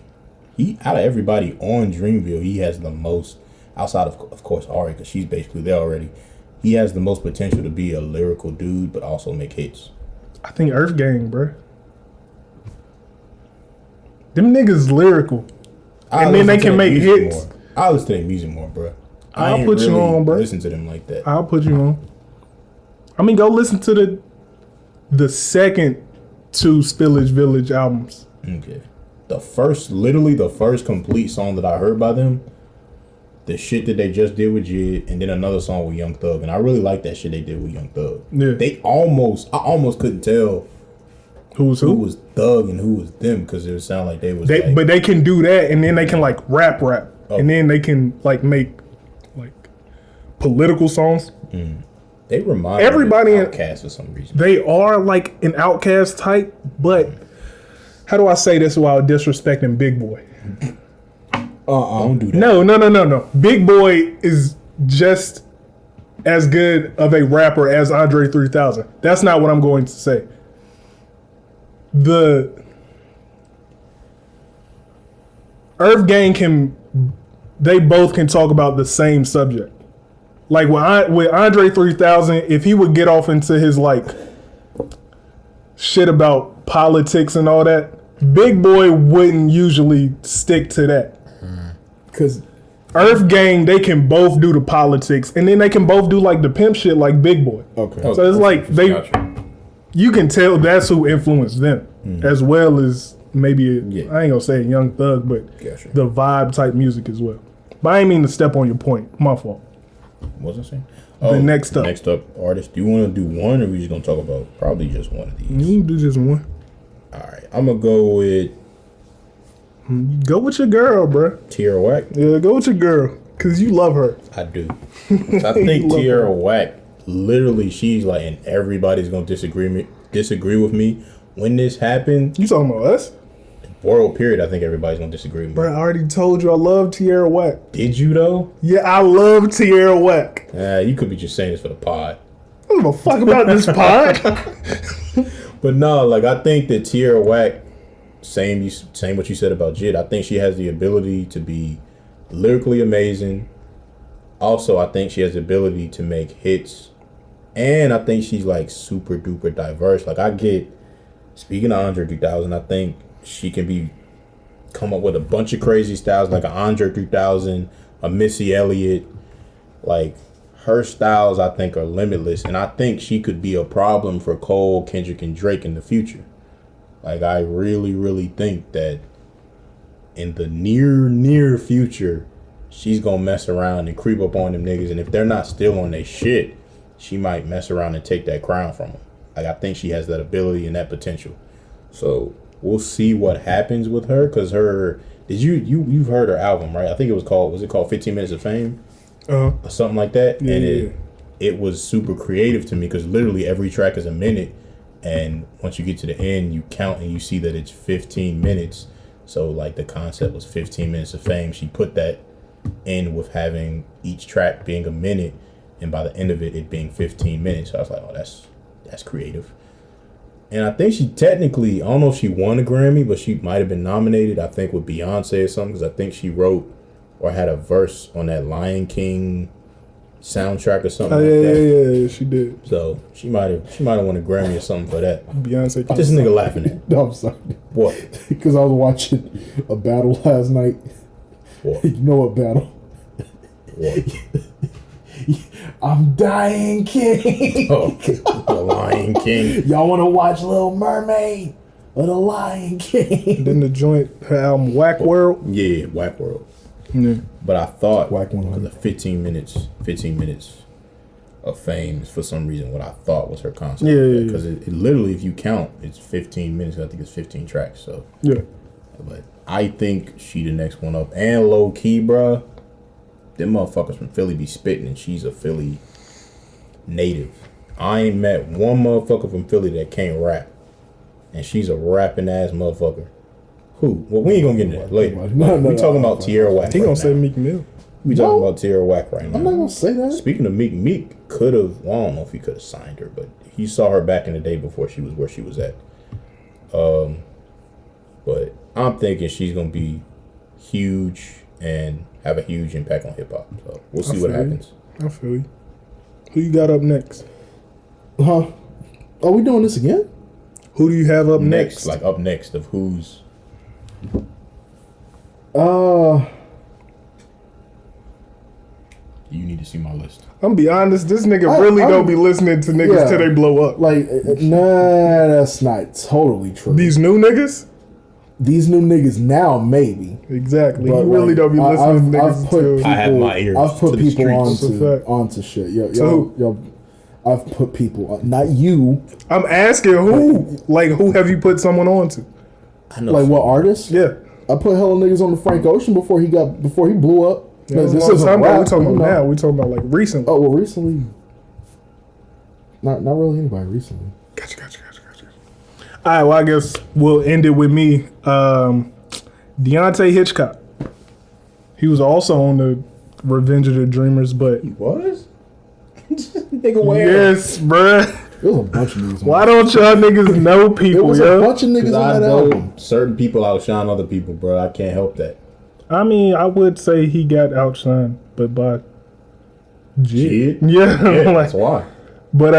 He, out of everybody on Dreamville, he has the most, outside of course Ari, because she's basically there already. He has the most potential to be a lyrical dude, but also make hits. I think Earth Gang, bro. Them niggas lyrical. And then they can make hits. I listen to their music more, bro. I I'll ain't put you really on, bro. Listen to them like that. I'll put you on. I mean, go listen to the second two Spillage Village albums. Okay. Literally the first complete song that I heard by them, the shit that they just did with Jid, and then another song with Young Thug, and I really like that shit they did with Young Thug. Yeah. I almost couldn't tell Who was who who? was Thug and who was them, because it would sound like they was like, But they can do that, and then they can like rap, Oh. and then they can like make like political songs. they remind Everybody me in- of Outkast for some reason. They are like an Outkast type, but how do I say this without disrespecting Big Boy? Don't do that. No. Big Boy is just as good of a rapper as Andre 3000. That's not what I'm going to say. The Earth Gang they both can talk about the same subject. Like with Andre 3000, if he would get off into his like shit about politics and all that, Big Boy wouldn't usually stick to that. Because Earth Gang, they can both do the politics, and then they can both do like the pimp shit, like Big Boy. Okay. So it's like you can tell that's who influenced them, as well as maybe I ain't gonna say Young Thug, but the vibe type music as well. But I ain't mean to step on your point. My fault. What was I saying? The next up. Next up, artist. Do you want to do one, or we just gonna talk about probably just one of these? You can do just one. All right, I'm gonna go with. Go with your girl, bro. Tierra Whack. Yeah, go with your girl, cause you love her. I do. I think Tierra Whack, literally, she's like, and everybody's gonna disagree with me when this happened. You talking about us? World period. I think everybody's gonna disagree with me. Bro, I already told you I love Tierra Whack. Did you though? Yeah, I love Tierra Whack. You could be just saying this for the pod. I don't give a fuck about this pod. But no, like I think that Tierra Whack, same what you said about Jid. I think she has the ability to be lyrically amazing. Also, I think she has the ability to make hits, and I think she's like super duper diverse. Like speaking of Andre 3000, I think she can come up with a bunch of crazy styles, like an Andre 3000, a Missy Elliott. Like her styles, I think, are limitless, and I think she could be a problem for Cole, Kendrick, and Drake in the future. Like I really, really think that in the near future, she's gonna mess around and creep up on them niggas, and if they're not still on their shit, she might mess around and take that crown from them. Like I think she has that ability and that potential. So we'll see what happens with her, because you've heard her album, right? I think was it called 15 Minutes of Fame? Or something like that. Yeah, and it was super creative to me, because literally every track is a minute, and once you get to the end, you count and you see that it's 15 minutes. So like the concept was 15 minutes of fame. She put that in with having each track being a minute, and by the end of it being 15 minutes. So I was like, oh, that's creative. And I think she technically, I don't know if she won a Grammy, but she might have been nominated, I think, with Beyonce or something, because I think she wrote or had a verse on that Lion King soundtrack or something like that. Yeah, she did. So she might have won a Grammy or something for that. Beyonce. This nigga laughing at. No, I'm sorry. What? Because I was watching a battle last night. What? You know what battle? What? I'm dying, King. Oh, the Lion King. Y'all want to watch Little Mermaid or the Lion King? Then the joint, her album Whack World. Yeah, Whack World. Yeah. But I thought Whack 100. the 15 minutes of fame is for some reason what I thought was her concept. Yeah. Because it literally, if you count, it's 15 minutes. I think it's 15 tracks. So Yeah. but I think she the next one up. And low key, bruh, them motherfuckers from Philly be spitting, and she's a Philly native. I ain't met one motherfucker from Philly that can't rap, and she's a rapping ass motherfucker. Who? Well, we ain't gonna get into that later. We talking about Tierra Whack. He gonna say Meek Mill. We talking about Tierra Whack right now. I'm not gonna say that. Speaking of Meek could have. Well, I don't know if he could have signed her, but he saw her back in the day before she was where she was at. But I'm thinking she's gonna be huge and have a huge impact on hip hop. So we'll see what happens. I feel you. Who you got up next? Huh? Are we doing this again? Who do you have up next? Like up next of who's? You need to see my list. I'm gonna be honest, this nigga really don't be listening to niggas till they blow up. Like, nah, that's not totally true. These new niggas? These new niggas now, maybe. Exactly. But you really like, don't be listening to niggas until... I have my ears. I've put to the people streets. onto shit. Yo, I've put people, not you. I'm asking who? Like, who have you put someone on to? I know. Like, what artist? Yeah. I put hella niggas on the Frank Ocean before he blew up. Yeah, This this is isn't what rap, we're talking you about know. now. We're talking about like recently. Oh, well, recently. Not really anybody recently. Gotcha. All right, well, I guess we'll end it with me. Deontay Hitchcock. He was also on the Revenge of the Dreamers, but... Was? Nigga, where? Yes, bruh. There was a bunch of niggas. Why don't y'all niggas know There people, was yo? a bunch of niggas I on that know album. certain people outshine other people, bro. I can't help that. I mean, I would say he got outshined, but by Jid? Yeah, Yeah, like, that's why. but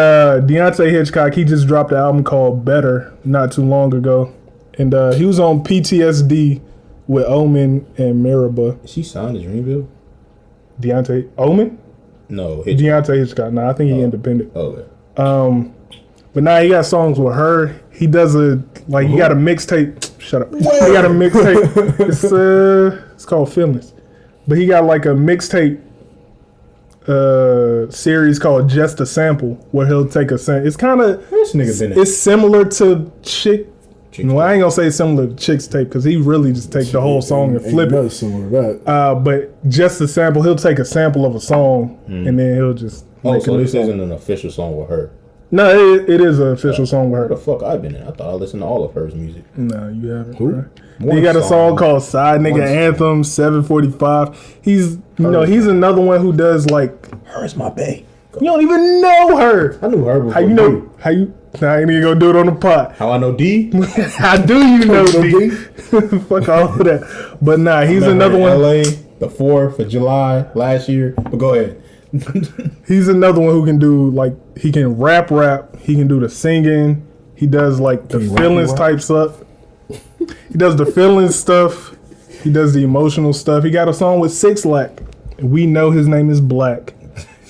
Deontay Hitchcock, he just dropped an album called Better not too long ago, and he was on PTSD with Omen and Maraba. Is she signed to Dreamville? Deontay Omen? No, Deontay Hitchcock. Nah, I think he independent. Okay. But now he got songs with her. He does he got a mixtape. Shut up. He got a mixtape. It's called Feelings. But he got like a mixtape series called Just a Sample where he'll take a sample. It's kind of This nigga been it's similar to Chick. No, I ain't gonna say similar to Chick's tape because he really just take the whole song and flip it. Similar to that. But just a sample, he'll take a sample of a song and then he'll just. Oh, so this isn't an official song with her. No, it is an official song with Where her. the fuck I've been in? I thought I listened to all of her music. No, you haven't. Who? He got a song called Side Nigga Anthem 745. He's he's another one who does like Her is my bae. you don't even know her. I knew her before. How you know? How you? Nah, I ain't even gonna do it on the pot. How I know D? How do you know D? Fuck all of that. But nah, he's another one. LA, the 4th of July last year. But go ahead. He's another one who can do like he can rap. He can do the singing. He does like the feelings type stuff. He does the feelings stuff. He does the emotional stuff. He got a song with 6 Lack. We know his name is Black.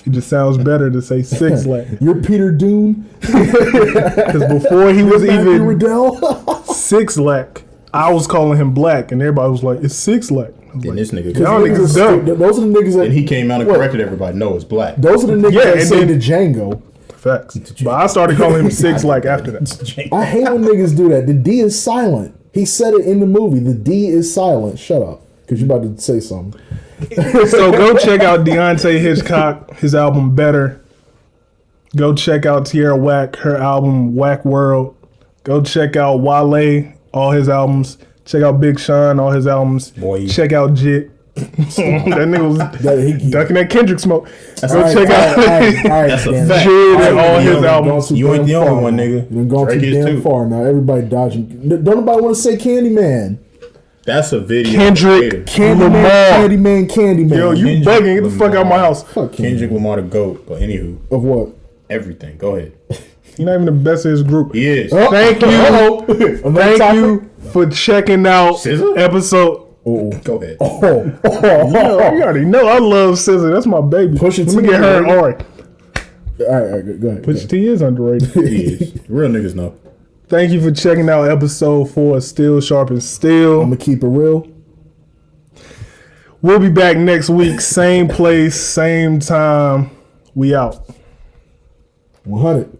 It just sounds better to say 6 Lack. You're Peter Dune. Because before he was even Riddell. 6 Lack, I was calling him Black, and everybody was like, "It's 6 Lack." And this nigga. Y'all niggas dumb. Those are the niggas that. And he came out and corrected everybody. No, it's Black. Those are the niggas Yeah, that and say then- to Django. Facts. But I started calling him 6 Lack after that. I hate when niggas do that. The D is silent. He said it in the movie. The D is silent. Shut up. Because you're about to say something. So go check out Deontay Hitchcock, his album Better. Go check out Tierra Whack, her album Whack World. Go check out Wale, all his albums. Check out Big Sean, all his albums. Boy. Check out Jit. That nigga was ducking that Kendrick smoke. Go All check out That's a fact. Jit and all his albums. You ain't the only one, nigga. You're going Drake too is damn too. far now. Everybody dodging. Don't nobody want to say Candyman. That's a video. Kendrick Candyman. Yo, you Kendrick bugging. Get the fuck out of my house. Fuck Kendrick Lamar the GOAT. But anywho, Of what? everything. Go ahead. You're not even the best of his group. He is. Thank you. Thank you for checking out SZA? episode. Go ahead. You already know I love SZA. That's my baby. Pusha Let me T, get her and man. Ori. All right, go ahead. Pusha T is underrated. He is. Real niggas know. Thank you for checking out episode 4 of Still Sharp and I'm Still. gonna keep it real. We'll be back next week. Same place, same time. We out. 100.